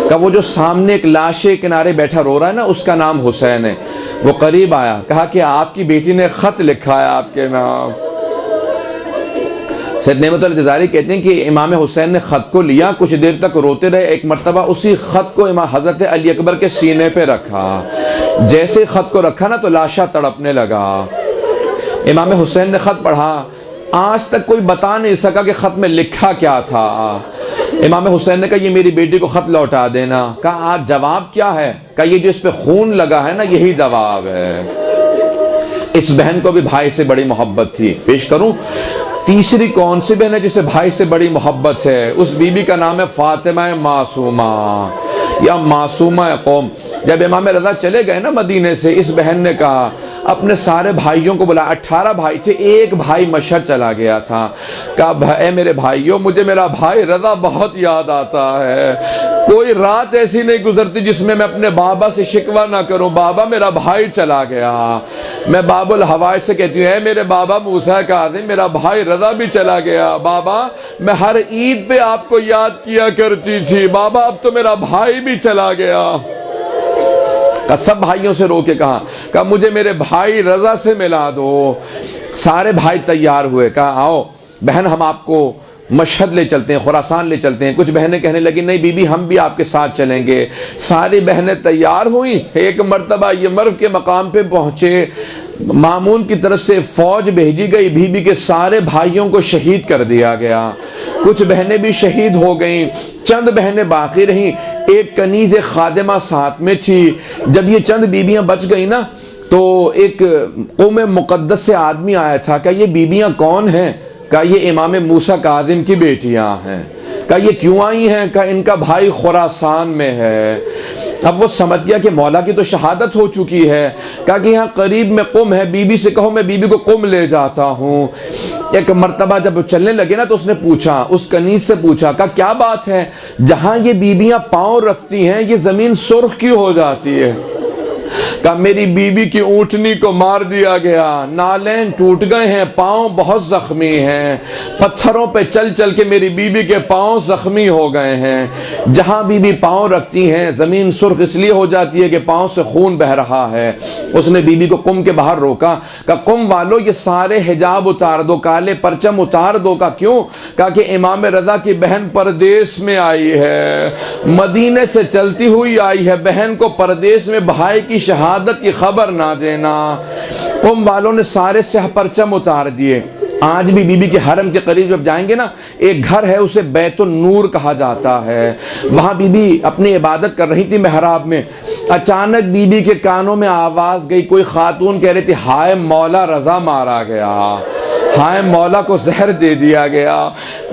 का वो जो सामने एक लाश के किनारे बैठा रो रहा है ना, उसका नाम हुसैन है। वो करीब आया, कहा कि आपकी बेटी ने ख़त लिखा है आपके नाम। सैयद नेमतुल्लाह जज़ायरी कहते हैं कि इमाम हुसैन ने ख़त को लिया, कुछ देर तक रोते रहे। एक मर्तबा उसी ख़त को इमाम हज़रत अली अकबर के सीने पे रखा। जैसे ख़त को रखा ना तो लाशा तड़पने लगा। इमाम हुसैन ने ख़त पढ़ा, आज तक कोई बता नहीं सका कि ख़त में लिखा क्या था। इमाम हुसैन ने कहा ये मेरी बेटी को ख़त लौटा देना। कहा आप जवाब क्या है? कहा ये जो इस पे खून लगा है ना, यही जवाब है। इस बहन को भी भाई से बड़ी मोहब्बत थी। पेश करूं तीसरी कौन सी बहन है जिसे भाई से बड़ी मोहब्बत है? उस बीबी का नाम है फातिमा मासूमा या मासूमा कौम। जब इमाम रज़ा चले गए ना मदीने से, इस बहन ने कहा अपने सारे भाइयों को बुला, 18 भाई थे, एक भाई मशहद चला गया था। कहा मेरे भाइयों, मुझे मेरा भाई रज़ा बहुत याद आता है। कोई रात ऐसी नहीं गुजरती जिसमें मैं अपने बाबा से शिकवा ना करूं, बाबा मेरा भाई चला गया। मैं बाबुल हवाई से कहती हूँ मेरे बाबा मूसा काज़िम, मेरा भाई रज़ा भी चला गया। बाबा मैं हर ईद पे आपको याद किया करती थी, बाबा अब तो मेरा भाई भी चला गया। का सब भाइयों से रो के कहा मुझे मेरे भाई रज़ा से मिला दो। सारे भाई तैयार हुए, कहा आओ बहन हम आपको मशहद ले चलते हैं, खुरासान ले चलते हैं। कुछ बहनें कहने लगी नहीं बीबी हम भी आपके साथ चलेंगे। सारी बहनें तैयार हुई। एक मर्तबा ये मर्व के मकाम पे पहुंचे, मामून की तरफ से फौज भेजी गई, बीबी के सारे भाइयों को शहीद कर दिया गया। कुछ बहनें भी शहीद हो गईं, चंद बहनें बाकी रहीं। एक कनीज़ खादिमा साथ में थी। जब ये चंद बीबियां बच गई ना, तो एक कौम मुक़द्दस से आदमी आया था। क्या ये बीबियां कौन हैं? का ये इमाम मूसा काज़िम की बेटियां हैं। का ये क्यों आई हैं? का इनका भाई खुरासान में है। अब वो समझ गया कि मौला की तो शहादत हो चुकी है। कहा कि यहाँ करीब में कुम है, बीबी से कहो मैं बीबी को कुम ले जाता हूँ। एक मर्तबा जब वो चलने लगे ना, तो उसने पूछा, उस कनीज से पूछा, कहा क्या बात है, जहाँ ये बीबियाँ पाँव रखती हैं ये ज़मीन सुर्ख क्यों हो जाती है? कहा मेरी बीबी की ऊँटनी को मार दिया गया, नालें टूट गए हैं, पाँव बहुत जख्मी हैं, पत्थरों पे चल चल के मेरी बीबी के पाँव जख्मी हो गए हैं। जहाँ बीबी पाँव रखती हैं ज़मीन सुर्ख इसलिए हो जाती है कि पाँव से खून बह रहा है। उसने बीबी को कुम के बाहर रोका। कहा कुम वालों ये सारे हिजाब उतार दो, काले परचम उतार दो। का क्यों? कहा कि इमाम रज़ा की बहन परदेश में आई है, मदीने से चलती हुई आई है, बहन को परदेश में भाई की शहादत की खबर ना देना। कुम वालों ने सारे सह परचम उतार दिए। आज भी बीबी के हरम के करीब जब जाएंगे ना, एक घर है उसे बैतुन नूर कहा जाता है, वहां बीबी अपनी इबादत कर रही थी मेहराब में। अचानक बीबी के कानों में आवाज गई, कोई खातून कह रही थी हाय मौला रजा मारा गया, हाय मौला को जहर दे दिया गया।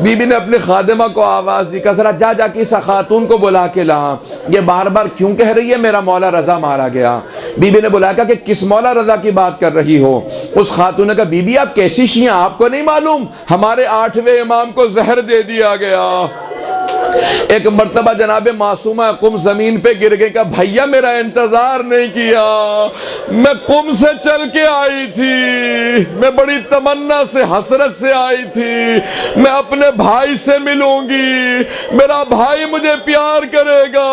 बीबी ने अपने खादिमा को आवाज दी, कहा जरा जा जाके इस खातून को बुला के ला, ये बार बार क्यों कह रही है मेरा मौला रजा मारा गया। बीबी ने बुलाया कि किस मौला रजा की बात कर रही हो। उस खातून ने कहा बीबी आप कैसी शिया, आपको नहीं मालूम हमारे 8वें इमाम को जहर दे दिया गया। एक मर्तबा जनाबे मासूमा कुम जमीन पे गिर गई, का भैया मेरा इंतजार नहीं किया, मैं कुम से चल के आई थी, मैं बड़ी तमन्ना से हसरत से आई थी, मैं अपने भाई से मिलूंगी, मेरा भाई मुझे प्यार करेगा।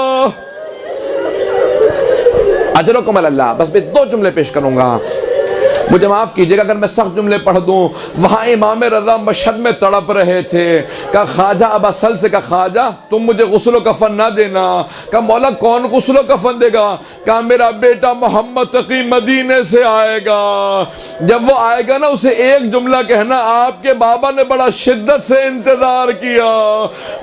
अजरकुम अल्लाह। बस मैं 2 जुमले पेश करूंगा, मुझे माफ कीजिएगा अगर मैं सख्त जुमले पढ़ दूं। वहां इमाम रजा मशहद में तड़प रहे थे, कहा ख्वाजा अब असल से, कहा ख्वाजा तुम मुझे गुस्ल कफन ना देना। कहा मौला कौन गुस्ल कफन देगा। कहा मेरा बेटा मोहम्मद तकी मदीने से आएगा, जब वो आएगा ना उसे एक जुमला कहना, आपके बाबा ने बड़ा शिद्दत से इंतजार किया,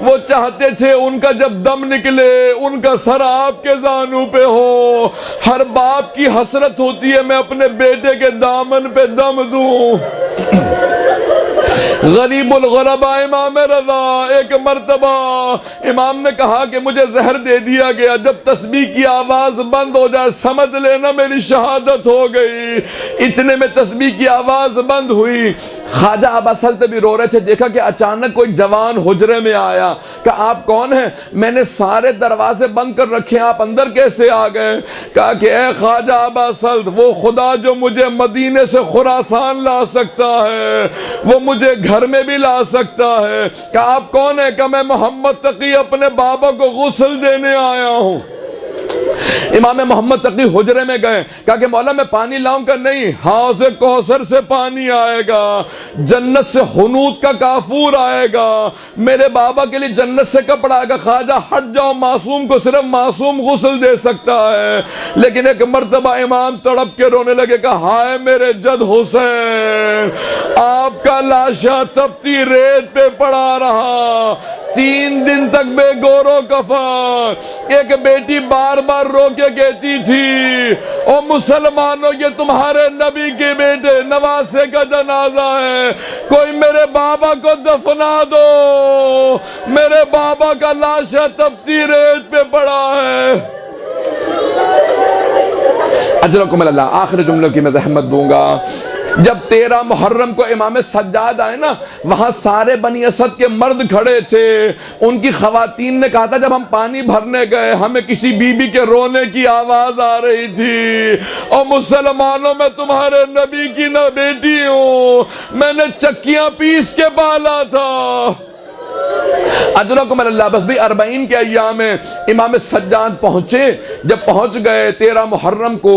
वो चाहते थे उनका जब दम निकले उनका सर आपके जानू पे हो। हर बाप की हसरत होती है मैं अपने बेटे के दामन पे दम दूं। गरीबुल गुरबा इमाम रजा, एक मर्तबा इमाम ने कहा कि मुझे जहर दे दिया गया, जब तस्बीह की आवाज बंद हो जाए समझ लेना मेरी शहादत हो गई। इतने में तस्बीह की आवाज बंद हुई, ख्वाजा अब असल तभी रो रहे थे, देखा कि अचानक कोई जवान हुजरे में आया। कहा आप कौन हैं, मैंने सारे दरवाजे बंद कर रखे, आप अंदर कैसे आ गए। कहा कि ए ख्वाजा अब असल, वो खुदा जो मुझे मदीने से खुरासान ला सकता है वो मुझे घर में भी ला सकता है। कहा आप कौन है। कहा मैं मोहम्मद तकी अपने बाबा को गुस्ल देने आया हूं। इमाम मोहम्मद तकी हुजरे में गए, कहा कि मौला मैं पानी लाऊंगा। नहीं, हौज़े कौसर से पानी आएगा, जन्नत से हुनूद का काफूर आएगा, मेरे बाबा के लिए जन्नत से कपड़ा आएगा। ख्वाजा हट जाओ, मासूम को सिर्फ मासूम गुस्ल दे सकता है। लेकिन एक मर्तबा इमाम तड़प के रोने लगे, कहा हाय मेरे जद हुसैन, आपका लाशा तपती रेत पे पड़ा रहा, 3 दिन तक बेगोरो कफन। एक बेटी बार बार रो के कहती थी ओ मुसलमानों ये तुम्हारे नबी के बेटे नवासे का जनाजा है, कोई मेरे बाबा को दफना दो, मेरे बाबा का लाशा तपती रेत पे पड़ा है। अजरकुम अल्लाह। आखिरी जुमलों की मैं जहमत दूंगा। जब 13 मुहर्रम को इमाम सज्जाद आए ना, वहां सारे बनी असद के मर्द खड़े थे। उनकी खवातीन ने कहा था जब हम पानी भरने गए हमें किसी बीबी के रोने की आवाज आ रही थी, और मुसलमानों में तुम्हारे नबी की न बेटी हूं, मैंने चक्कियां पीस के पाला था। अजरकुम अल्लाह। बस भी 40 के अय्याम में इमाम सज्जाद पहुंचे। जब पहुंच गए 13 मुहर्रम को,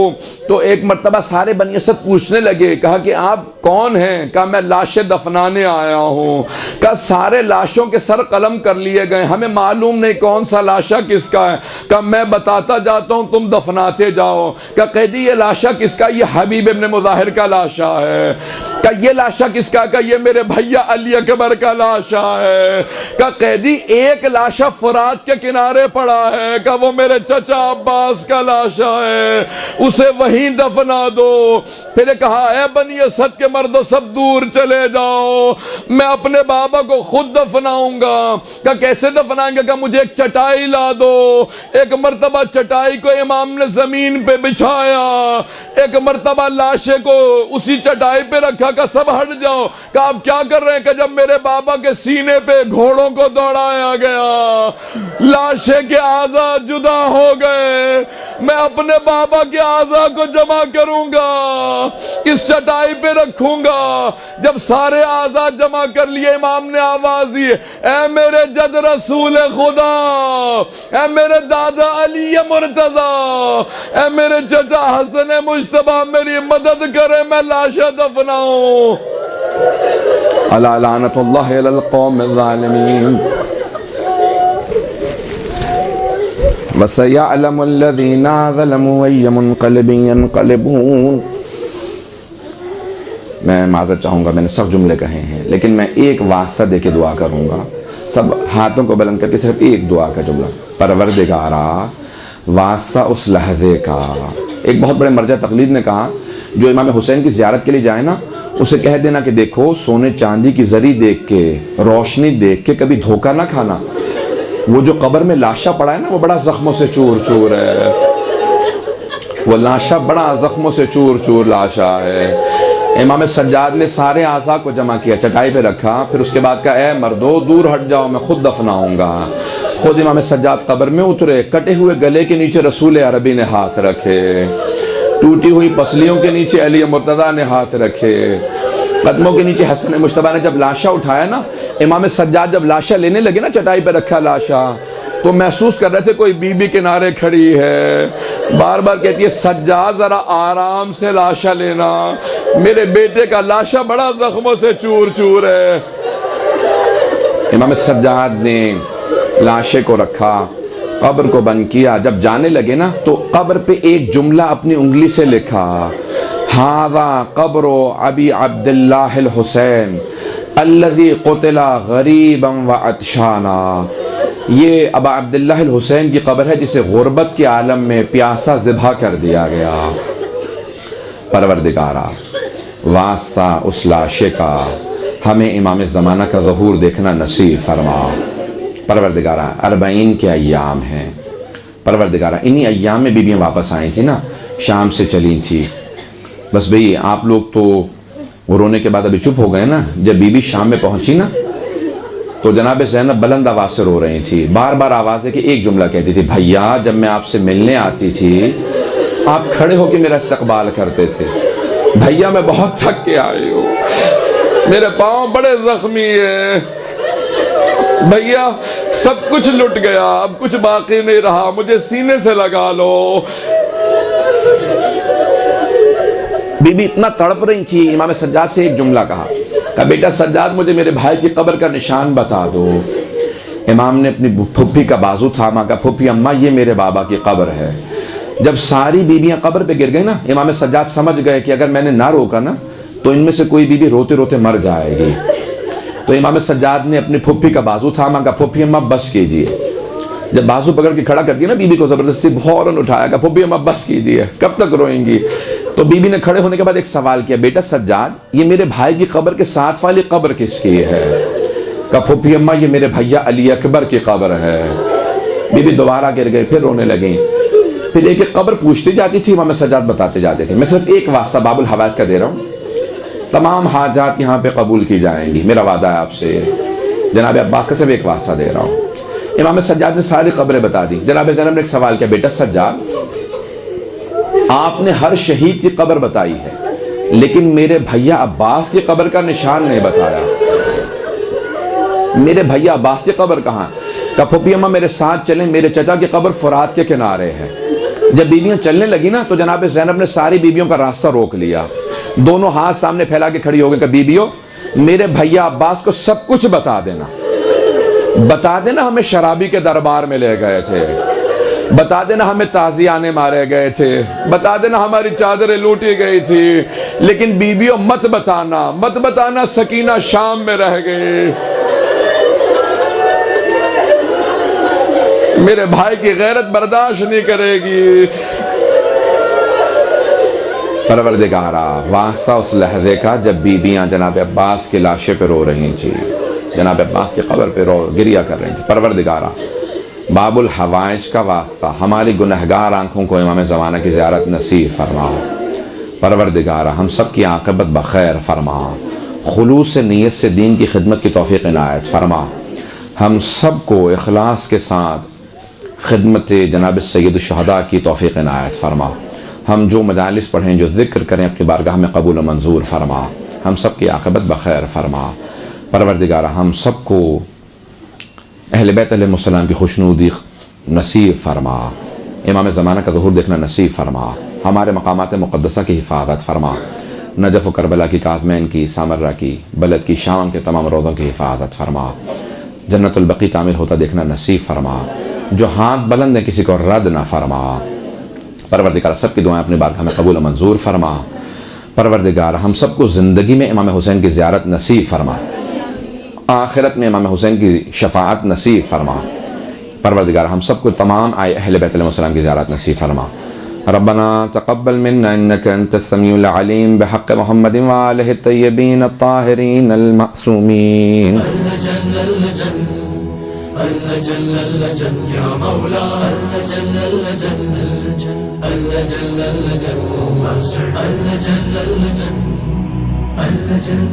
तो एक मर्तबा सारे बनी असद पूछने लगे, कहा कि आप कौन हैं। कहा मैं लाशें दफनाने आया हूं। कहा सारे लाशों के सर कलम कर लिए गए, हमें मालूम नहीं कौन सा लाशा किसका है। कहा मैं बताता जाता हूं, तुम दफनाते जाओ। कहा कैदी ये लाशा किसका, ये हबीब इब्न मुज़ाहिर का लाशा है। कहा ये लाशा किसका, कहा ये मेरे भैया अली अकबर का लाशा है। कहा कैदी एक लाशा फुरात के किनारे पड़ा है, कहा वो मेरे चचा अब्बास का लाशा है, उसे वहीं दफना दो। फिर कहा ए बनी असद के मर्दों सब दूर चले जाओ, मैं अपने बाबा को खुद दफनाऊंगा। कहा कैसे दफनाएंगे। कहा मुझे एक चटाई ला दो। एक मर्तबा चटाई को इमाम ने जमीन पे बिछाया, एक मर्तबा लाशे को उसी चटाई पे रखा। कहा सब हट जाओ। कहा आप क्या कर रहे हैं। कहा जब मेरे बाबा के सीने पे घोड़ों को दौड़ाया गया लाशे के आज़ा जुदा हो गए, मैं अपने बाबा के आज़ा को जमा करूंगा, इस चटाई पे रखूंगा। जब सारे आज़ा जमा कर लिए इमाम ने आवाज दी, ऐ मेरे जद रसूल खुदा, ऐ मेरे दादा अली मुर्तजा, ऐ मेरे चचा हसन मुश्तबा मेरी मदद करे, मैं लाशा दफनाऊं। अला लानतुल्लाहि अलल कौमिज़ ज़ालिमीन। वसयअलमुल्लज़ीना ज़लमू अय्य मुन्क़लिबिन यन्क़लिबून। मैं माज़रत चाहूँगा, मैंने सब जुमले कहे हैं, लेकिन मैं एक वास्ता दे के दुआ करूँगा, सब हाथों को बुलंद करके सिर्फ एक दुआ का जुमला। परवरदिगारा, वास्ता उस लहज़े का। एक बहुत बड़े मर्जा तकलीद ने कहा, जो इमाम हुसैन की ज़ियारत के लिए जाए ना, उसे कह देना कि देखो सोने चांदी की जरी देख के, रोशनी देख के कभी धोखा ना खाना। वो जो कब्र में लाशा पड़ा है ना, वो बड़ा जख्मों से चूर चूर है, वो लाशा बड़ा जख्मों से चूर चूर लाशा है। इमाम सज्जाद ने सारे आज़ा को जमा किया, चटाई पे रखा, फिर उसके बाद कहा, ए मर्दो दूर हट जाओ, मैं खुद दफनाऊंगा। खुद इमाम सज्जाद कब्र में उतरे, कटे हुए गले के नीचे रसूल अरबी ने हाथ रखे, टूटी हुई पसलियों के नीचे अली मुर्तज़ा ने हाथ रखे, कदमों के नीचे हसन मुश्तबा ने जब लाशा उठाया ना, इमाम सज्जाद जब लाशा लेने लगे ना, चटाई पे रखा लाशा, तो महसूस कर रहे थे कोई बीबी किनारे खड़ी है, बार बार कहती है, सज्जाद जरा आराम से लाशा लेना, मेरे बेटे का लाशा बड़ा जख्मों से चूर चूर है। इमाम सज्जाद ने लाशे को रखा, कब्र को बंद किया। जब जाने लगे ना, तो कब्र पे एक जुमला अपनी उंगली से लिखा, हाज़ा कब्रो अबी अब्दुल्लाह हुसैन अल्लज़ी क़ुतिला ग़रीबन व अतशाना। ये अबा अब्दुल्लाह हुसैन की कब्र है जिसे गुर्बत के आलम में प्यासा ज़िबा कर दिया गया। परवरदिगारा, वास्ता उस लाशे का, हमें इमाम ज़माना का ज़हूर देखना नसीब फरमा। परवरदिगारा, 40 के अय्याम हैं। परवरदिगारा, इन्हीं अय्याम में बीबियाँ वापस आई थी ना, शाम से चली थी। बस भाई आप लोग तो रोने के बाद अभी चुप हो गए ना। जब बीबी शाम में पहुंची ना, तो जनाब ज़ैनब बुलंद आवाज़ से रो रही थी, बार बार आवाज़ है कि एक जुमला कहती थी, भैया जब मैं आपसे मिलने आती थी आप खड़े होकर मेरा इस्तकबाल करते थे, भैया मैं बहुत थक के आई हूँ, मेरे पाँव बड़े जख्मी है, भैया सब कुछ लुट गया, अब कुछ बाकी नहीं रहा, मुझे सीने से लगा लो। बीबी इतना तड़प रही थी, इमाम सज्जाद से एक जुमला कहा, बेटा सज्जाद मुझे मेरे भाई की कब्र का निशान बता दो। इमाम ने अपनी फुप्पी का बाजू थामा, का फुप्पी अम्मा ये मेरे बाबा की कब्र है। जब सारी बीबियां कब्र पे गिर गई ना, इमाम सज्जाद समझ गए कि अगर मैंने ना रोका ना, तो इनमें से कोई बीबी रोते रोते मर जाएगी। तो इमाम सज्जाद ने अपनी फुप्पी का बाजू थामा, का फुप्पी अम्मा बस कीजिए। जब बाजू पकड़ के खड़ा कर दिया ना बीबी को, जबरदस्ती फौरन उठाया, फुप्पी अम्मा बस कीजिए, कब तक रोएंगी। तो बीबी ने खड़े होने के बाद एक सवाल किया, बेटा सज्जाद ये मेरे भाई की कब्र के साथ वाली कब्र किसकी है? का फुप्पी अम्मा ये मेरे भैया अली अकबर की कब्र है। बीबी दोबारा गिर गए, फिर रोने लगी। फिर एक एक कब्र पूछती जाती थी, इमाम सज्जाद बताते जाते थे। मैं सिर्फ एक वास्ता बाबुल हवाज का दे रहा हूँ, तमाम हाजात यहाँ पे कबूल की जाएंगी, मेरा वादा है आपसे। जनाब अब्बास का सिर्फ एक वास्ता दे रहा हूँ। इमाम सज्जाद ने सारी कब्रें बता दी। जनाब ज़ैनब ने एक सवाल किया, बेटा सज्जाद आपने हर शहीद की कब्र बताई है, लेकिन मेरे भैया अब्बास की कब्र का निशान नहीं बताया। मेरे भैया अब्बास की कब्र कहाँ? का फुप्पी अम्मा मेरे साथ चलें, मेरे चचा की कब्र फुरात के किनारे है। जब बीबियां चलने लगी ना, तो जनाब ज़ैनब ने सारी बीबियों का रास्ता रोक लिया, दोनों हाथ सामने फैला के खड़ी हो गई। बीबियों मेरे भैया अब्बास को सब कुछ बता देना, बता देना हमें शराबी के दरबार में ले गए थे, बता देना हमें ताजियाने मारे गए थे, बता देना हमारी चादरें लूटी गई थी, लेकिन बीबियों मत बताना, मत बताना सकीना शाम में रह गई। मेरे भाई की गैरत बर्दाश्त नहीं करेगी। परवरदिगारा, वास्ता उस लहजे का जब बीबियां जनाब अब्बास के लाशे पे रो रही थी, जनाब अब्बास की कब्र पे रो गिरिया कर रही थी। परवरदिगारा, बाबुल हवाइज का वास्ता हमारी गुनहगार आंखों को इमाम ज़माना की ज़ियारत नसीब फरमा। परवरदिगारा, हम सब की आक़िबत बखैर फरमा, खुलूस नीयत से दीन की खिदमत की तौफ़ीक़ इनायत फरमा। हम सब को इखलास के साथ खिदमत जनाब सैयद शुहदा की तौफ़ीक़ इनायत फरमा। हम जो मजालिस पढ़ें, जो ज़िक्र करें, अपनी बारगाह में कबूल व मंजूर फरमा। हम सब की आक़िबत बखैर फरमा। परवरदिगारा, हम सब को अहले बैत अलैहिस्सलाम की खुशनुदी नसीब फरमा। इमाम ज़माना का ज़हूर देखना नसीब फरमा। हमारे मकामात मुक़द्दसा की हिफाजत फरमा। नजफ़ व करबला की, काज़मैन की, सामर्रा की, बलद की, शाम के तमाम रोज़ों की हिफाजत फरमा। जन्नतुल बक़ी तामीर होता देखना नसीब फरमा। जो हाथ बुलंद है किसी को रद्द ना फरमा। परवरदिगार, सब की दुआएं अपनी बारगाह में कबूल मंजूर फरमा। परवरदिगार हम सबको ज़िंदगी में इमाम हुसैन की ज़ियारत नसीब फरमा, आखिरत में इमाम हुसैन की शफाअत नसीब फरमा। परवरदिगार हम सबको तमाम आए अहले बैत अलैहिस्सलाम की ज़ियारत नसीब फरमा। रब्बना तक़ब्बल मिन्ना इन्नका अंतस समीउल अलीम बिहक़्क़ि मुहम्मदिन व आलिहि तय्यबीन अत्ताहिरीन अल मासूमीन।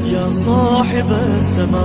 या साहिब समा